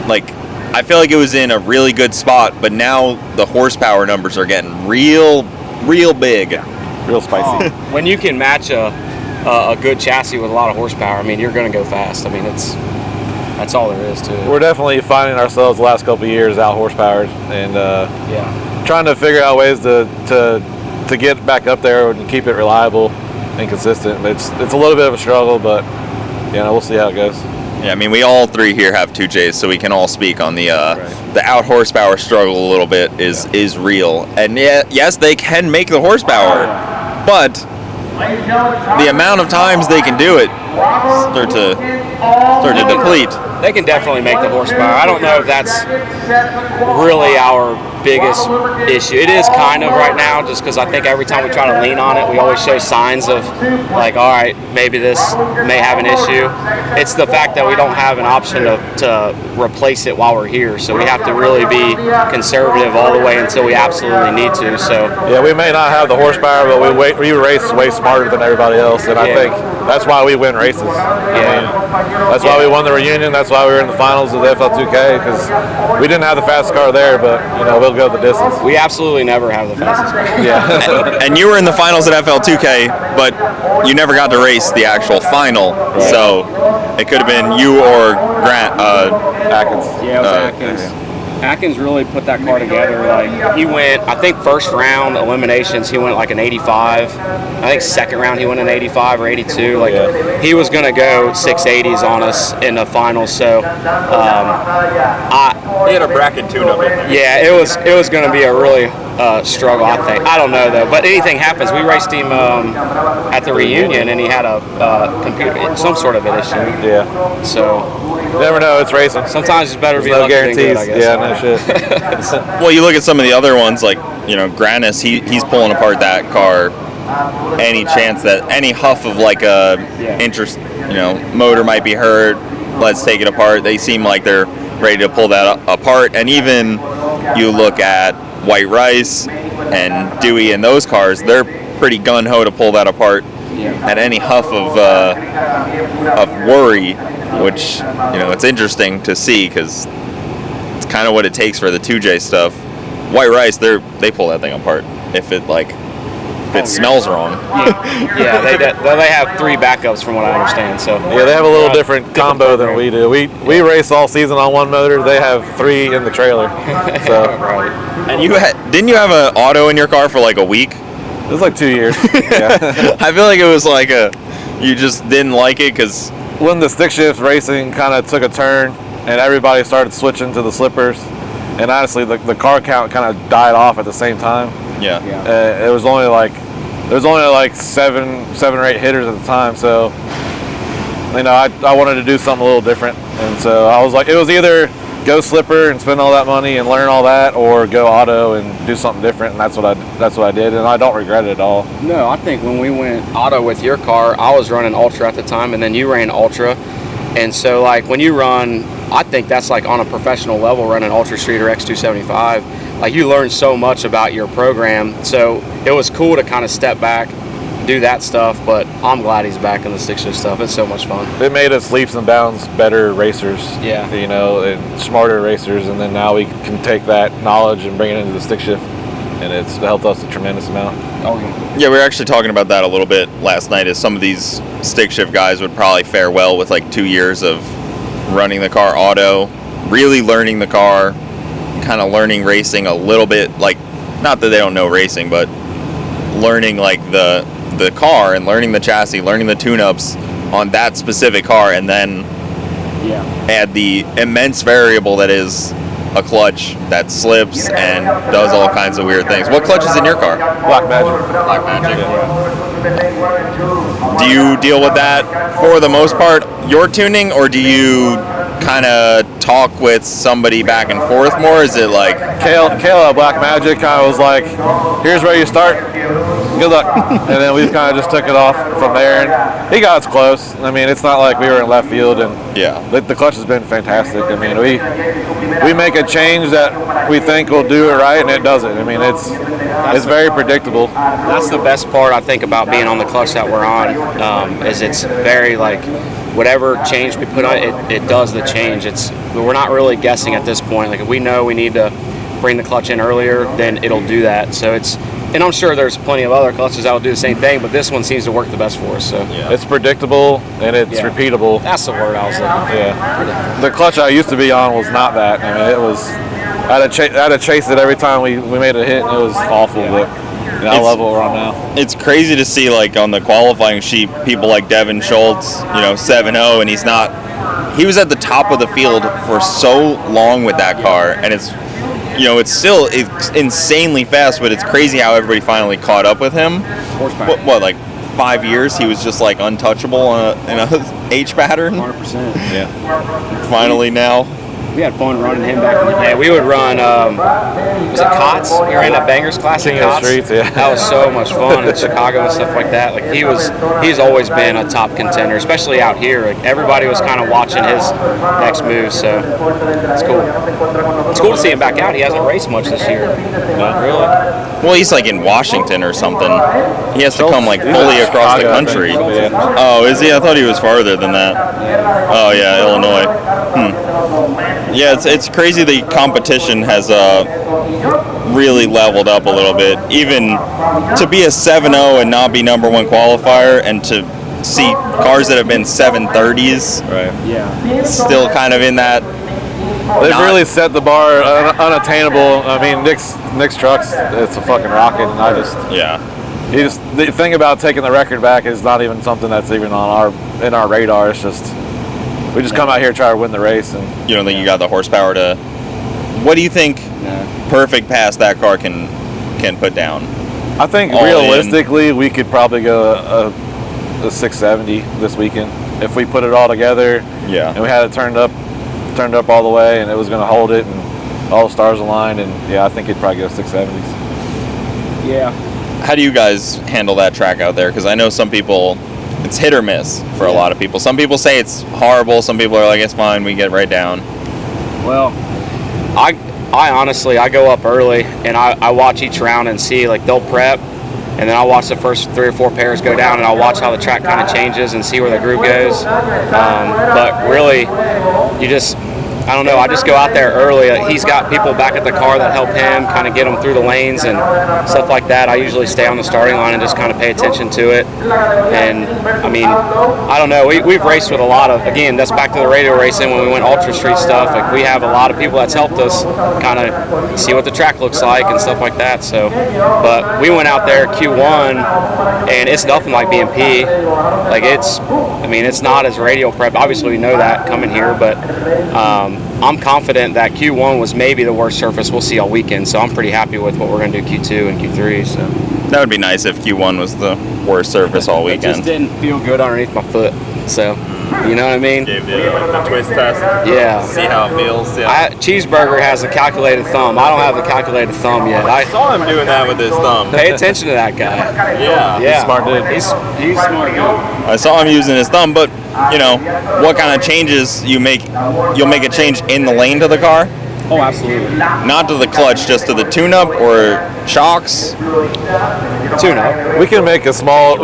like, I feel like it was in a really good spot, but now the horsepower numbers are getting real big. Real spicy. when you can match a good chassis with a lot of horsepower, I mean, you're going to go fast. I mean, that's all there is to it. We're definitely finding ourselves the last couple of years out horsepowered and Yeah. trying to figure out ways to get back up there and keep it reliable and consistent. It's a little bit of a struggle, but you know, we'll see how it goes. Yeah, I mean, we all three here have 2Js, so we can all speak on the out horsepower struggle a little bit is real. And yes, they can make the horsepower, but the amount of times they can do it start to deplete. They can definitely make the horsepower. I don't know if that's really our biggest issue. It is kind of right now, just because I think every time we try to lean on it, we always show signs of like, all right, maybe this may have an issue. It's the fact that we don't have an option to replace it while we're here, so we have to really be conservative all the way until we absolutely need to. So Yeah, we may not have the horsepower, but we race way smarter than everybody else, and I think that's why we win races. That's why we won the reunion. That's why we were in the finals of the FL2K, because we didn't have the fastest car there, but you know, we'll go the distance. we absolutely never have the fastest car. Yeah. And you were in the finals at FL2K, but you never got to race the actual final, so it could have been you or Grant. Atkins. Yeah, it was Atkins. Atkins really put that car together. Like, He went, I think first round eliminations, he went like an 85. I think second round he went an 85 or 82. Like he was gonna go 680s on us in the finals. So He had a bracket tune-up in there. yeah, it was gonna be a really struggle. I think. I don't know though, but anything happens. We raced him at the reunion, and he had a computer, some sort of an issue. Yeah. So You never know. It's racing. sometimes it's better to be No lucky than guarantees. good, I guess. Yeah, no shit. Well, you look at some of the other ones, like, you know, Granis, he's pulling apart that car. Any chance that any huff of like a interest, you know, motor might be hurt, let's take it apart. They seem like they're ready to pull that apart. And even you look at White Rice and Dewey and those cars, they're pretty gung-ho to pull that apart at any huff of worry, which, you know, it's interesting to see because it's kind of what it takes for the 2J stuff. White Rice, they pull that thing apart if it smells wrong. Yeah, they have 3 backups from what I understand. So yeah, they have a little different combo than we do. We race all season on one motor. They have 3 in the trailer. So right. And didn't you have an auto in your car for like a week? it was like 2 years. Yeah. I feel like it was like you just didn't like it because When the stick shift racing kind of took a turn and everybody started switching to the slippers, and honestly the car count kind of died off at the same time. It was only like seven or 8 hitters at the time, so you know I wanted to do something a little different, and so I was like, it was either go slipper and spend all that money and learn all that, or go auto and do something different, and that's what I did, and I don't regret it at all. No, I think when we went auto with your car, I was running Ultra at the time, and then you ran Ultra, and so like when you run, I think that's like on a professional level running Ultra Street or X275. Like you learn so much about your program, so it was cool to kind of step back, do that stuff, but I'm glad he's back in the stick shift stuff. It's so much fun. It made us leaps and bounds better racers, you know, and smarter racers, and then now we can take that knowledge and bring it into the stick shift, and it's helped us a tremendous amount. Yeah, we were actually talking about that a little bit last night, as some of these stick shift guys would probably fare well with like 2 years of running the car auto, really learning the car, kind of learning racing a little bit, like, not that they don't know racing, but learning like the car and learning the chassis, learning the tune-ups on that specific car, and then add the immense variable that is a clutch that slips and does all kinds of weird things. What clutch is in your car? Black Magic. Black Magic. Do you deal with that for the most part, your tuning, or do you kind of talk with somebody back and forth more? Is it like Kayla Black Magic kind of was like, here's where you start, good luck, and then we kind of just took it off from there, and he got us close. I mean, it's not like we were in left field, and the clutch has been fantastic. I mean, we make a change that we think will do it right, and it does it. I mean, it's very predictable. That's the best part, I think, about being on the clutch that we're on, is it's very like, whatever change we put on it does the change. We're not really guessing at this point. Like if we know we need to bring the clutch in earlier, then it'll do that. So and I'm sure there's plenty of other clutches that will do the same thing, but this one seems to work the best for us. So it's predictable and it's repeatable. That's the word I was looking for. Yeah. The clutch I used to be on was not that. I mean, it was I had to chase it every time we made a hit, and it was awful. But I love what we're on now. It's crazy to see, like, on the qualifying sheet, people like Devin Schultz, 7-0, and he was at the top of the field for so long with that car, and it's insanely fast, but it's crazy how everybody finally caught up with him. What, like 5 years, he was just like untouchable in a H pattern? 100%. Yeah. Finally now. We had fun running him back in the day. We would run, was it COTS? We ran that Bangers Classic King of the COTS. Streets, yeah. That was so much fun in Chicago and stuff like that. Like he's always been a top contender, especially out here. Like everybody was kind of watching his next move, so it's cool. It's cool to see him back out. He hasn't raced much this year. Not really. Well, he's like in Washington or something. He has to come like fully across the country. Oh, is he? I thought he was farther than that. Oh yeah, Illinois. Yeah, it's crazy. The competition has really leveled up a little bit. Even to be a 7-0 and not be number one qualifier, and to see cars that have been 730s, still kind of in that. They've really set the bar unattainable. I mean, Nick's trucks, it's a fucking rocket, and the thing about taking the record back is not even something that's even on our radar. It's just we just come out here and try to win the race, and you don't think you got the horsepower to. What do you think? Perfect pass that car can put down? I think realistically we could probably go a 670 this weekend if we put it all together. Yeah. And we had it turned up all the way, and it was going to hold it, and all the stars aligned, and I think it'd probably go 670s. Yeah. How do you guys handle that track out there? Because I know some people, it's hit or miss for a lot of people. Some people say it's horrible. Some people are like, it's fine. We get right down. Well, I honestly, I go up early and I watch each round and see, like, they'll prep, and then I'll watch the first 3 or 4 pairs go down, and I'll watch how the track kind of changes and see where the groove goes. But really, you just, I don't know, I just go out there early. He's got people back at the car that help him kind of get him through the lanes and stuff like that. I usually stay on the starting line and just kind of pay attention to it. And I mean, I don't know, we've raced with a lot of, again, that's back to the radio racing when we went Ultra Street stuff. Like, we have a lot of people that's helped us kind of see what the track looks like and stuff like that. So, but we went out there Q1 and it's nothing like BMP. Like, it's, I mean, it's not as radio prep. Obviously we know that coming here, but I'm confident that Q1 was maybe the worst surface we'll see all weekend, so I'm pretty happy with what we're going to do Q2 and Q3. So That would be nice if Q1 was the worst surface all it weekend. just didn't feel good underneath my foot, so you know what I mean? Dave did like the twist test. Yeah. See how it feels. Yeah. Cheeseburger has a calculated thumb. I don't have the calculated thumb yet. I saw him doing that with his thumb. Pay attention to that guy. Yeah. Yeah, Smart dude. He's smart dude. I saw him using his thumb, but you know, what kind of changes you make? You'll make a change in the lane to the car, Oh, absolutely. not to the clutch, just to the tune-up or shocks. Tune-up. We can make small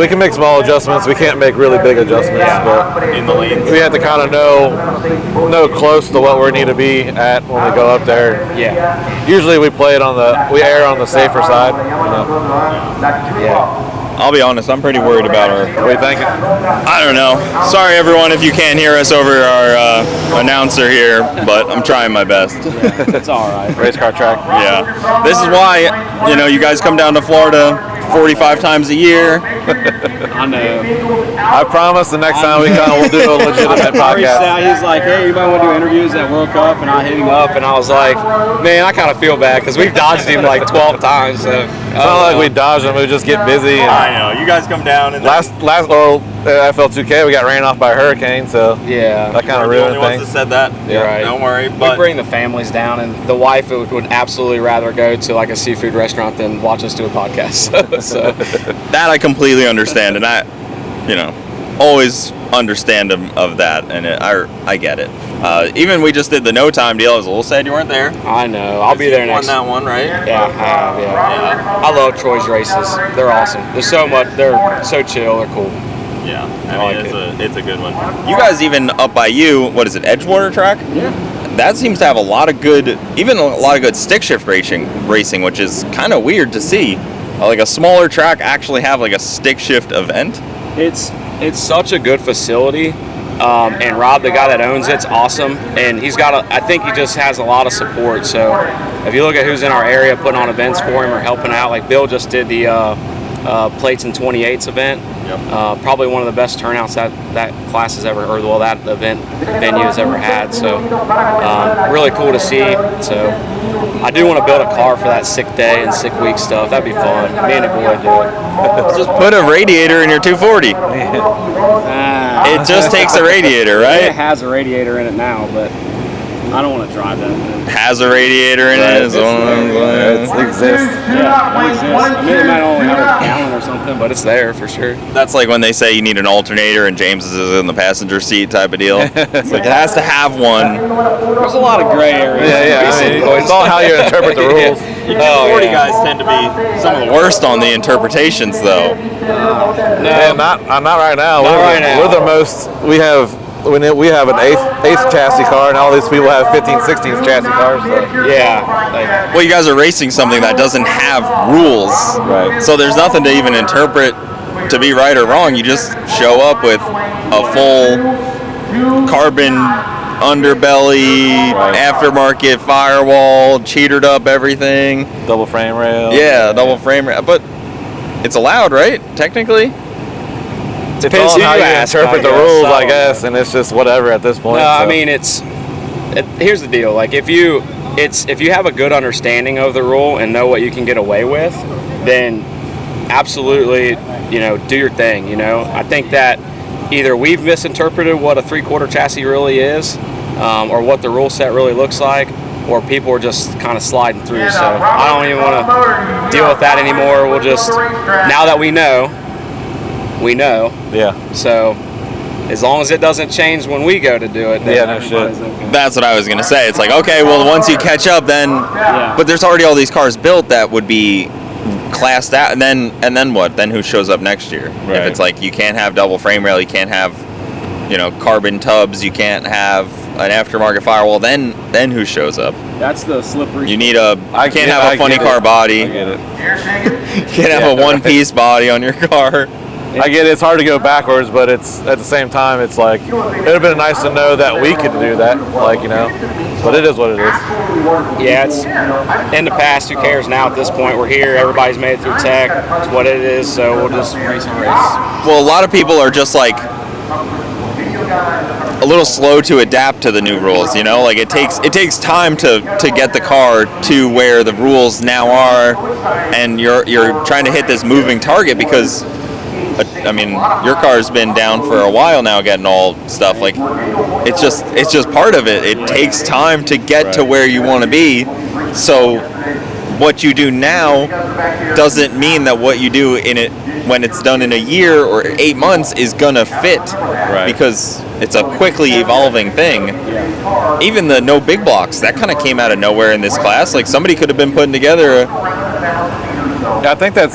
adjustments. We can't make really big adjustments, but In the lane. we have to kind of know close to what we need to be at when we go up there. Yeah. Usually we err on the safer side. You know. Yeah. I'll be honest, I'm pretty worried about our. What do you think? I don't know. Sorry, everyone, if you can't hear us over our announcer here, but I'm trying my best. It's all right. Race car track. Yeah. This is why, you guys come down to Florida 45 times a year. I know. I promise the next time we come, we'll do a legitimate podcast. He's like, hey, anybody want to do interviews at World Cup? And I hit him up, and I was like, man, I kind of feel bad because we've dodged him like 12 times. So It's not like we dodge them; we just get busy. And I know. You guys come down and last FL2K, we got ran off by a hurricane, so yeah, that kind of we're the ruined only ones that things. said that. You're right. Don't worry. We But bring the families down, and the wife would absolutely rather go to like a seafood restaurant than watch us do a podcast. So that I completely understand, and I, always understand of that, and I get it. Even we just did the no time deal. I was a little sad you weren't there. I know. I'll be there next. Won that one, right? Yeah, I have. Yeah. I love Troy's races. They're awesome. There's so much. They're so chill. They're cool. Yeah, I like it's a good one. You guys even up by you, what is it, Edgewater track? Yeah. That seems to have a lot of good stick shift racing, which is kind of weird to see. Like a smaller track actually have like a stick shift event. It's such a good facility, and Rob, the guy that owns it's awesome, and I think he just has a lot of support. So if you look at who's in our area putting on events for him or helping out, like Bill just did the Plates and 28s event. Yep. Probably one of the best turnouts that class has ever, that event venue has ever had. So really cool to see. So I do want to build a car for that sick day and sick week stuff. That'd be fun. Me and the boy do it. Just put a radiator in your 240. It just takes a radiator, right? It has a radiator in it now, but I don't want to drive that. Has a radiator in it. It exists. Yeah, it exists. I mean, it might only have a gallon or something, but it's there for sure. That's like when they say you need an alternator and James is in the passenger seat type of deal. It's like it has to have one. There's a lot of gray areas. Yeah. I mean, it's all how you interpret the rules. You 240 guys tend to be some of the worst on the interpretations, though. Yeah, not right now. We're the most. We have an eighth chassis car, and all these people have 15, 16th chassis cars. So. Yeah. Well, you guys are racing something that doesn't have rules, right? So there's nothing to even interpret to be right or wrong. You just show up with a full carbon underbelly, aftermarket firewall, cheatered up everything. Double frame rail. Yeah, double frame rail. But it's allowed, right? Technically? Depends on how you interpret the rules, I guess, and it's just whatever at this point. No, I mean here's the deal. Like if you have a good understanding of the rule and know what you can get away with, then absolutely, do your thing. I think that either we've misinterpreted what a 3/4 chassis really is, or what the rule set really looks like, or people are just kind of sliding through. So I don't even want to deal with that anymore. We'll just, now that we know, we know. Yeah. So as long as it doesn't change when we go to do it, then no shit. okay. That's what I was gonna say. It's like, okay, well, once you catch up, then. But there's already all these cars built that would be classed out, and then what? Then who shows up next year? Right. If it's like you can't have double frame rail, you can't have, carbon tubs, you can't have an aftermarket firewall. Then who shows up? That's the slippery. You need a. I can't get- have I a funny get car it. body. I get it. You can't have a one-piece body on your car. I get it. It's hard to go backwards, but it's at the same time, it's like it would have been nice to know that we could do that, But it is what it is. Yeah, it's in the past. Who cares now? At this point, we're here. Everybody's made it through tech. It's what it is. So we'll just race and race. Well, a lot of people are just like a little slow to adapt to the new rules. Like it takes time to get the car to where the rules now are, and you're trying to hit this moving target because. I mean, your car's been down for a while now, getting all stuff. Like, it's just part of it. It takes time to get to where you want to be. So, what you do now doesn't mean that what you do in it when it's done in a year or 8 months is gonna fit, because it's a quickly evolving thing. Even the no big blocks, that kind of came out of nowhere in this class. Like, somebody could have been putting together Yeah, I think that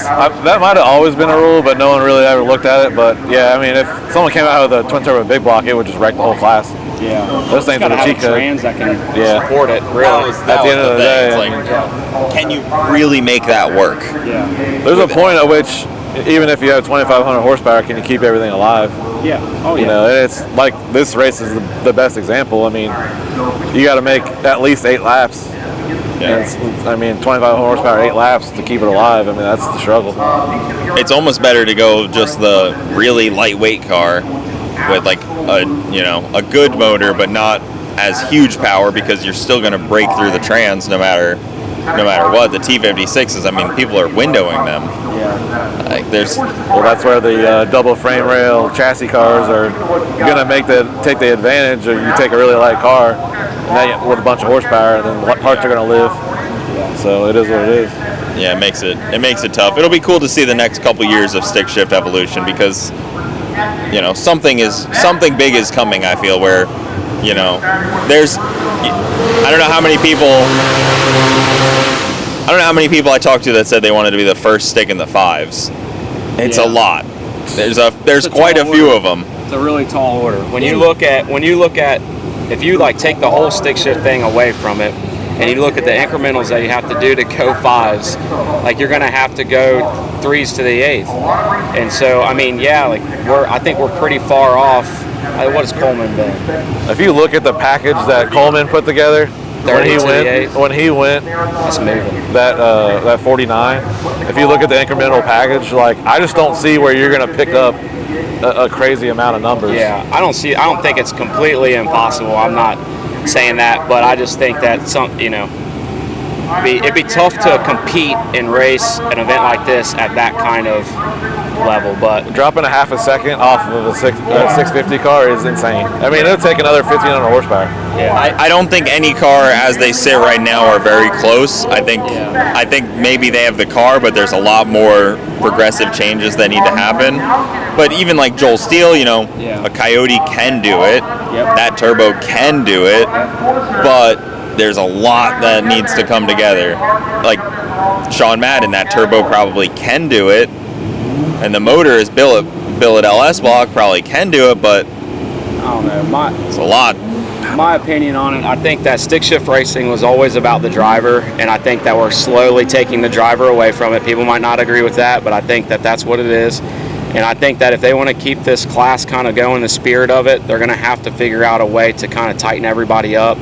might have always been a rule, but no one really ever looked at it. But yeah, I mean, if someone came out with a twin turbo big block, it would just wreck the whole class. Yeah, Those things are the cheat code. trans that can Yeah. support it. Really, That At the end of the day, it's like, can you really make that work? yeah, there's a point at which, even if you have 2,500 horsepower, can you keep everything alive? yeah. Oh You know, and it's like this race is the best example. I mean, you got to make at least 8 laps. Yeah. And I mean, 2,500 horsepower, 8 laps to keep it alive. I mean, that's the struggle. It's almost better to go just the really lightweight car with like a good motor, but not as huge power, because you're still going to break through the trans no matter what. The T56s, I mean, people are windowing them. Like Well, that's where the double frame rail chassis cars are gonna take the advantage. Or you take a really light car, and then with a bunch of horsepower, and then what parts are gonna live. So it is what it is. yeah, it makes it tough. It'll be cool to see the next couple years of stick shift evolution, because something big is coming. I feel where there's I don't know how many people I talked to that said they wanted to be the first stick in the 5s. It's a lot. There's quite a few of them. It's a really tall order. When you look at if you like take the whole stick shift thing away from it, and you look at the incrementals that you have to do to go 5s, like you're gonna have to go 3s to the 8th. And so I mean, yeah, like I think we're pretty far off. What has Cole-Mann been? If you look at the package that Cole-Mann put together when he went, That's moving. that 49. If you look at the incremental package, like I just don't see where you're gonna pick up a crazy amount of numbers. Yeah, I don't think it's completely impossible. I'm not saying that, but I just think that it'd be tough to compete and race an event like this at that kind of level. But Dropping a half a second off of a 650 car is insane. I mean, it'll take another 1,500 horsepower. yeah, I don't think any car as they sit right now are very close. I think maybe they have the car, but there's a lot more progressive changes that need to happen. But even like Joel Steele, a Coyote can do it. Yep. That turbo can do it. But there's a lot that needs to come together. Like Sean Madden, that turbo probably can do it. And the motor is billet LS block, probably can do it, but I don't know. it's a lot. My opinion on it, I think that stick shift racing was always about the driver, and I think that we're slowly taking the driver away from it. People might not agree with that, but I think that that's what it is. And I think that if they want to keep this class kind of going, the spirit of it, they're going to have to figure out a way to kind of tighten everybody up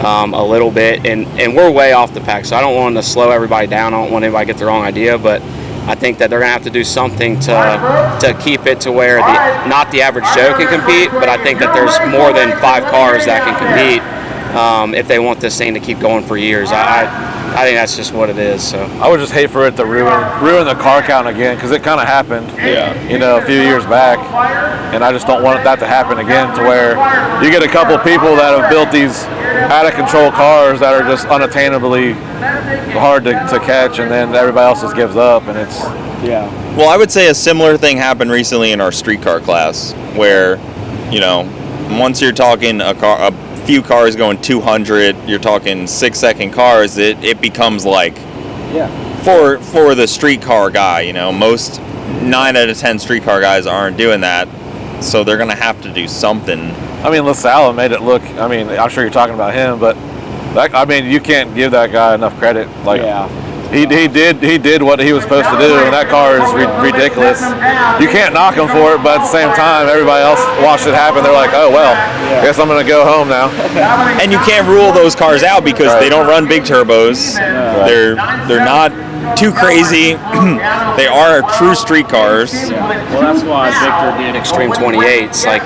a little bit. And we're way off the pack, so I don't want to slow everybody down. I don't want anybody to get the wrong idea, but I think that they're going to have to do something to keep it to where not the average Joe can compete, but I think that there's more than 5 cars that can compete if they want this thing to keep going for years. I think that's just what it is. So I would just hate for it to ruin the car count again, because it kind of happened, a few years back, and I just don't want that to happen again, to where you get a couple people that have built these out of control cars that are just unattainably hard to catch, and then everybody else just gives up, and Yeah. Well, I would say a similar thing happened recently in our street car class, where, you know, once you're talking a few cars going 200, you're talking 6-second cars. It becomes like, for the street car guy, you know, most 9 out of 10 street car guys aren't doing that, so they're gonna have to do something. I mean, LaSalle made it look. I mean, I'm sure you're talking about him, but you can't give that guy enough credit. Like, he did what he was supposed to do, and that car is ridiculous. You can't knock him for it, but at the same time, everybody else watched it happen. They're like, oh well, guess I'm gonna go home now. And you can't rule those cars out because they don't run big turbos. They're not too crazy. They are true street cars. Well, that's why Victor did Extreme 28s. Like,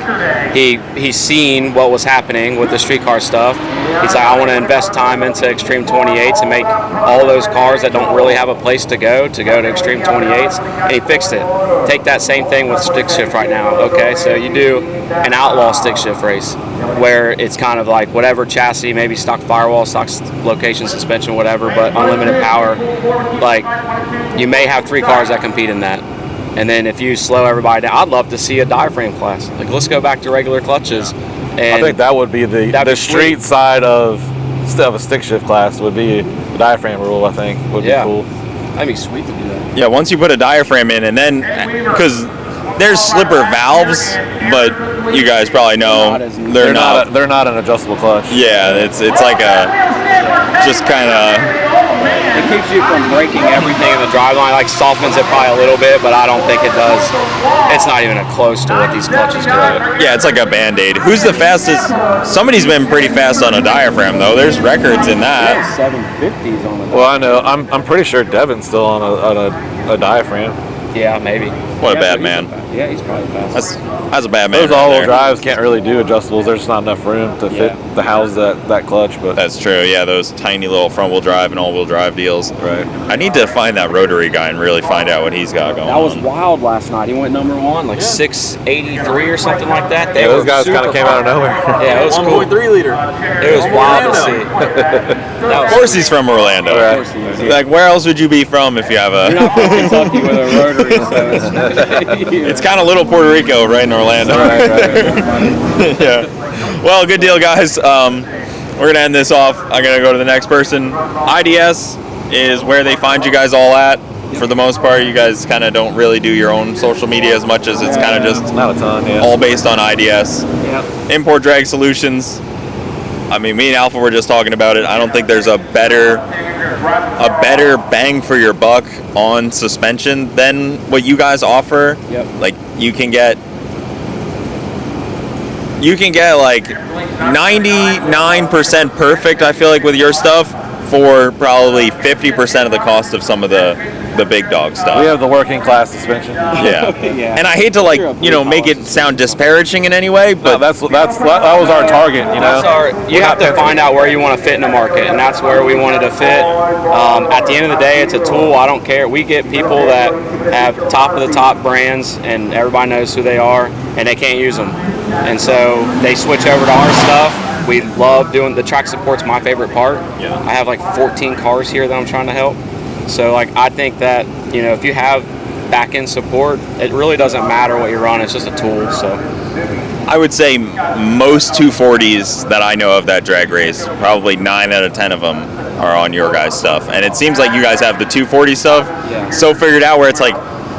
he's seen what was happening with the street car stuff. He's like, I want to invest time into Extreme 28s and make all those cars that don't really have a place to go to Extreme 28s. And he fixed it. Take that same thing with stick shift right now. Okay, so you do an Outlaw stick shift race where it's kind of like whatever chassis, maybe stock firewall, stock location suspension, whatever, but unlimited power. Like, you may have 3 cars that compete in that. And then if you slow everybody down, I'd love to see a diaphragm class. Like, let's go back to regular clutches. And I think that would be the street side of a stick shift class would be the diaphragm rule. I think would be cool. That'd be sweet to do that. Yeah, once you put a diaphragm in, and then because there's slipper valves, but you guys probably know they're not an adjustable clutch. Yeah, it's like just kind of. It keeps you from breaking everything in the driveline. Like, softens it probably a little bit, but I don't think it does. It's not even close to what these clutches do. Yeah, it's like a Band-Aid. Who's the fastest? Somebody's been pretty fast on a diaphragm, though. There's records in that. 750s on the. Well, I know. I'm pretty sure Devin's still on a diaphragm. Yeah, maybe. What a bad man. Yeah, he's probably fast. That's a bad man. Those all-wheel drives can't really do adjustables. There's just not enough room to fit to house that clutch. But that's true. Yeah, those tiny little front-wheel drive and all-wheel drive deals. Right. I need to find that rotary guy and really find out what he's got going on. That was wild last night. He went number 1, like 683 or something like that. Those guys kind of came out of nowhere. Yeah, it was cool. 1.3 liter. It was wild to see. Of course he's from Orlando. Right. Like, where else would you be from if you have a... You're not from Kentucky with a rotary, so It's kind of little Puerto Rico right in Orlando. Right. Yeah. Well, good deal, guys. We're going to end this off. I'm going to go to the next person. IDS is where they find you guys all at. For the most part, you guys kind of don't really do your own social media as much as it's kind of just Not a ton, yeah. all based on IDS. Yep. Import drag solutions. I mean, me and Alpha were just talking about it. I don't think there's a better bang for your buck on suspension than what you guys offer. Yep. Like, you can get like 99% perfect, I feel like, with your stuff for probably 50% of the cost of some of the big dog stuff. We have the working class suspension. Yeah. And I hate to, like, make it sound disparaging in any way, but that was our target, you know. You have to find out where you want to fit in the market, and that's where we wanted to fit. At the end of the day, it's a tool. I don't care. We get people that have top of the top brands, and everybody knows who they are, and they can't use them, and so they switch over to our stuff. We love doing the track support's my favorite part. Yeah. I have like 14 cars here that I'm trying to help. So, like, I think that, if you have back-end support, it really doesn't matter what you run. It's just a tool. So I would say most 240s that I know of that drag race, probably 9 out of 10 of them are on your guys' stuff. And it seems like you guys have the 240 stuff so figured out where it's like,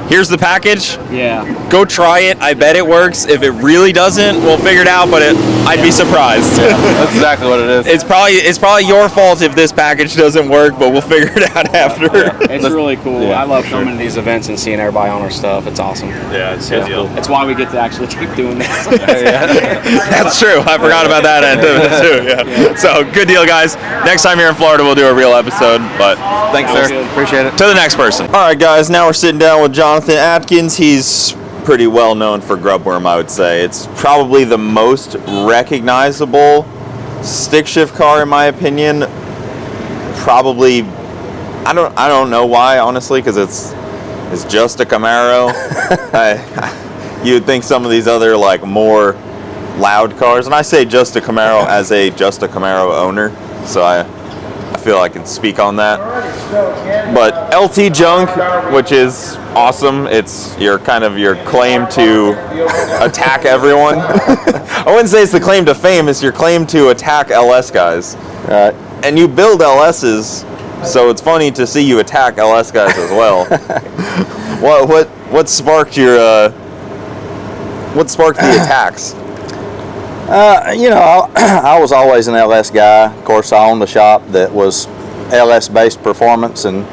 here's the package. Yeah. Go try it. I bet it works. If it really doesn't, we'll figure it out, but I'd be surprised. Yeah, that's exactly what it is. It's probably your fault if this package doesn't work, but we'll figure it out after. Yeah, it's really cool. I love coming to these events and seeing everybody on our stuff. It's awesome. Yeah, it's a good deal. It's why we get to actually keep doing this. That's true. I forgot about that end of it too. Yeah. So, good deal, guys. Next time you're in Florida, we'll do a real episode. But thanks, sir. Appreciate it. To the next person. All right, guys. Now we're sitting down with Jonathan Atkins. He's pretty well known for Grubworm, I would say. It's probably the most recognizable stick shift car, in my opinion. Probably, I don't know why, honestly, because it's just a Camaro. You would think some of these other, like, more loud cars, and I say just a Camaro as just a Camaro owner, so I feel I can speak on that. But LT junk, which is awesome. It's your claim to attack everyone. I wouldn't say it's the claim to fame. It's your claim to attack LS guys. Right. And you build LSs, so it's funny to see you attack LS guys as well. What sparked the attacks? I was always an LS guy. Of course, I owned a shop that was LS-based performance, and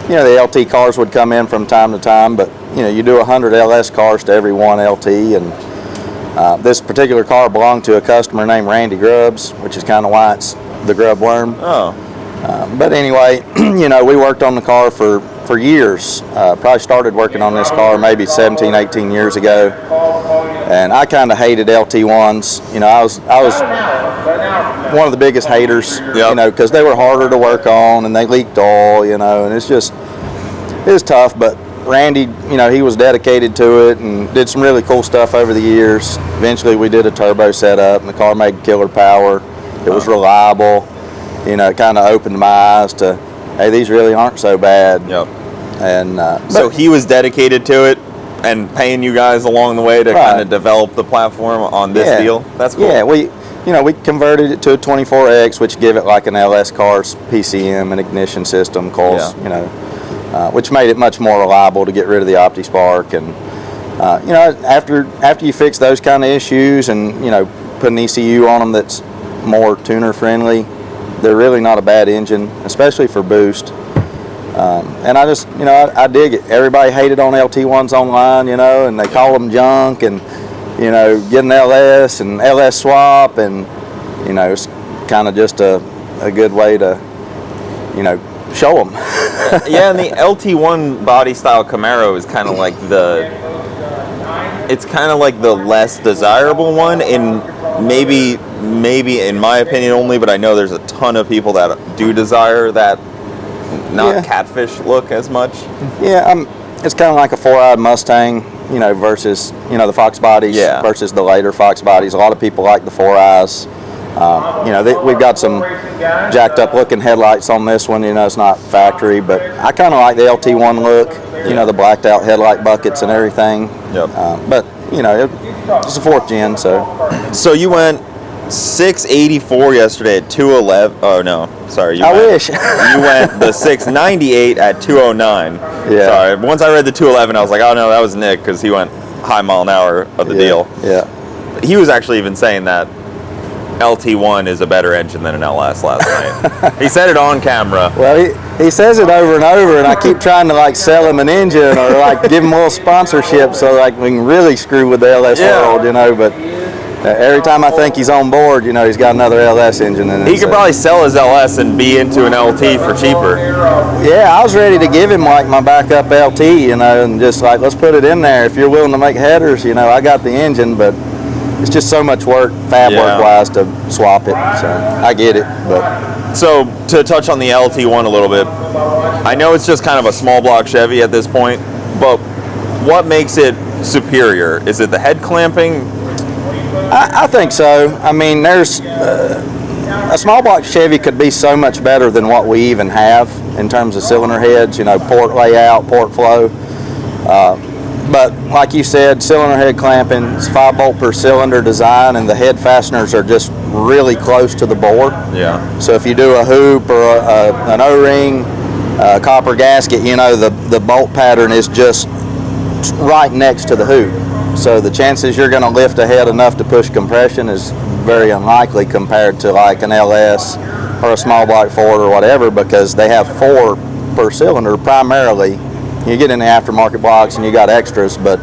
the LT cars would come in from time to time. But you do 100 LS cars to every one LT, and this particular car belonged to a customer named Randy Grubbs, which is kind of why it's the Grub Worm. Oh. But anyway, we worked on the car for years. Probably started working on this car maybe 17, 18 years ago. And I kind of hated LT1s. I was one of the biggest haters, because they were harder to work on and they leaked oil, and it was tough. But Randy, he was dedicated to it and did some really cool stuff over the years. Eventually we did a turbo setup and the car made killer power. It was reliable. It kind of opened my eyes to, hey, these really aren't so bad. Yep. And so he was dedicated to it and paying you guys along the way to kind of develop the platform on this deal. That's cool. Yeah, we converted it to a 24X, which give it like an LS car's PCM and ignition system, coils, which made it much more reliable to get rid of the OptiSpark. And after you fix those kind of issues and put an ECU on them that's more tuner friendly, they're really not a bad engine, especially for boost. And I just, I dig it. Everybody hated on LT1s online, and they call them junk and, get an LS and LS swap, and, it's kind of just a good way to, show them. Yeah, and the LT1 body style Camaro is kind of like the less desirable one, in maybe in my opinion only, but I know there's a ton of people that do desire that catfish look as much. Yeah, it's kind of like a four-eyed Mustang, versus the Fox bodies versus the later Fox bodies. A lot of people like the four eyes. We've got some jacked up looking headlights on this one. It's not factory, but I kind of like the LT1 look. The blacked out headlight buckets and everything. Yep. But it's a fourth gen, so. So you went 684 yesterday at 211. Oh no, sorry. I wish. You went the 698 at 209. Yeah. Sorry. Once I read the 211, I was like, oh no, that was Nick, because he went high mile an hour of the deal. Yeah. He was actually even saying that LT1 is a better engine than an LS last night. He said it on camera. Well, he says it over and over, and I keep trying to sell him an engine or give him a little sponsorship so we can really screw with the LS world, But every time I think he's on board, he's got another LS engine in it. He could probably sell his LS and be into an LT for cheaper. Yeah, I was ready to give him my backup LT, and just let's put it in there. If you're willing to make headers, I got the engine, but it's just so much work, work wise, to swap it. So I get it, but. So to touch on the LT1 a little bit, I know it's just kind of a small block Chevy at this point, but what makes it superior? Is it the head clamping? I think so. I mean, there's a small block Chevy could be so much better than what we even have in terms of cylinder heads, port layout, port flow. But like you said, cylinder head clamping, it's 5-bolt per cylinder design, and the head fasteners are just really close to the bore. Yeah. So if you do a hoop or an O-ring, copper gasket, the bolt pattern is just right next to the hoop. So the chances you're going to lift a head enough to push compression is very unlikely compared to an LS or a small block Ford or whatever, because they have 4 per cylinder primarily. You get in the aftermarket blocks and you got extras, but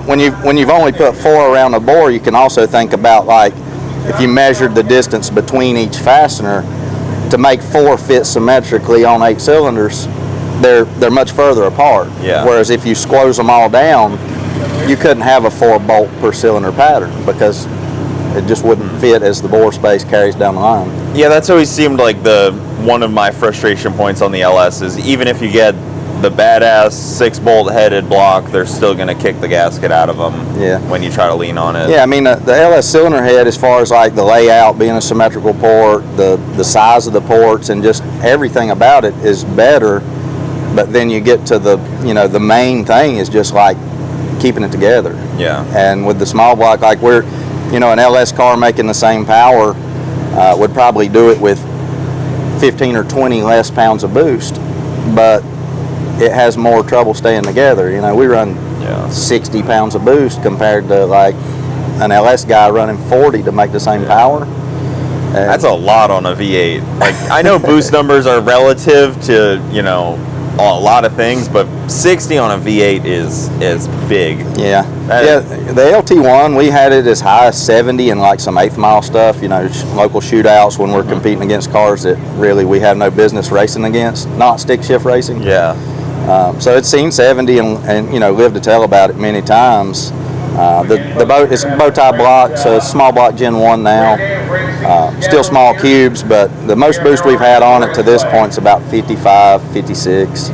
when you've only put 4 around the bore, you can also think about if you measured the distance between each fastener to make 4 fit symmetrically on 8 cylinders, they're much further apart. Yeah. Whereas if you squoze them all down, you couldn't have a 4-bolt per cylinder pattern because it just wouldn't fit as the bore space carries down the line. Yeah, that's always seemed like one of my frustration points on the LS is even if you get the badass 6-bolt headed block, they're still going to kick the gasket out of them when you try to lean on it. Yeah, I mean, the LS cylinder head, as far as like the layout, being a symmetrical port, the size of the ports, and just everything about it is better. But then you get to the, the main thing is just like keeping it together. Yeah. And with the small block, like we're, an LS car making the same power would probably do it with 15 or 20 less pounds of boost, but it has more trouble staying together. We run 60 pounds of boost compared to like an LS guy running 40 to make the same power. And that's a lot on a V8. Like, I know boost numbers are relative to, a lot of things, but 60 on a V8 is big. Yeah. The LT1, we had it as high as 70 in like some 8th mile stuff, local shootouts when we're competing against cars that really we have no business racing against, not stick shift racing. Yeah. So it's seen 70 and lived to tell about it many times. The boat, it's a bow tie block, so it's small block Gen 1 now. Still small cubes, but the most boost we've had on it to this point is about 55, 56. So.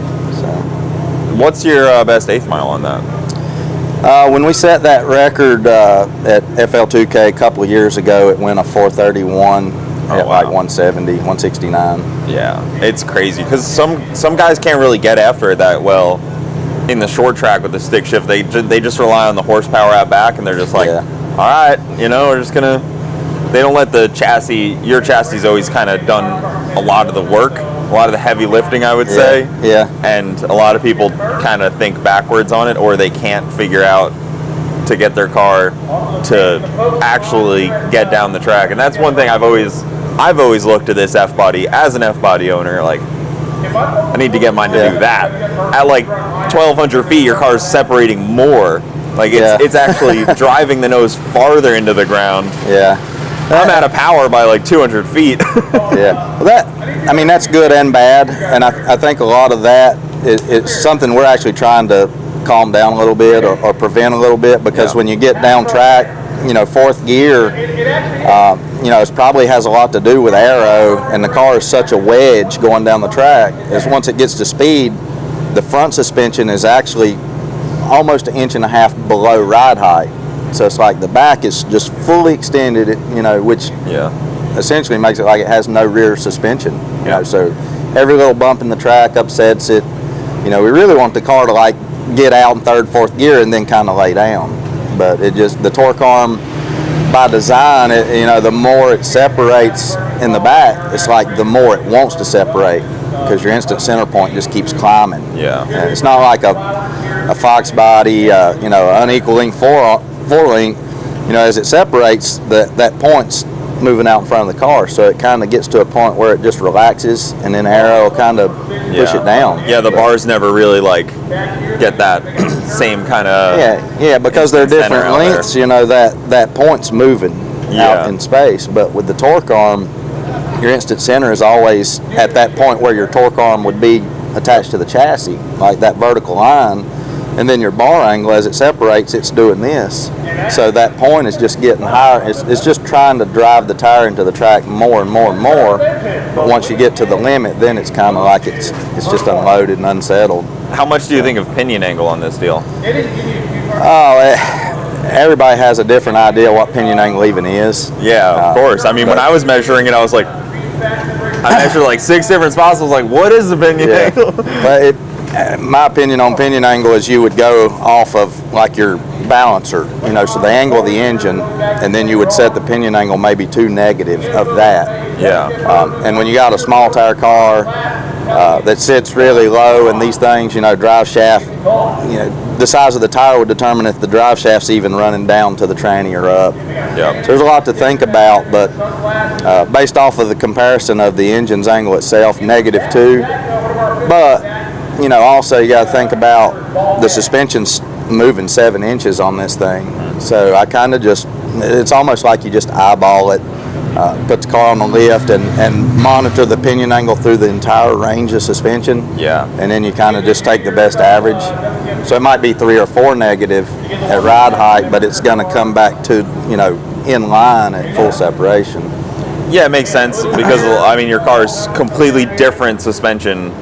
What's your best 8th mile on that? When we set that record at FL2K a couple of years ago, it went a 431 at like 170, 169. Yeah, it's crazy because some guys can't really get after it that well in the short track with the stick shift. They just rely on the horsepower out back, and they're just like, all right, we're just gonna. They don't let the chassis. Your chassis always kind of done a lot of the work, a lot of the heavy lifting, I would say. Yeah. And a lot of people kind of think backwards on it, or they can't figure out to get their car to actually get down the track. And that's one thing I've always looked at this F-body as an F-body owner, like, I need to get mine to do that. At like 1,200 feet, your car's separating more. Like, it's actually driving the nose farther into the ground. Yeah. I'm out of power by like 200 feet. Yeah. Well, that's good and bad. And I think a lot of that is something we're actually trying to calm down a little bit or prevent a little bit, because when you get down track, fourth gear, it probably has a lot to do with aero, and the car is such a wedge going down the track, is once it gets to speed, the front suspension is actually almost 1.5 inches below ride height. So it's like the back is just fully extended, which essentially makes it like it has no rear suspension. So every little bump in the track upsets it. We really want the car to like get out in third, fourth gear and then kind of lay down. But the torque arm by design, the more it separates in the back, it's like the more it wants to separate, because your instant center point just keeps climbing. Yeah. And it's not like a Fox body, unequal link four link. As it separates, that point's moving out in front of the car, so it kind of gets to a point where it just relaxes, and then aero kind of push it down. Yeah, the bars never really like get that same kind of. Yeah, because they're different lengths. That point's moving out in space, but with the torque arm, your instant center is always at that point where your torque arm would be attached to the chassis, like that vertical line. And then your bar angle, as it separates, it's doing this. So that point is just getting higher. It's just trying to drive the tire into the track more and more and more. But once you get to the limit, then it's kind of like it's just unloaded and unsettled. How much do you think of pinion angle on this deal? Everybody has a different idea what pinion angle even is. Yeah, of course. I mean, when I was measuring it, I was like, I measured like 6 different spots. I was like, what is the pinion angle? But my opinion on pinion angle is you would go off of like your balancer, so the angle of the engine, and then you would set the pinion angle maybe to negative of that. Yeah. And when you got a small tire car that sits really low, and these things, drive shaft, the size of the tire would determine if the drive shaft's even running down to the tranny or up. Yeah. So there's a lot to think about, but based off of the comparison of the engine's angle itself, -2, but also you got to think about the suspension's moving 7 inches on this thing. So I kind of it's almost like you just eyeball it, put the car on the lift and monitor the pinion angle through the entire range of suspension. Yeah. And then you kind of just take the best average. So it might be 3 or 4 negative at ride height, but it's going to come back to, in line at full separation. Yeah, it makes sense because, I mean, your car's completely different suspension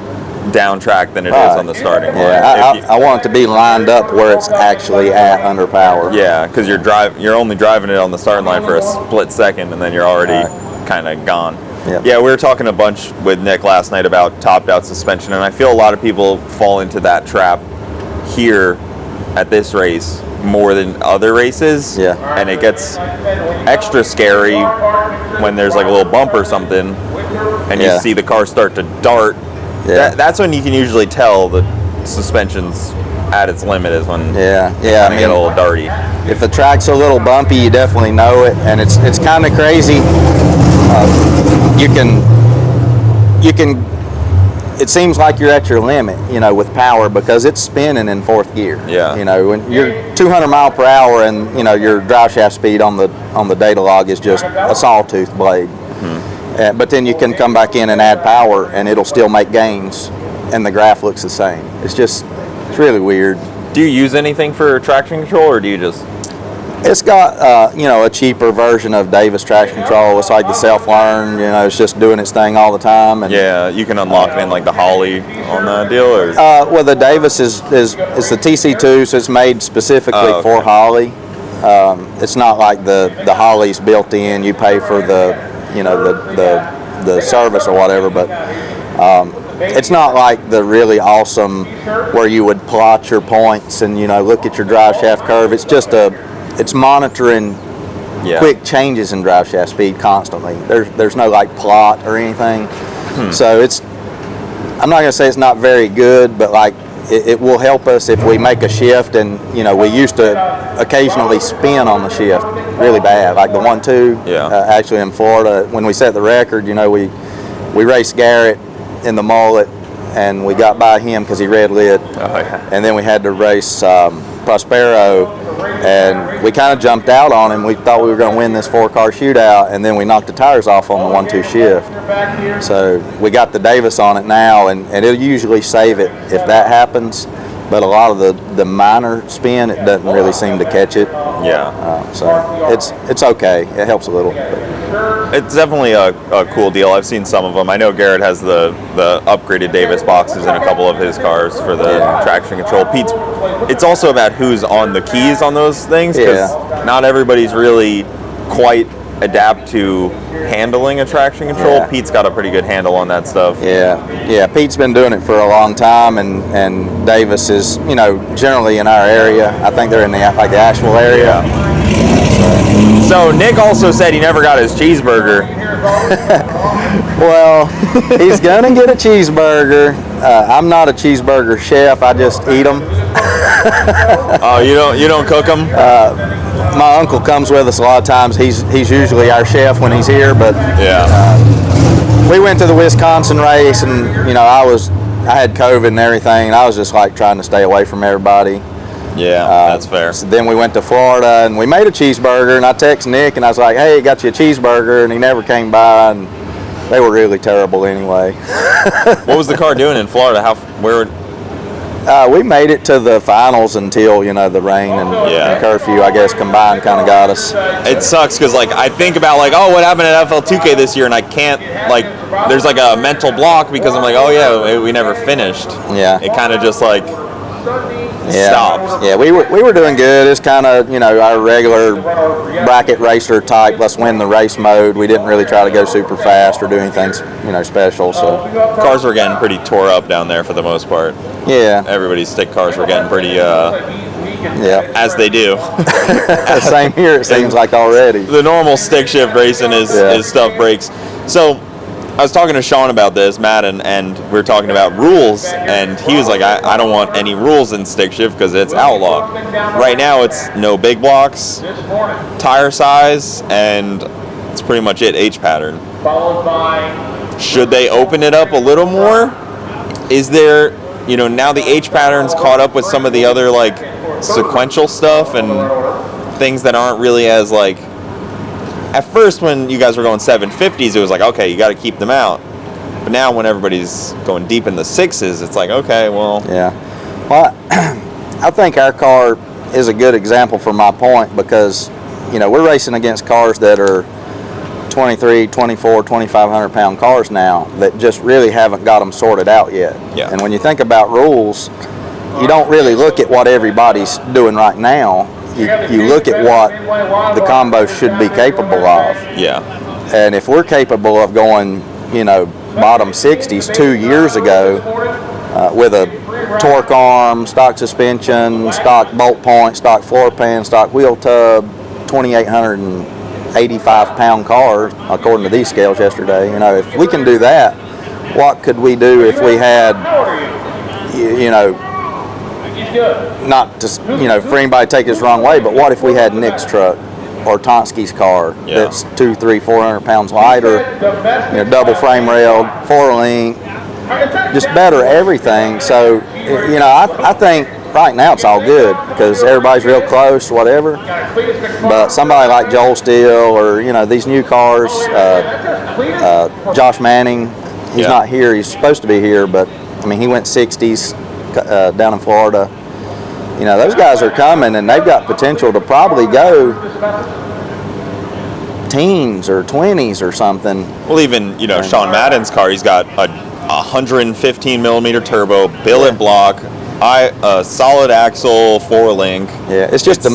down track than it is on the starting line. Yeah, I want it to be lined up where it's actually at under power. Yeah, because you're only driving it on the starting line for a split second, and then you're already kind of gone. Yep. Yeah, we were talking a bunch with Nick last night about topped out suspension, and I feel a lot of people fall into that trap here at this race more than other races. Yeah. And it gets extra scary when there's like a little bump or something, and you see the car start to dart. Yeah. That's when you can usually tell the suspension's at its limit, is when I get mean, a little darty. if the track's a little bumpy, you definitely know it, and it's kind of crazy. You can. It seems like you're at your limit, with power, because it's spinning in fourth gear. Yeah. When you're 200 mile per hour and your drive shaft speed on the data log is just a sawtooth blade. But then you can come back in and add power, and it'll still make gains, and the graph looks the same. It's really weird. Do you use anything for traction control, or do you just? It's got a cheaper version of Davis traction control. It's like the self-learn. It's just doing its thing all the time. And yeah, you can unlock it in like the Holley on that deal, or? Well, the Davis is the TC2, so it's made specifically for Holley. It's not like the Holley's built in. You pay for the the service or whatever, but it's not like the really awesome where you would plot your points and look at your drive shaft curve. It's just it's monitoring quick changes in drive shaft speed constantly. There's no like plot or anything. So I'm not gonna say it's not very good, but like it will help us if we make a shift, and we used to occasionally spin on the shift really bad, like the 1-2. Actually in Florida, when we set the record, we raced Garrett in the mullet, and we got by him because he red lit. And then we had to race Prospero, and we kind of jumped out on him. We thought we were going to win this 4-car shootout, and then we knocked the tires off on the 1-2 shift. So we got the Davis on it now, and it'll usually save it if that happens. But a lot of the minor spin, it doesn't really seem to catch it. So it's okay. It helps a little. It's definitely a cool deal. I've seen some of them. I know Garrett has the upgraded Davis boxes in a couple of his cars for the traction control. Pete's. It's also about who's on the keys on those things, because not everybody's really quite adapt to handling a traction control. Pete's got a pretty good handle on that stuff. Pete's been doing it for a long time, and Davis is generally in our area. I think they're in the Asheville area. So Nick also said he never got his cheeseburger. Well, he's gonna get a cheeseburger. I'm not a cheeseburger chef. I just eat them. Oh, you don't cook them? My uncle comes with us a lot of times. He's usually our chef when he's here. But we went to the Wisconsin race, and I had COVID and everything, and I was just like trying to stay away from everybody. That's fair. So then we went to Florida, and we made a cheeseburger, and I texted Nick, and I was like, hey, got you a cheeseburger, and he never came by, and they were really terrible anyway. What was the car doing in Florida? We made it to the finals until, the rain and curfew, I guess, combined kind of got us. It sucks because, I think about, what happened at FL2K this year, and I can't, there's, a mental block because I'm like, oh, yeah, we never finished. Yeah. It kind of just, stopped. Yeah, we were doing good. It's kind of, our regular bracket racer type, let's win the race mode. We didn't really try to go super fast or do anything, special. So cars were getting pretty tore up down there for the most part. Yeah. Everybody's stick cars were getting pretty, as they do. Same here, it seems like already. The normal stick shift racing is stuff breaks. So I was talking to Sean about this, Madden, and we were talking about rules, and he was like, I don't want any rules in stick shift because it's Outlaw. Right now it's no big blocks, tire size, and it's pretty much it, H pattern. Should they open it up a little more? Is there, now the H pattern's caught up with some of the other sequential stuff and things that aren't really as at first, when you guys were going 750s, it was okay, you got to keep them out. But now, when everybody's going deep in the 6s, it's okay, well. Yeah. Well, I think our car is a good example for my point because, we're racing against cars that are 23, 24, 2,500 pound cars now that just really haven't got them sorted out yet. Yeah. And when you think about rules, you don't really look at what everybody's doing right now. You look at what the combo should be capable of. Yeah. And if we're capable of going, bottom 60s 2 years ago with a torque arm, stock suspension, stock bolt point, stock floor pan, stock wheel tub, 2,885 pound car, according to these scales yesterday, if we can do that, what could we do if we had, not to, for anybody to take this the wrong way, but what if we had Nick's truck or Tonsky's car that's 200, 300, 400 pounds lighter, double frame railed, 4-link, just better everything. So, I think right now it's all good because everybody's real close, whatever. But somebody like Joel Steele or, these new cars, Josh Manning, he's not here. He's supposed to be here, but, he went 60s down in Florida. Those guys are coming and they've got potential to probably go teens or 20s or something. Well, even, Sean Madden's car, he's got a 115 millimeter turbo, billet block, a solid axle, 4-link. Yeah, it's just a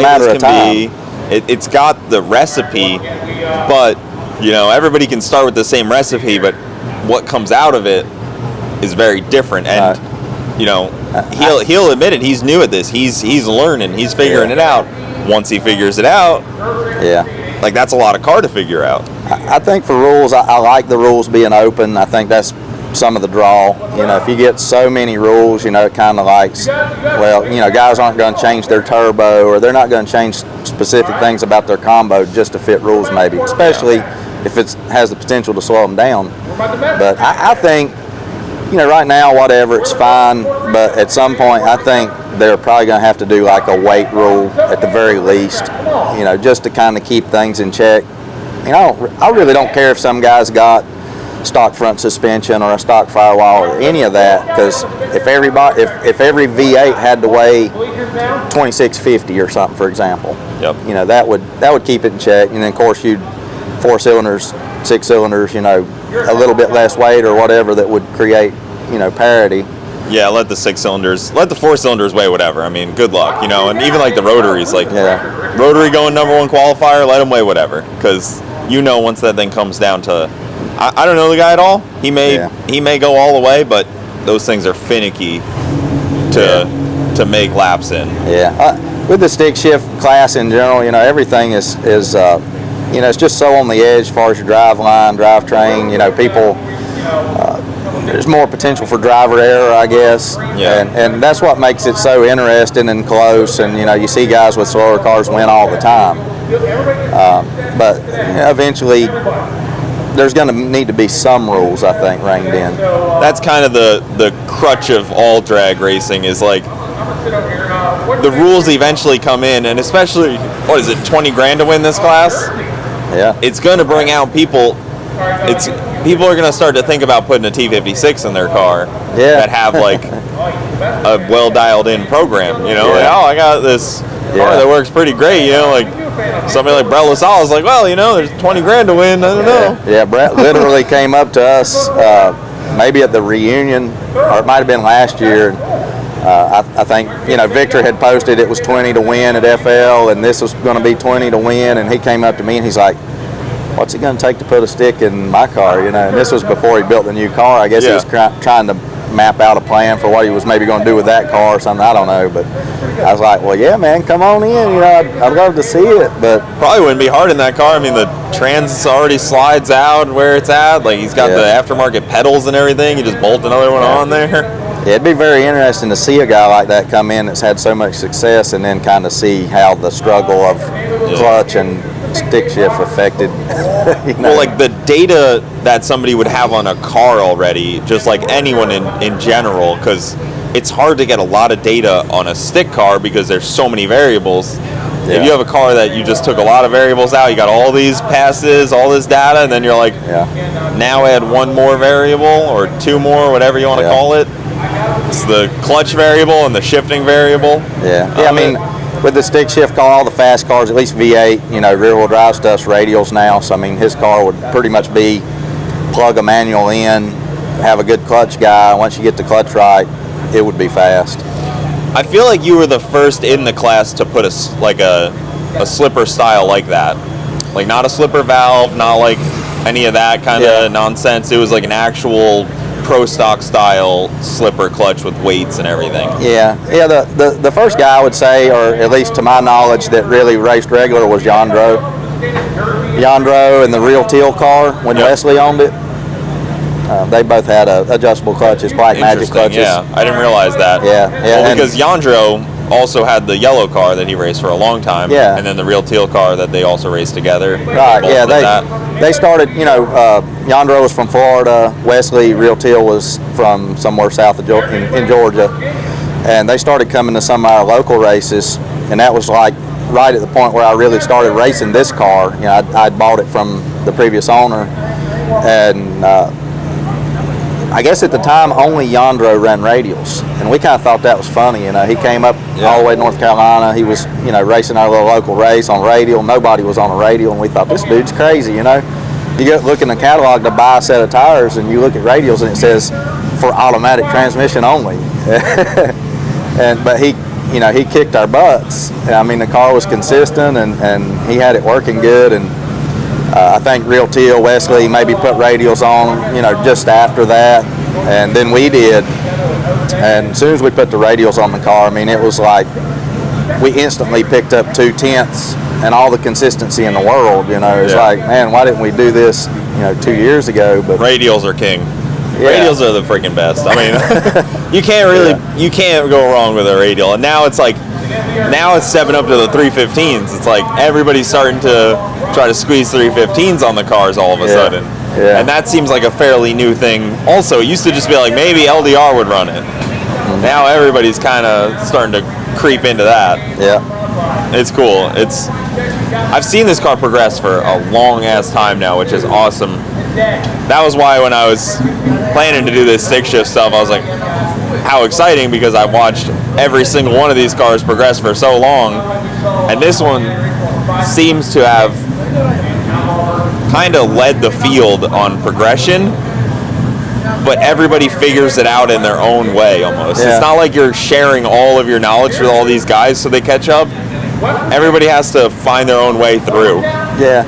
matter of time. It's got the recipe, but everybody can start with the same recipe, but what comes out of it is very different. And he'll admit it. He's new at this. He's learning. He's figuring it out. Once he figures it out, that's a lot of car to figure out. I think for rules, I like the rules being open. I think that's some of the draw. If you get so many rules, it kind of guys aren't going to change their turbo or they're not going to change specific things about their combo just to fit rules maybe, especially if it has the potential to slow them down. But I think, right now, whatever, it's fine. But at some point, I think they're probably going to have to do like a weight rule at the very least, just to kind of keep things in check. I really don't care if some guys got stock front suspension or a stock firewall or any of that, because if every V8 had to weigh 2650 or something, for example, that would keep it in check. And then of course you'd 4 cylinders, 6 cylinders, a little bit less weight or whatever that would create parity. Yeah, let the 4 cylinders weigh whatever. Good luck, and even like the rotaries, rotary going #1 qualifier, let them weigh whatever, because once that thing comes down to, I don't know the guy at all. He may go all the way, but those things are finicky to make laps in. Yeah, with the stick shift class in general, everything is it's just so on the edge as far as your drive line, drivetrain. People. There's more potential for driver error, I guess, and that's what makes it so interesting and close. And you see guys with slower cars win all the time, but eventually there's going to need to be some rules, I think, reined in. That's kind of the crutch of all drag racing is the rules eventually come in, and especially 20 grand to win this class? Yeah, it's going to bring out people. People are going to start to think about putting a T56 in their car that have a well dialed in program, I got this car that works pretty great, somebody like Brett LaSalle is there's 20 grand to win, I don't know. Yeah, Brett literally came up to us maybe at the reunion, or it might have been last year. I think, Victor had posted it was 20 to win at FL and this was going to be 20 to win, and he came up to me and he's like, what's it going to take to put a stick in my car? And this was before he built the new car. I guess he was trying to map out a plan for what he was maybe going to do with that car or something. I don't know. But I was like, well, yeah, man, come on in. I'd love to see it. But probably wouldn't be hard in that car. The trans already slides out where it's at. He's got the aftermarket pedals and everything. You just bolt another one on there. Yeah, it'd be very interesting to see a guy like that come in that's had so much success and then kind of see how the struggle of clutch and stick shift affected. Well, the data that somebody would have on a car already, just like anyone in general, because it's hard to get a lot of data on a stick car because there's so many variables. If you have a car that you just took a lot of variables out, you got all these passes, all this data, and then you're like, now add one more variable or two more, whatever you want to call it. It's the clutch variable and the shifting variable. Yeah, with the stick shift car, all the fast cars, at least V8, you know, rear wheel drive stuff's radials now. So I mean, his car would pretty much be plug a manual in, have a good clutch guy. Once you get the clutch right, it would be fast. I feel like you were the first in the class to put a slipper style like that. Like not a slipper valve, not like any of that kind of nonsense. It was like an actual pro stock style slipper clutch with weights and everything. Yeah. The first guy I would say, or at least to my knowledge, that really raced regular was Yandro and the Real Teal car when Wesley owned it. They both had adjustable clutches, Black Magic clutches. Yeah, I didn't realize that. Yeah. Well, because Yandro also had the yellow car that he raced for a long time. Yeah. And then the Real Teal car that they also raced together. Right. Yeah. They started. You know, Yandro was from Florida. Wesley Real Teal was from somewhere south of in Georgia, and they started coming to some of our local races, and that was like right at the point where I really started racing this car. You know, I'd bought it from the previous owner, and I guess at the time only Yandro ran radials, and we kind of thought that was funny. You know, he came up all the way to North Carolina. He was, you know, racing our little local race on radial. Nobody was on a radial, and we thought, this dude's crazy. You know, you go look in the catalog to buy a set of tires, and you look at radials, and it says for automatic transmission only. But he, you know, he kicked our butts. I mean, the car was consistent, and he had it working good. And I think Real Teal, Wesley maybe put radials on, you know, just after that, and then we did. And as soon as we put the radials on the car, I mean, it was like we instantly picked up 2/10 and all the consistency in the world. You know, it's like, man, why didn't we do this, you know, 2 years ago? But radials are king. Radials are the freaking best. I mean, you can't go wrong with a radial. And now it's like, now it's stepping up to the 315s. It's like everybody's starting to try to squeeze 315s on the cars all of a sudden. Yeah. And that seems like a fairly new thing. Also, it used to just be like maybe LDR would run it. Now everybody's kind of starting to creep into that. Yeah. It's cool. I've seen this car progress for a long ass time now, which is awesome. That was why when I was planning to do this stick shift stuff, I was like, how exciting, because I watched every single one of these cars progress for so long, and this one seems to have kind of led the field on progression, but everybody figures it out in their own way almost. It's not like you're sharing all of your knowledge with all these guys so they catch up. Everybody has to find their own way through. Yeah.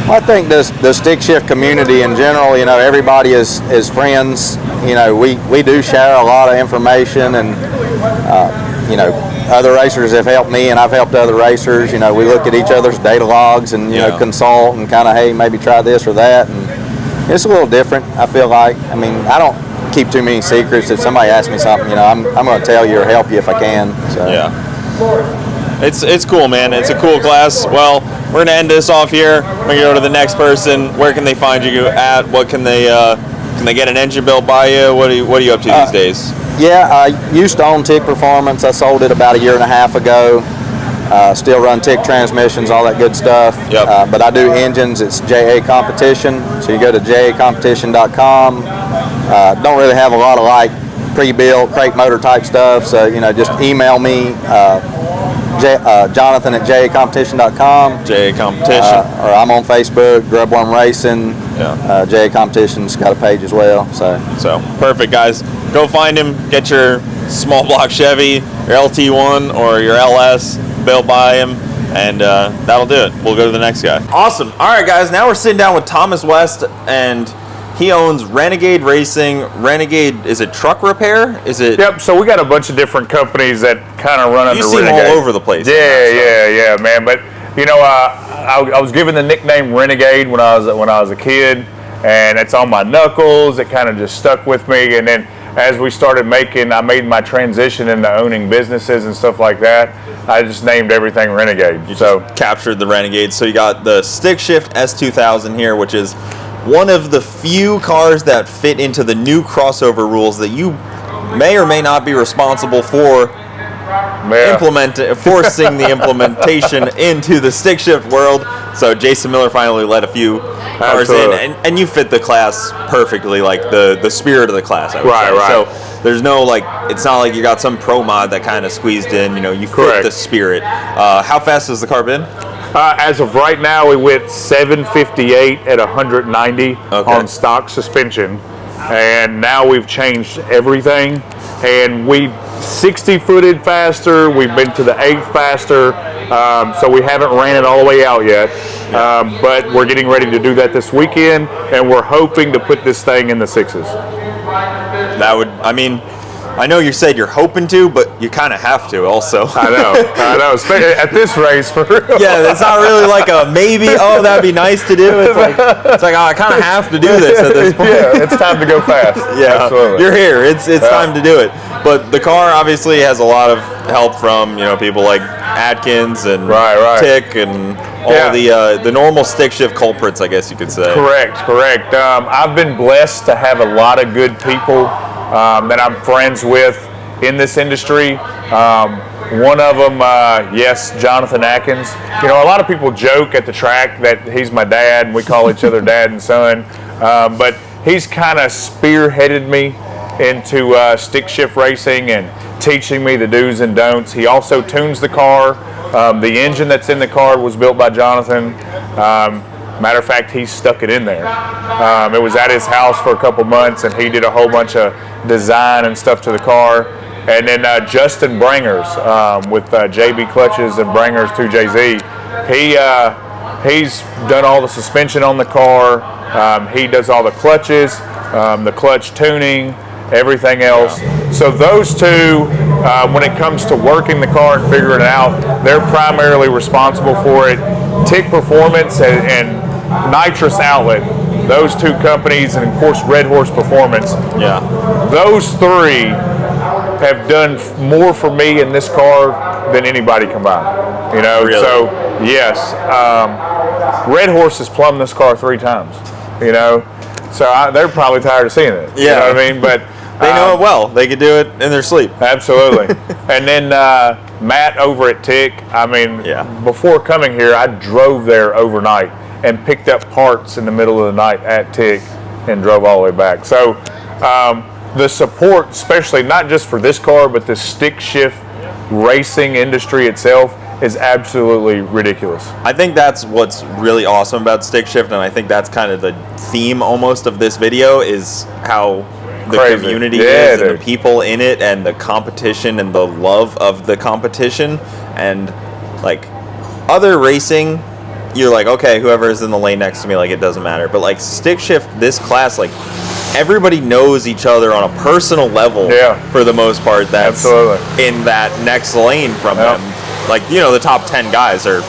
Well, I think the stick shift community in general, you know, everybody is friends. You know, we do share a lot of information, and you know, other racers have helped me, and I've helped other racers. You know, we look at each other's data logs and you know, consult and kind of, hey, maybe try this or that, and it's a little different. I feel like, I mean, I don't keep too many secrets. If somebody asks me something, you know, I'm going to tell you or help you if I can. So. Yeah. It's cool, man. It's a cool class. Well, we're gonna end this off here. We're gonna go to the next person. Where can they find you at? What can they get an engine built by you? What are you up to these days? Yeah, I used to own Tick Performance. I sold it about a year and a half ago. Still run Tick transmissions, all that good stuff. Yep. But I do engines. It's JA Competition. So you go to jacompetition.com. Don't really have a lot of like pre-built crate motor type stuff. So, you know, just email me. Jonathan at jacompetition.com. JA Competition. Or I'm on Facebook, Grubworm Racing. Yeah. JA Competition's got a page as well. So perfect, guys. Go find him. Get your small block Chevy, your LT1 or your LS built by him, and that'll do it. We'll go to the next guy. Awesome. All right, guys. Now we're sitting down with Thomas West, and he owns Renegade Racing. Renegade, is it truck repair? Is it? Yep. So we got a bunch of different companies that kind of run under You seem Renegade. all over the place. Yeah, man. But you know, I was given the nickname Renegade when I was a kid, and it's on my knuckles. It kind of just stuck with me. And then as we started I made my transition into owning businesses and stuff like that. I just named everything Renegade. You just captured the Renegade. So you got the stick shift S2000 here, which is one of the few cars that fit into the new crossover rules that you may or may not be responsible for forcing the implementation into the stick shift world. So Jason Miller finally let a few cars in, and you fit the class perfectly, like the spirit of the class, I would say. Right. So there's no like, it's not like you got some pro mod that kind of squeezed in. You know, you fit the spirit. How fast has the car been? As of right now, we went 758 at 190 on stock suspension, and now we've changed everything, and we 60-footed faster. We've been to the 8th faster, so we haven't ran it all the way out yet, but we're getting ready to do that this weekend, and we're hoping to put this thing in the 6s. That would, I mean, I know you said you're hoping to, but you kind of have to also. I know, especially at this race, for real. Yeah, it's not really like a maybe, oh, that'd be nice to do. It's like oh, I kind of have to do this at this point. Yeah, it's time to go fast. Yeah, absolutely. You're here. It's time to do it. But the car obviously has a lot of help from, you know, people like Atkins and Tick and all the normal stick shift culprits, I guess you could say. Correct. I've been blessed to have a lot of good people that I'm friends with in this industry. One of them, yes, Jonathan Atkins. You know, a lot of people joke at the track that he's my dad, and we call each other dad and son. But he's kind of spearheaded me into stick shift racing and teaching me the do's and don'ts. He also tunes the car. The engine that's in the car was built by Jonathan. Matter of fact, he stuck it in there. It was at his house for a couple months, and he did a whole bunch of design and stuff to the car. And then Justin Brangers with JB Clutches and Brangers 2JZ. He's done all the suspension on the car. He does all the clutches, the clutch tuning, everything else. So those two, when it comes to working the car and figuring it out, they're primarily responsible for it. Tick Performance and Nitrous Outlet, those two companies, and of course Red Horse Performance. Yeah, those three have done more for me in this car than anybody combined. You know, really? So yes, Red Horse has plumbed this car 3 times. You know, so they're probably tired of seeing it. Yeah, you know what I mean, but they know it well. They could do it in their sleep. Absolutely. And then Matt over at Tick. I mean, before coming here, I drove there overnight and picked up parts in the middle of the night at Tick and drove all the way back. So the support, especially not just for this car, but the stick shift racing industry itself, is absolutely ridiculous. I think that's what's really awesome about stick shift, and I think that's kind of the theme almost of this video, is how the community is, and the people in it, and the competition, and the love of the competition. And like other racing, you're like, okay, whoever is in the lane next to me, like, it doesn't matter. But like stick shift, this class, like, everybody knows each other on a personal level for the most part. That's in that next lane from them. Like, you know, the top 10 guys are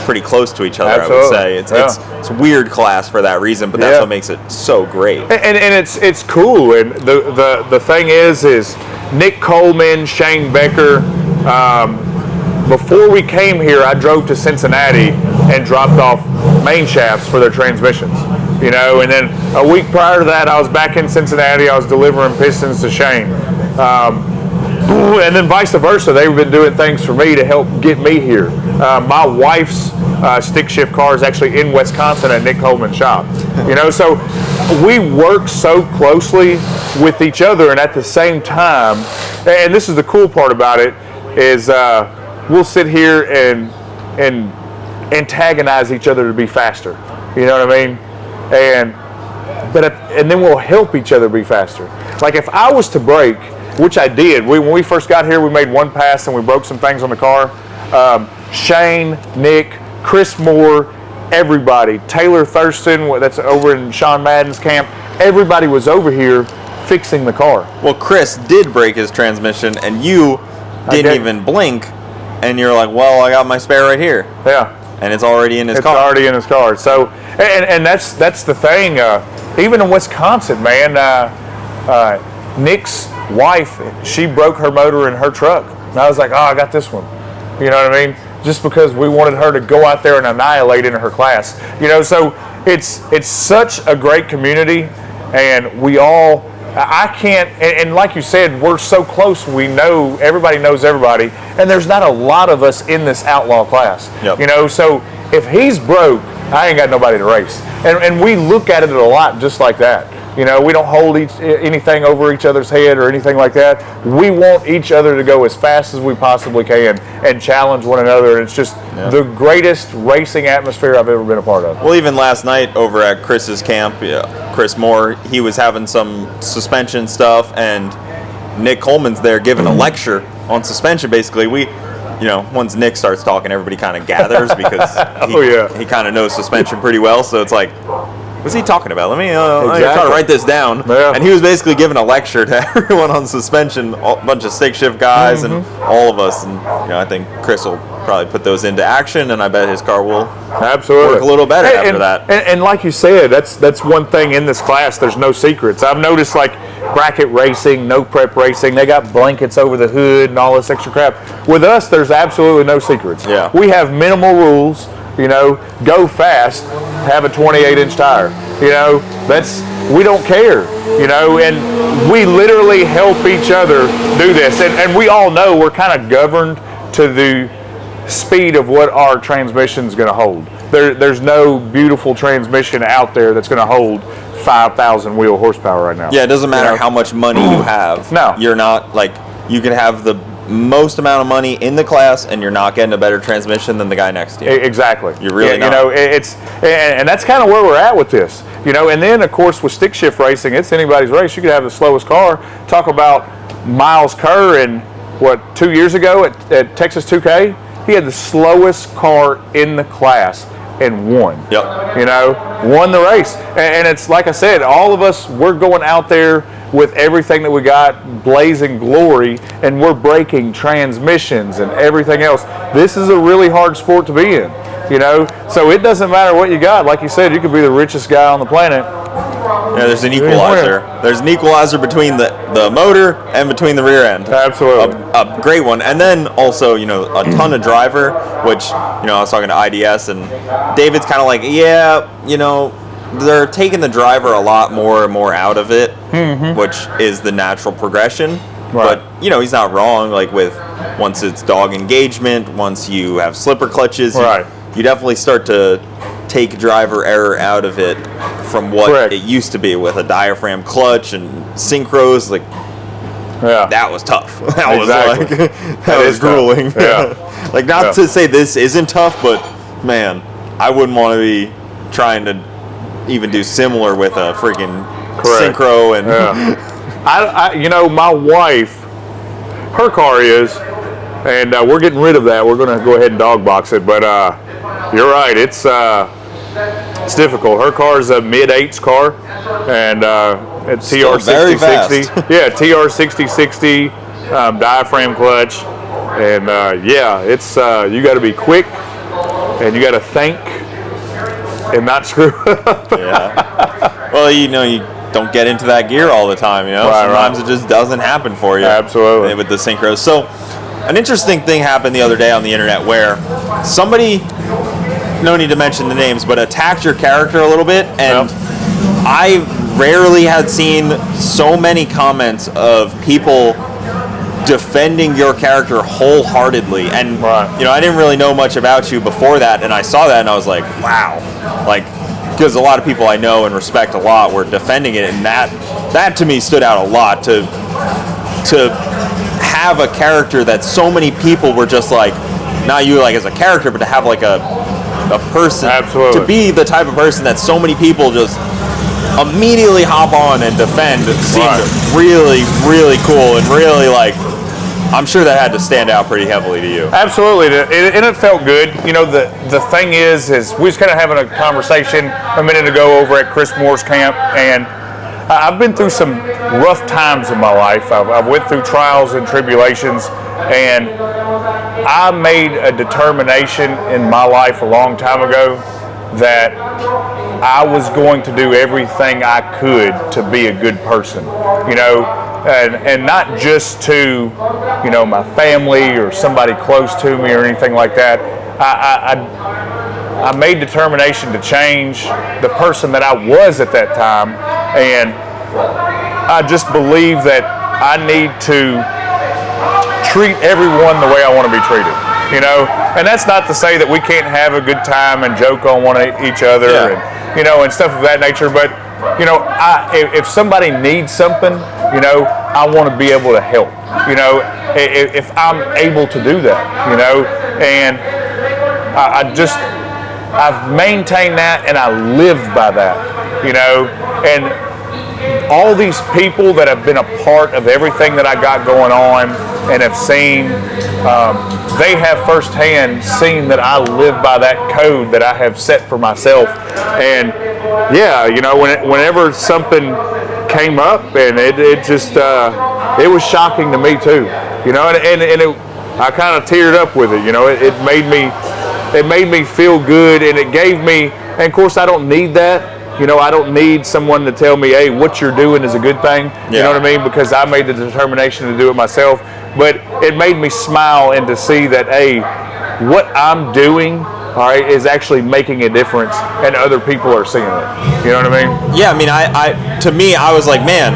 pretty close to each other. I would say it's a weird class for that reason, but that's what makes it so great. And it's cool. And the thing is Nick Cole-Mann, Shane Becker. Before we came here, I drove to Cincinnati and dropped off main shafts for their transmissions. You know, and then a week prior to that, I was back in Cincinnati. I was delivering pistons to Shane. And then vice versa, they've been doing things for me to help get me here. My wife's stick shift car is actually in Wisconsin at Nick Coleman's shop. You know, so we work so closely with each other, and at the same time, and this is the cool part about it, is we'll sit here and antagonize each other to be faster. You know what I mean? And then we'll help each other be faster. Like if I was to break, which I did. When we first got here, we made one pass and we broke some things on the car. Shane, Nick, Chris Moore, everybody, Taylor Thurston, that's over in Sean Madden's camp, everybody was over here fixing the car. Well, Chris did break his transmission, and you didn't even blink, and you're like, well, I got my spare right here. Yeah. And it's already in his car. It's already in his car. So, and that's the thing. Even in Wisconsin, man, Nick's wife, she broke her motor in her truck. And I was like, oh, I got this one. You know what I mean? Just because we wanted her to go out there and annihilate in her class. You know, so it's such a great community, and we all, I can't, and like you said, we're so close, we know, everybody knows everybody, and there's not a lot of us in this outlaw class. Yep. You know, so if he's broke, I ain't got nobody to race. And we look at it a lot just like that. You know, we don't hold anything over each other's head or anything like that. We want each other to go as fast as we possibly can and challenge one another. It's just the greatest racing atmosphere I've ever been a part of. Well, even last night over at Chris's camp, Chris Moore, he was having some suspension stuff, and Nick Coleman's there giving a lecture on suspension. Basically, once Nick starts talking, everybody kind of gathers because he kind of knows suspension pretty well. So it's like, what's he talking about? Let me try to write this down. Yeah. And he was basically giving a lecture to everyone on suspension, a bunch of stick shift guys and all of us. And I think Chris will probably put those into action, and I bet his car will work a little better after that. And like you said, that's one thing in this class. There's no secrets. I've noticed, like, bracket racing, no prep racing, they got blankets over the hood and all this extra crap. With us, there's absolutely no secrets. Yeah. We have minimal rules. Go fast, have a 28-inch tire. We don't care. And we literally help each other do this. And we all know we're kind of governed to the speed of what our transmission's going to hold. There's no beautiful transmission out there that's going to hold 5,000 wheel horsepower right now. Yeah, it doesn't matter how much money you have. No. You're not, like, you can have the most amount of money in the class and you're not getting a better transmission than the guy next to you. Exactly. You're really not. And that's kind of where we're at with this. And then, of course, with stick shift racing, it's anybody's race. You could have the slowest car. Talk about Miles Kerr in, 2 years ago at Texas 2K? He had the slowest car in the class and won. Yep. Won the race. And it's like I said, all of us, we're going out there with everything that we got, blazing glory, and we're breaking transmissions and everything else. This is a really hard sport to be in, So it doesn't matter what you got. Like you said, you could be the richest guy on the planet. Yeah, there's an equalizer. There's an equalizer between the motor and between the rear end. Absolutely. A great one. And then also, a ton of driver, which, I was talking to IDS, and David's kind of like, they're taking the driver a lot more and more out of it, which is the natural progression. Right. But, he's not wrong. Like, once it's dog engagement, once you have slipper clutches, you definitely start to take driver error out of it from what it used to be with a diaphragm clutch and synchros. Like, that was tough. That was grueling. Yeah. Like, not to say this isn't tough, but man, I wouldn't want to be trying to even do similar with a freaking synchro. And my wife, her car is, and we're getting rid of that. We're going to go ahead and dog box it, but you're right. It's difficult. Her car is a mid-8s car, and it's TR6060. Yeah, TR6060 diaphragm clutch, and it's you got to be quick, and you got to think, and not screw up. Yeah. Well, you don't get into that gear all the time. Sometimes it just doesn't happen for you. Absolutely. With the synchros. So, an interesting thing happened the other day on the internet where somebody, no need to mention the names, but attacked your character a little bit, and I rarely had seen so many comments of people defending your character wholeheartedly. And I didn't really know much about you before that, and I saw that and I was like, wow. Like, because a lot of people I know and respect a lot were defending it, and that to me stood out a lot, to have a character that so many people were just like, not you like as a character, but to have like a person, Absolutely. To be the type of person that so many people just immediately hop on and defend seemed really, really cool, and really, like, I'm sure that had to stand out pretty heavily to you. Absolutely, and it felt good. The thing is we was kind of having a conversation a minute ago over at Chris Moore's camp, and I've been through some rough times in my life. I've went through trials and tribulations, and I made a determination in my life a long time ago that I was going to do everything I could to be a good person, and not just to, my family or somebody close to me or anything like that. I made determination to change the person that I was at that time, and I just believe that I need to treat everyone the way I want to be treated, and that's not to say that we can't have a good time and joke on each other, and and stuff of that nature, but if somebody needs something, I want to be able to help. If I'm able to do that, and I've maintained that, and I lived by that, and all these people that have been a part of everything that I got going on and have seen, they have firsthand seen that I live by that code that I have set for myself. And yeah, whenever something came up, and it was shocking to me too, I kind of teared up with it. It made me feel good, and it gave me, and of course I don't need that. I don't need someone to tell me, hey, what you're doing is a good thing. You know what I mean? Because I made the determination to do it myself. But it made me smile and to see that, hey, what I'm doing, all right, is actually making a difference, and other people are seeing it. You know what I mean? Yeah, I mean, to me, I was like, man,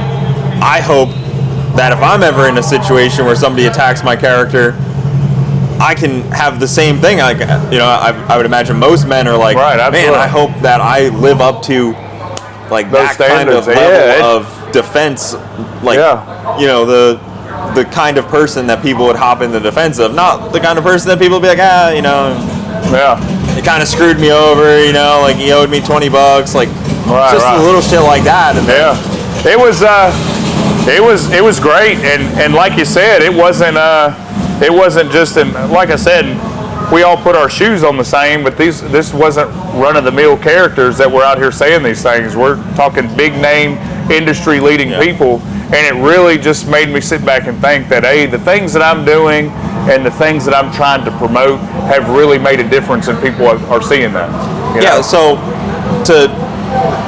I hope that if I'm ever in a situation where somebody attacks my character, I can have the same thing. I would imagine most men are like, right, man, I hope that I live up to like those that kind of level of defense, like the kind of person that people would hop in the defense of, not the kind of person that people would be like, it kind of screwed me over, like he owed me $20, like a little shit like that. And it was great, and like you said, it wasn't just, like I said, we all put our shoes on the same, but this wasn't run-of-the-mill characters that were out here saying these things. We're talking big-name, industry-leading people, and it really just made me sit back and think that, hey, the things that I'm doing and the things that I'm trying to promote have really made a difference, and people are seeing that. So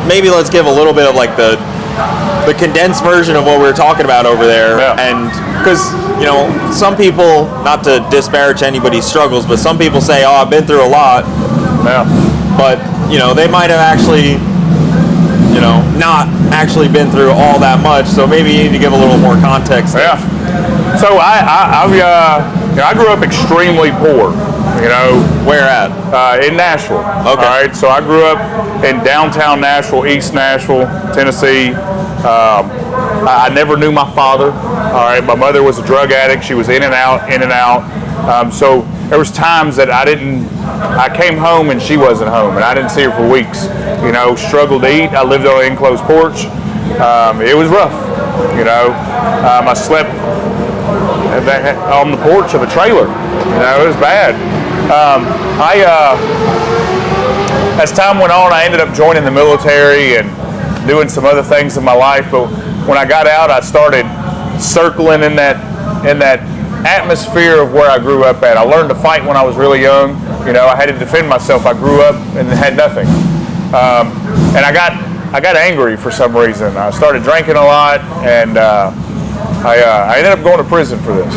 maybe let's give a little bit of like the condensed version of what we were talking about over there, and because some people, not to disparage anybody's struggles, but some people say, oh, I've been through a lot, but they might have actually not actually been through all that much, so maybe you need to give a little more context. So I grew up extremely poor. Where at? In Nashville. Okay. All right. So I grew up in downtown Nashville, East Nashville, Tennessee. I never knew my father. All right. My mother was a drug addict. She was in and out. So there was times that I came home and she wasn't home, and I didn't see her for weeks. Struggled to eat. I lived on an enclosed porch. It was rough. I slept on the porch of a trailer. It was bad. As time went on, I ended up joining the military and doing some other things in my life. But when I got out, I started circling in that atmosphere of where I grew up at. I learned to fight when I was really young. I had to defend myself. I grew up and had nothing. And I got angry for some reason. I started drinking a lot, and I ended up going to prison for this.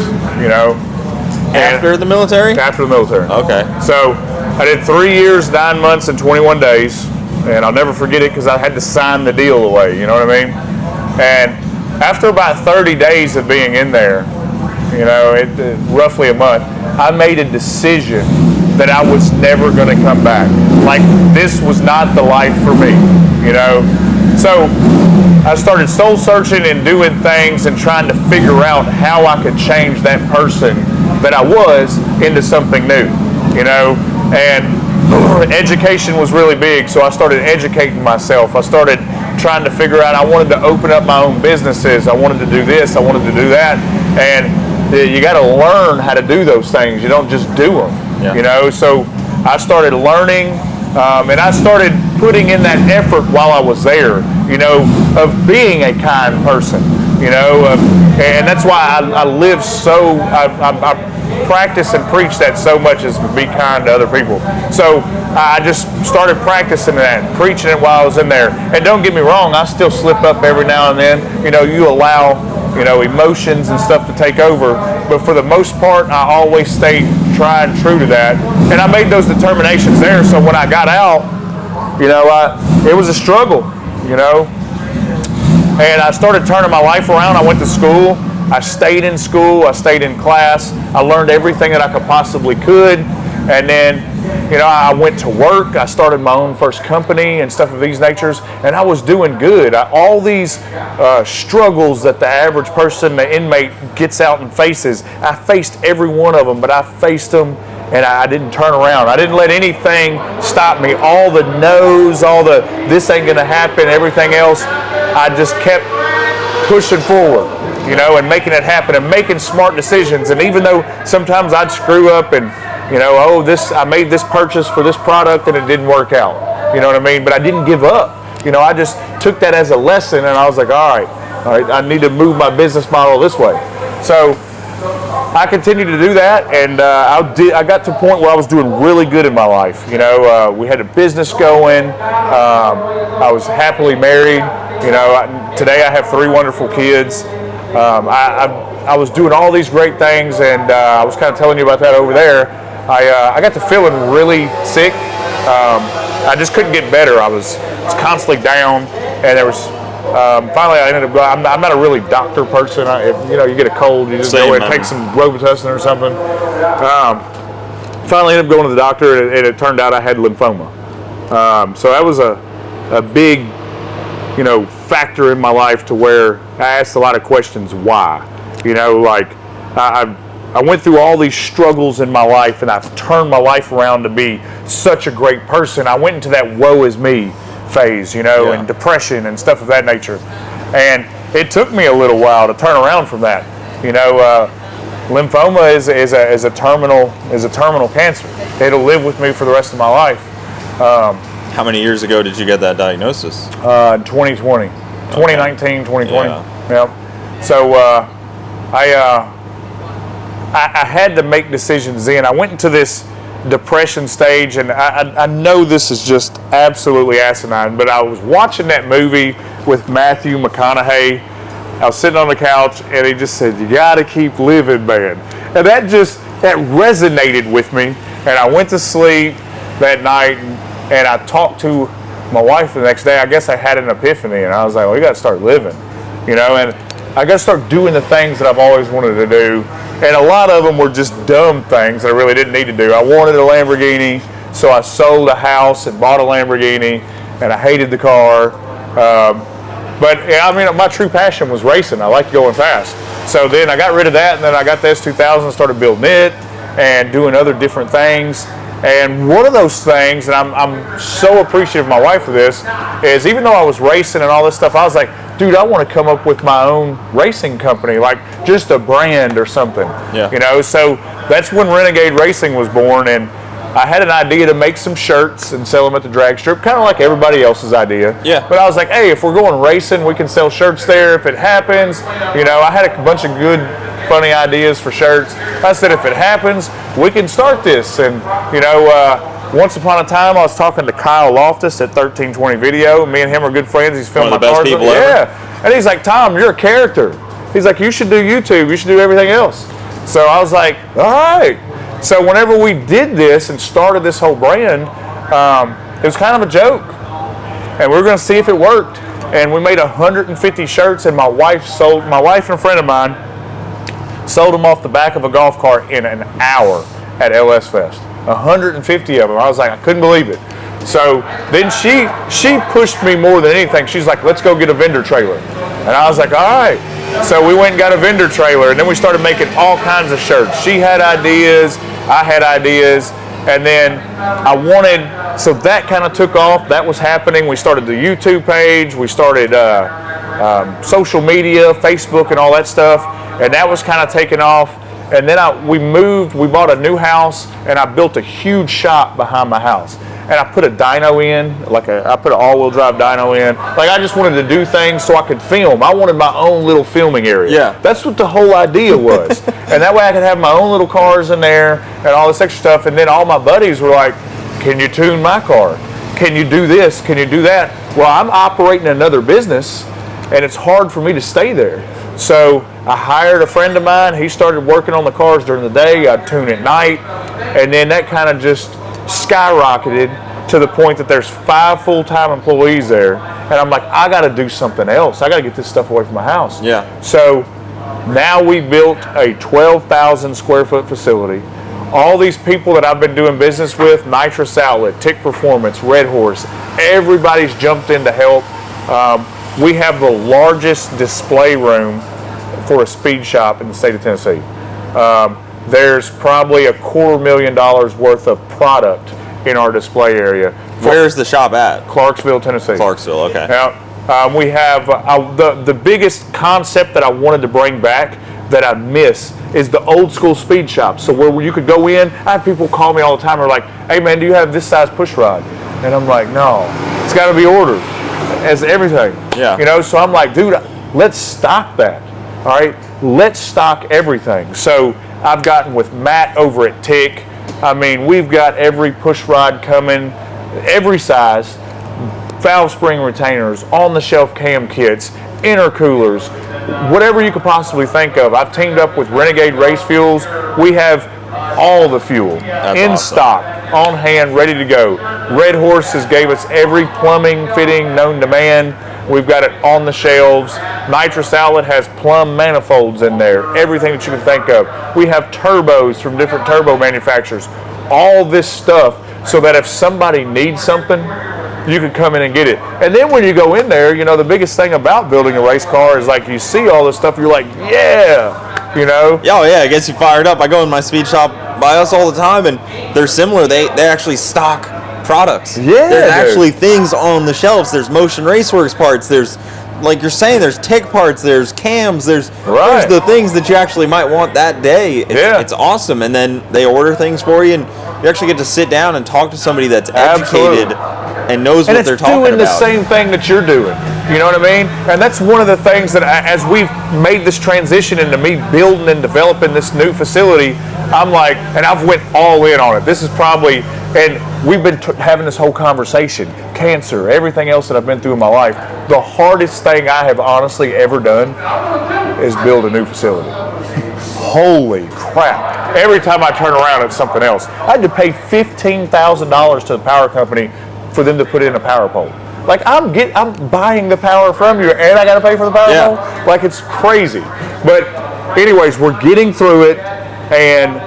After the military? After the military. Okay. So I did 3 years, 9 months, and 21 days, and I'll never forget it because I had to sign the deal away. You know what I mean? And after about 30 days of being in there, roughly a month, I made a decision that I was never going to come back. Like, this was not the life for me. So I started soul searching and doing things and trying to figure out how I could change that person that I was into something new, and education was really big. So I started educating myself. I started trying to figure out, I wanted to open up my own businesses. I wanted to do this, I wanted to do that. And you got to learn how to do those things. You don't just do them, So I started learning, and I started putting in that effort while I was there, of being a kind person, and that's why I live so, I practice and preach that so much, is to be kind to other people. So I just started practicing that, preaching it while I was in there. And don't get me wrong, I still slip up every now and then. You allow, emotions and stuff to take over. But for the most part, I always stayed tried and true to that. And I made those determinations there. So when I got out, it was a struggle, And I started turning my life around. I went to school. I stayed in school. I stayed in class. I learned everything that I could possibly could. And then, I went to work. I started my own first company and stuff of these natures, and I was doing good. All these struggles that the average person, the inmate, gets out and faces, I faced every one of them, but I faced them and I didn't turn around. I didn't let anything stop me. All the no's, all the this ain't gonna happen, everything else, I just kept pushing forward, and making it happen and making smart decisions. And even though sometimes I'd screw up and, I made this purchase for this product and it didn't work out. You know what I mean? But I didn't give up. I just took that as a lesson and I was like, all right, I need to move my business model this way. So I continued to do that, and I got to a point where I was doing really good in my life. We had a business going. I was happily married. Today I have 3 wonderful kids. I was doing all these great things, and I was kind of telling you about that over there. I got to feeling really sick. I just couldn't get better. I was constantly down, and there was. Finally, I ended up going. I'm not a really doctor person. You get a cold, you just go and take some Robitussin or something. Finally, ended up going to the doctor, and it turned out I had lymphoma. So that was a big, factor in my life to where I asked a lot of questions. Why? I went through all these struggles in my life, and I've turned my life around to be such a great person. I went into that woe is me phase, and depression and stuff of that nature. And it took me a little while to turn around from that. Lymphoma is a terminal cancer. It'll live with me for the rest of my life. How many years ago did you get that diagnosis? 2020, 2019, 2020. Yeah. So I had to make decisions then. I went into this depression stage, and I know this is just absolutely asinine, but I was watching that movie with Matthew McConaughey. I was sitting on the couch, and he just said, "You got to keep living, man." And that resonated with me. And I went to sleep that night, and I talked to my wife the next day. I guess I had an epiphany, and I was like, "Well, we got to start living," and I got to start doing the things that I've always wanted to do. And a lot of them were just dumb things that I really didn't need to do. I wanted a Lamborghini, so I sold a house and bought a Lamborghini, and I hated the car. But my true passion was racing. I liked going fast. So then I got rid of that, and then I got the S2000 and started building it and doing other different things. And one of those things, and I'm so appreciative of my wife for this, is even though I was racing and all this stuff, I was like, dude, I want to come up with my own racing company, like just a brand or something. Yeah. So that's when Renegade Racing was born, and I had an idea to make some shirts and sell them at the drag strip, kind of like everybody else's idea. Yeah. But I was like, hey, if we're going racing, we can sell shirts there if it happens. I had a bunch of good, funny ideas for shirts. I said, if it happens, we can start this. And, once upon a time, I was talking to Kyle Loftus at 1320 Video. Me and him are good friends. He's filming my cars. One of the best people ever. Yeah. And he's like, Tom, you're a character. He's like, you should do YouTube. You should do everything else. So I was like, all right. So whenever we did this and started this whole brand, it was kind of a joke. And we were going to see if it worked. And we made 150 shirts, and my wife and a friend of mine sold them off the back of a golf cart in an hour at LS Fest. 150 of them. I was like, I couldn't believe it. So then she pushed me more than anything. She's like, let's go get a vendor trailer. And I was like, all right. So we went and got a vendor trailer, and then we started making all kinds of shirts. She had ideas, I had ideas, and then so that kind of took off. That was happening. We started the YouTube page. We started social media, Facebook, and all that stuff, and that was kind of taking off. And then we bought a new house, and I built a huge shop behind my house. And I put a dyno in, I put an all-wheel drive dyno in. Like, I just wanted to do things so I could film. I wanted my own little filming area. Yeah. That's what the whole idea was. And that way I could have my own little cars in there and all this extra stuff. And then all my buddies were like, can you tune my car? Can you do this? Can you do that? Well, I'm operating another business, and it's hard for me to stay there. So I hired a friend of mine. He started working on the cars during the day. I'd tune at night. And then that kind of just skyrocketed to the point that there's 5 full-time employees there. And I'm like, I got to do something else. I got to get this stuff away from my house. Yeah. So now we built a 12,000 square foot facility. all these people that I've been doing business with, Nitrous Outlet, Tick Performance, Red Horse, everybody's jumped in to help. We have the largest display room for a speed shop in the state of Tennessee. There's probably $250,000 worth of product in our display area. Where's the shop at? Clarksville, Tennessee. Clarksville, okay. Now, we have the biggest concept that I wanted to bring back that I miss is the old school speed shop. So where you could go in, I have people call me all the time. They're like, "Hey man, do you have this size push rod?" And I'm like, "No, it's got to be ordered as everything." Yeah. You know, so I'm like, "Dude, let's stock that. All right, let's stock everything." So I've gotten with Matt over at Tick. I mean, we've got every push rod coming, every size, valve spring retainers, on-the-shelf cam kits, intercoolers, whatever you could possibly think of. I've teamed up with Renegade Race Fuels. We have all the fuel in stock, on hand, ready to go. Red Horse has gave us every plumbing fitting known to man. We've got it on the shelves. Nitrous Outlet has plumb manifolds in there, everything that you can think of. We have turbos from different turbo manufacturers. All this stuff so that if somebody needs something, you can come in and get it. And then when you go in there, you know, the biggest thing about building a race car is like you see all this stuff, you're like, yeah, you know? Oh yeah, it gets you fired up. I go in my speed shop by us all the time, and they're similar. They actually stock products. Yeah, there's actually things on the shelves. There's Motion Raceworks parts. There's, like you're saying, there's Tick parts. There's cams. There's the things that you actually might want that day. It's awesome. And then they order things for you, and you actually get to sit down and talk to somebody that's educated and knows what they're talking about. And it's doing the same thing that you're doing. You know what I mean? And that's one of the things that as we've made this transition into me building and developing this new facility, I'm like, and I've went all in on it. This is probably, and we've been having this whole conversation, cancer, everything else that I've been through in my life. The hardest thing I have honestly ever done is build a new facility. Holy crap. Every time I turn around, it's something else. I had to pay $15,000 to the power company for them to put in a power pole. Like I'm buying the power from you, and I got to pay for the power pole. Like it's crazy. But anyways, we're getting through it, and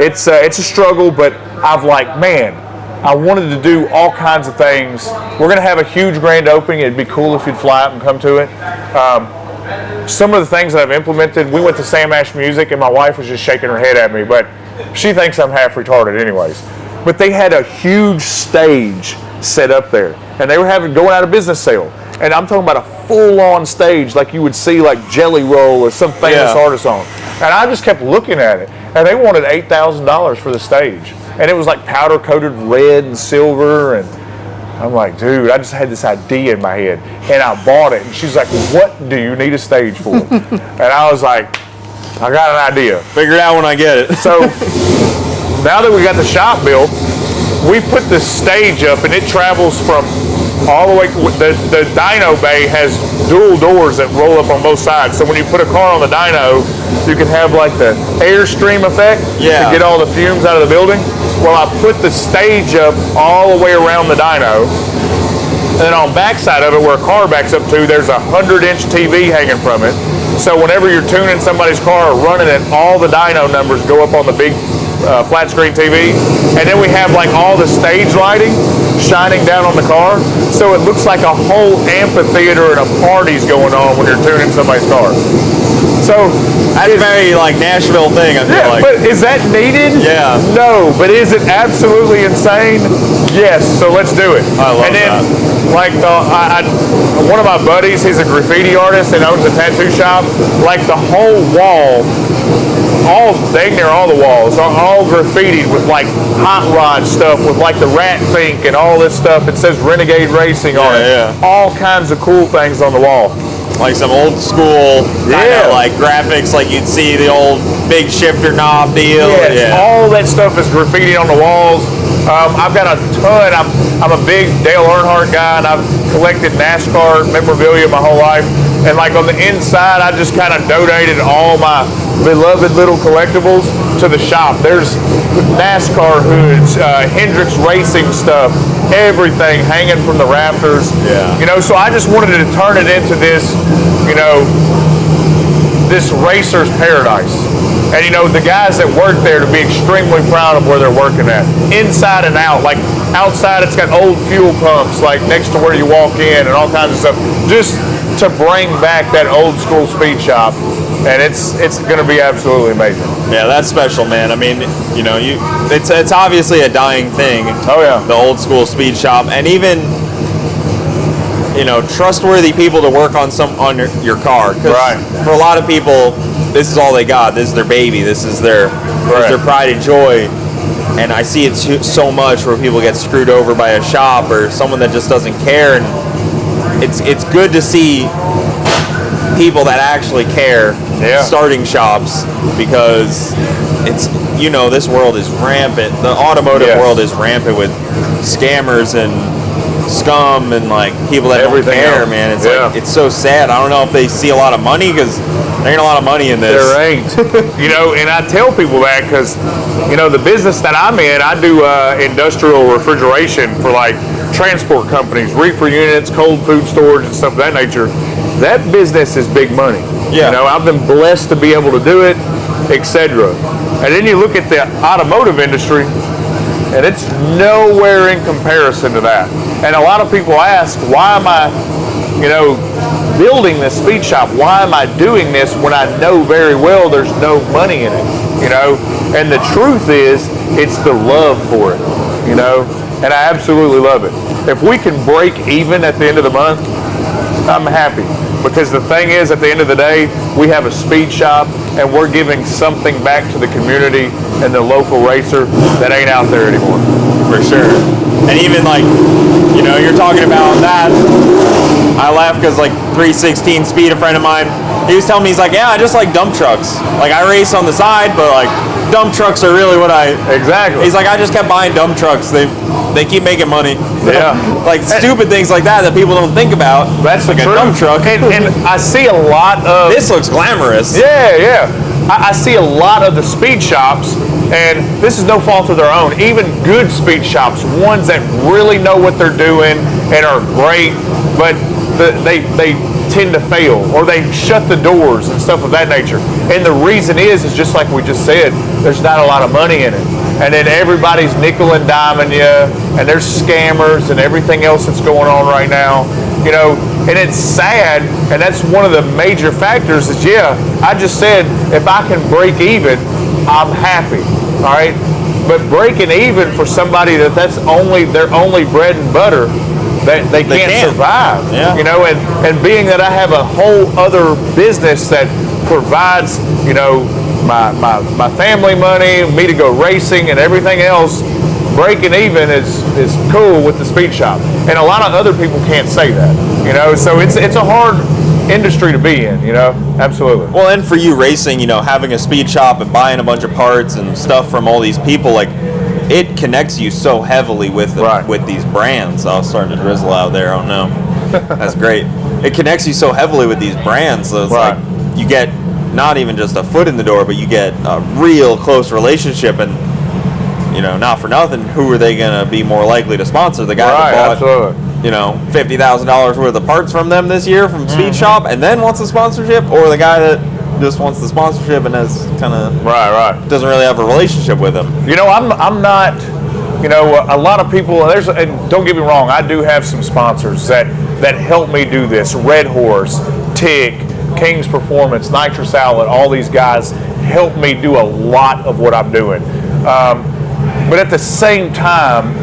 it's a struggle. But I've like, man, I wanted to do all kinds of things. We're gonna have a huge grand opening. It'd be cool if you'd fly out and come to it. Some of the things that I've implemented, we went to Sam Ash Music, and my wife was just shaking her head at me, but she thinks I'm half retarded anyways. But they had a huge stage set up there, and they were going out of business sale. And I'm talking about a full-on stage like you would see like Jelly Roll or some famous artist on. And I just kept looking at it, and they wanted $8,000 for the stage. And it was like powder-coated red and silver, and I'm like, dude, I just had this idea in my head, and I bought it. And she's like, what do you need a stage for? And I was like, I got an idea. Figure it out when I get it. So now that we got the shop built, we put the stage up, and it travels from all the way. The dyno bay has dual doors that roll up on both sides. So when you put a car on the dyno, you can have like the airstream effect to get all the fumes out of the building. Well, I put the stage up all the way around the dyno, and then on backside of it, where a car backs up to, there's a 100-inch TV hanging from it. So whenever you're tuning somebody's car or running it, all the dyno numbers go up on the big flat screen TV. And then we have like all the stage lighting shining down on the car, so it looks like a whole amphitheater and a party's going on when you're tuning somebody's car. So that's a very like Nashville thing, I feel like. But is that needed? Yeah. No, but is it absolutely insane? Yes. So let's do it. I love and then, that. Like one of my buddies, he's a graffiti artist and owns a tattoo shop. Like the whole wall, dang near all the walls are all graffitied with like hot rod stuff, with like the rat fink and all this stuff. It says Renegade Racing on it. Yeah. All kinds of cool things on the wall. Like some old school kind of like graphics, like you'd see the old big shifter knob deal. Yes, all that stuff is graffiti on the walls. I've got a ton. I'm a big Dale Earnhardt guy, and I've collected NASCAR memorabilia my whole life. And like on the inside, I just kind of donated all my beloved little collectibles to the shop. There's NASCAR hoods, Hendrix Racing stuff, everything hanging from the rafters. Yeah. You know, so I just wanted to turn it into this, you know, this racer's paradise. And you know, the guys that work there to be extremely proud of where they're working at. Inside and out. Like outside it's got old fuel pumps like next to where you walk in and all kinds of stuff. Just to bring back that old school speed shop. And it's going to be absolutely amazing. Yeah, that's special, man. I mean, you know, it's obviously a dying thing. Oh yeah. The old school speed shop, and even, you know, trustworthy people to work on your car. 'Cause right. For a lot of people, this is all they got. This is their baby. This is their pride and joy. And I see it so much where people get screwed over by a shop or someone that just doesn't care. And it's good to see people that actually care starting shops, because it's, you know, this world is rampant. The automotive world is rampant with scammers and scum and like people that Everything don't care, else. man. It's like, it's so sad. I don't know if they see a lot of money, because there ain't a lot of money in this. There ain't. You know, and I tell people that because, you know, the business that I'm in, I do industrial refrigeration for like transport companies, reefer units, cold food storage and stuff of that nature. That business is big money. Yeah. You know, I've been blessed to be able to do it, etc. And then you look at the automotive industry, and it's nowhere in comparison to that. And a lot of people ask, why am I, you know, building this speed shop? Why am I doing this when I know very well there's no money in it? You know, and the truth is, it's the love for it. You know, and I absolutely love it. If we can break even at the end of the month, I'm happy. Because the thing is, at the end of the day, we have a speed shop and we're giving something back to the community and the local racer that ain't out there anymore. For sure. And even like, you know, you're talking about that. I laugh because like 316 Speed, a friend of mine, he was telling me, he's like, yeah, I just like dump trucks. Like I race on the side, but like dump trucks are really what I... Exactly. He's like, I just kept buying dump trucks. They keep making money. Yeah. Like stupid things like that people don't think about. That's like the a dump truck. And I see a lot of... This looks glamorous. Yeah. I see a lot of the speed shops, and this is no fault of their own, even good speed shops, ones that really know what they're doing and are great, but they tend to fail, or they shut the doors and stuff of that nature. And the reason is just like we just said, there's not a lot of money in it. And then everybody's nickel and diming you, and there's scammers and everything else that's going on right now. You know, and it's sad, and that's one of the major factors is, I just said, if I can break even, I'm happy, all right? But breaking even for somebody that's only their only bread and butter, they can't survive, you know? And being that I have a whole other business that provides, you know, my family money, me to go racing and everything else, breaking even is cool with the speed shop. And a lot of other people can't say that, you know? So it's a hard industry to be in, you know? Absolutely. Well, and for you racing, you know, having a speed shop and buying a bunch of parts and stuff from all these people, like, it connects you so heavily with these brands. I was starting to drizzle out there. Oh no, that's great. It connects you so heavily with these brands. So it's like you get not even just a foot in the door, but you get a real close relationship. And you know, not for nothing, who are they going to be more likely to sponsor? The guy that bought, you know, $50,000 worth of parts from them this year from Speed Shop, and then wants a sponsorship, or the guy that just wants the sponsorship and has kind of doesn't really have a relationship with them. You know, I'm not, you know, a lot of people, and don't get me wrong, I do have some sponsors that help me do this. Red Horse, Tick, King's Performance, Nitrous Outlet, all these guys help me do a lot of what I'm doing. But at the same time,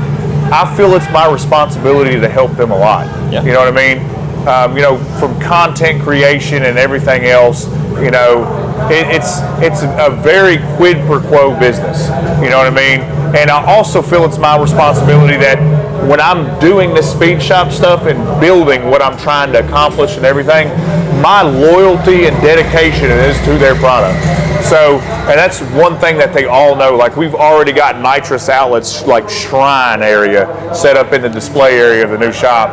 I feel it's my responsibility to help them a lot. Yeah. You know what I mean? You know, from content creation and everything else, you know, it's a very quid pro quo business. You know what I mean? And I also feel it's my responsibility that when I'm doing this speed shop stuff and building what I'm trying to accomplish and everything, my loyalty and dedication is to their product. So, and that's one thing that they all know. Like, we've already got Nitrous Outlets, like shrine area, set up in the display area of the new shop.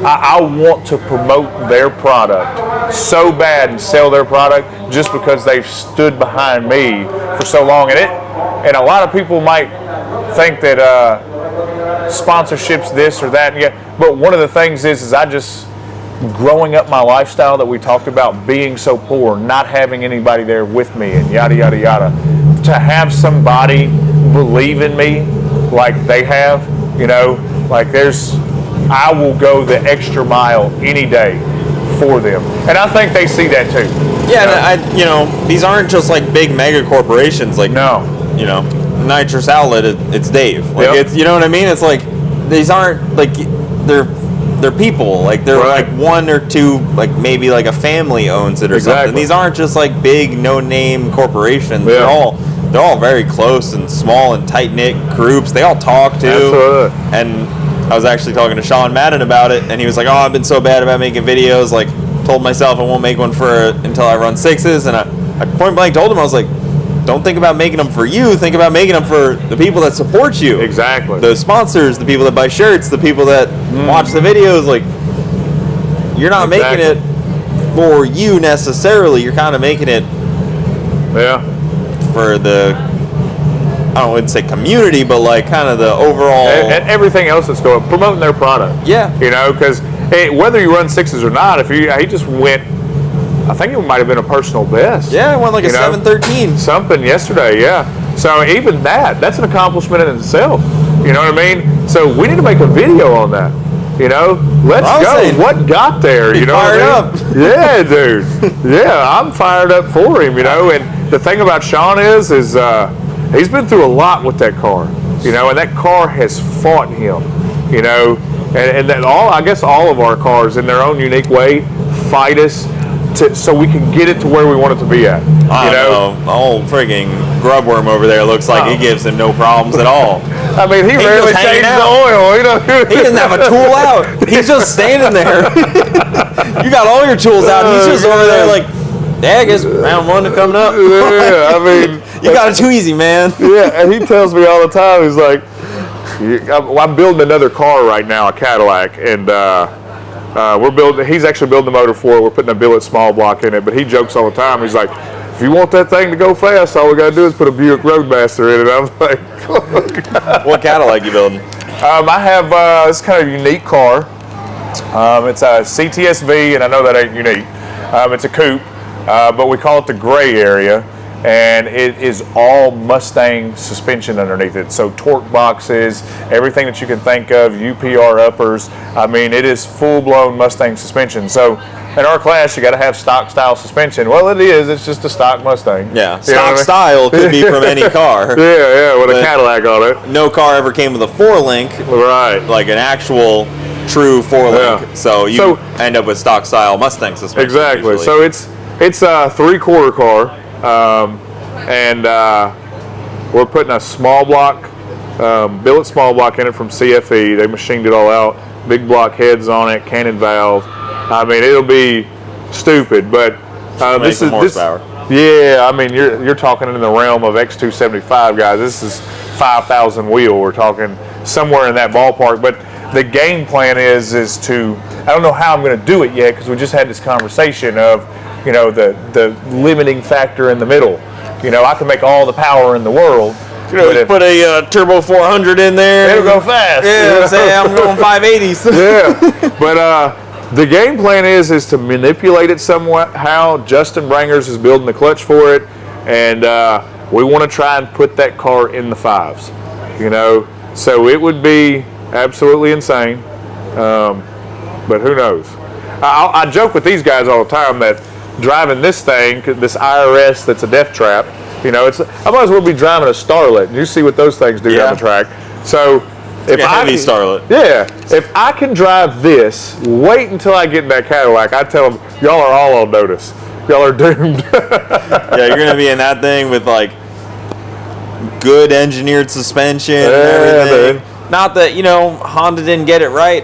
I want to promote their product so bad and sell their product just because they've stood behind me for so long. And a lot of people might think that sponsorships this or that. Yeah, but one of the things is I just, growing up my lifestyle that we talked about, being so poor, not having anybody there with me, and yada yada yada, to have somebody believe in me like they have, you know, like I will go the extra mile any day for them, and I think they see that too. Yeah, and these aren't just like big mega corporations. Like, no, Nitrous Outlet, it's Dave. Like, it's, you know what I mean? It's like these aren't like they're people. Like they're like one or two, like maybe like a family owns it or something. These aren't just like big no name corporations. They're all very close and small and tight knit groups. They all talk too. Absolutely. And I was actually talking to Sean Madden about it, and he was like, "Oh, I've been so bad about making videos. Like, told myself I won't make one until I run 6s." And I point blank told him, I was like, "Don't think about making them for you. Think about making them for the people that support you. Exactly. The sponsors, the people that buy shirts, the people that watch the videos. Like, you're not making it for you necessarily. You're kind of making it, for the." I wouldn't say community, but like kind of the overall and everything else that's going, promoting their product. Yeah, because whether you run 6s or not, he just went. I think it might have been a personal best. Yeah, it went like a 7:13 something yesterday. Yeah, so even that's an accomplishment in itself. You know what I mean? So we need to make a video on that. Let's go. What got there? You know what I mean? Yeah, dude. Yeah, I'm fired up for him. And the thing about Sean is he's been through a lot with that car, and that car has fought him, and that I guess all of our cars in their own unique way fight us so we can get it to where we want it to be at. I don't know. The whole frigging grubworm over there looks like it gives him no problems at all. I mean, he rarely changes the oil. He doesn't have a tool out. He's just standing there. You got all your tools out. And he's just over there like, I guess round 1 is coming up. Yeah, I mean, you got it too easy, man. Yeah, and he tells me all the time, he's like, I'm building another car right now, a Cadillac, and he's actually building the motor for it. We're putting a billet small block in it, but he jokes all the time. He's like, if you want that thing to go fast, all we got to do is put a Buick Roadmaster in it. I'm like, what Cadillac you building? I have this kind of unique car. It's a CTSV, and I know that ain't unique. It's a coupe. But we call it the gray area, and it is all Mustang suspension underneath it. So torque boxes, everything that you can think of, UPR uppers. I mean, it is full-blown Mustang suspension. So in our class, you got to have stock style suspension. Well, it is. It's just a stock Mustang. Yeah, stock style could be from any car. Yeah, with a Cadillac on it. No car ever came with a 4-link. Right. Like an actual true 4-link. Yeah. So you end up with stock style Mustang suspension. Exactly. Usually. So it's a 3/4 car, and we're putting a small block, billet small block in it from CFE. They machined it all out. Big block heads on it, cannon valve. I mean, it'll be stupid, but this is horsepower. Yeah, I mean, you're talking in the realm of X275 guys. This is 5,000 wheel. We're talking somewhere in that ballpark. But the game plan is to, I don't know how I'm going to do it yet because we just had this conversation of, the limiting factor in the middle. I can make all the power in the world. Put a turbo 400 in there. It'll go fast. Yeah, say I'm going 580s. Yeah, but the game plan is to manipulate it somewhat. How Justin Brangers is building the clutch for it, and we want to try and put that car in the 5s. So it would be absolutely insane. But who knows? I joke with these guys all the time that driving this thing, this IRS that's a death trap, I might as well be driving a Starlet. You see what those things do down the track. So if I can, Starlet. Yeah, if I can drive this, wait until I get in that Cadillac. I tell them, y'all are all on notice. Y'all are doomed. Yeah, you're gonna be in that thing with like good engineered suspension and everything. Man. Not that Honda didn't get it right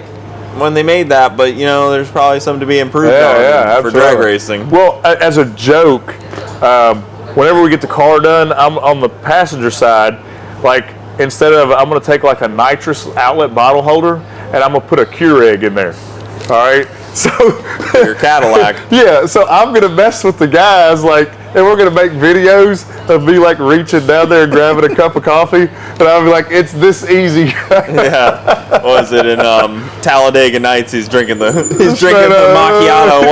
when they made that, but there's probably something to be improved on for drag racing. Well, as a joke, whenever we get the car done, I'm on the passenger side. Like instead of, I'm going to take like a nitrous outlet bottle holder and I'm going to put a Keurig in there. All right. So your Cadillac. Yeah. So I'm going to mess with the guys like, and we're gonna make videos of me like reaching down there and grabbing a cup of coffee, and I'll be like, it's this easy. Yeah. What was it in Talladega Nights? He's drinking the macchiato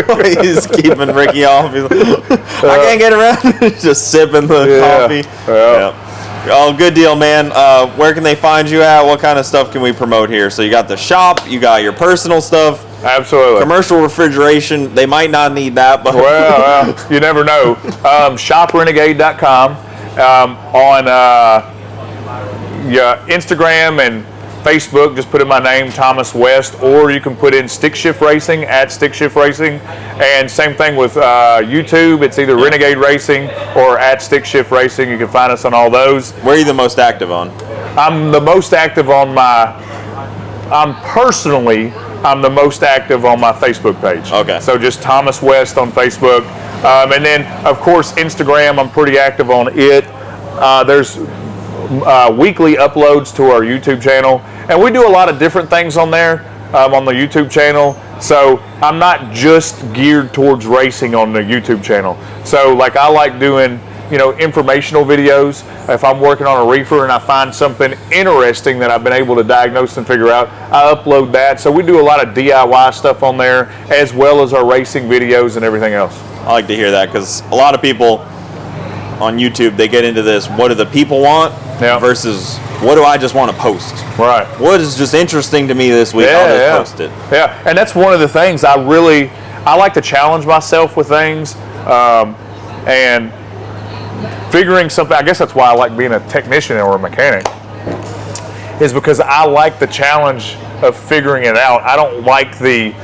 while he's keeping Ricky off. He's like, I can't get around. Just sipping the coffee. Yeah. Oh, good deal, man. Where can they find you at? What kind of stuff can we promote here? So you got the shop, you got your personal stuff. Absolutely. Commercial refrigeration, they might not need that, but well, you never know. ShopRenegade.com on Instagram and Facebook, just put in my name, Thomas West, or you can put in Stick Shift Racing at Stick Shift Racing. And same thing with YouTube. It's either Renegade Racing or at Stick Shift Racing. You can find us on all those. Where are you the most active on? I'm the most active on I'm the most active on my Facebook page. Okay. So just Thomas West on Facebook. And then, of course, Instagram, I'm pretty active on it. There's weekly uploads to our YouTube channel. And we do a lot of different things on there on the YouTube channel. So I'm not just geared towards racing on the YouTube channel. So like I like doing, informational videos. If I'm working on a reefer and I find something interesting that I've been able to diagnose and figure out, I upload that. So we do a lot of DIY stuff on there, as well as our racing videos and everything else. I like to hear that, because a lot of people on YouTube, they get into this, what do the people want versus what do I just want to post? Right. What is just interesting to me this week? I'll just post it. Yeah, and that's one of the things I like to challenge myself with things, and figuring something. I guess that's why I like being a technician or a mechanic, is because I like the challenge of figuring it out. I don't like the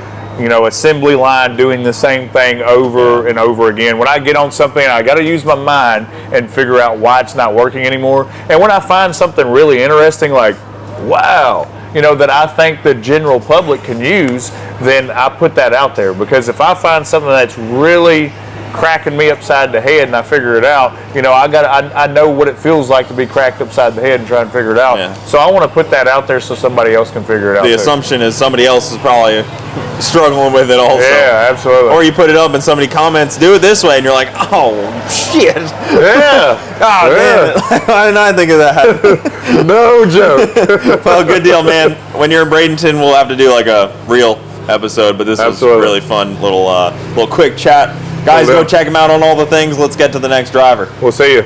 assembly line doing the same thing over and over again. When I get on something, I got to use my mind and figure out why it's not working anymore. And when I find something really interesting, like, wow, that I think the general public can use, then I put that out there. Because if I find something that's really cracking me upside the head and I figure it out, I know what it feels like to be cracked upside the head and try and figure it out. Yeah. So I want to put that out there so somebody else can figure it out. The assumption is somebody else is probably struggling with it also. Yeah, absolutely. Or you put it up and somebody comments, do it this way, and you're like, oh, shit. Yeah. Oh, damn it. Why didn't I think of that? No joke. Well, good deal, man. When you're in Bradenton, we'll have to do like a real episode, but this was a really fun little quick chat. Guys, go check him out on all the things. Let's get to the next driver. We'll see you.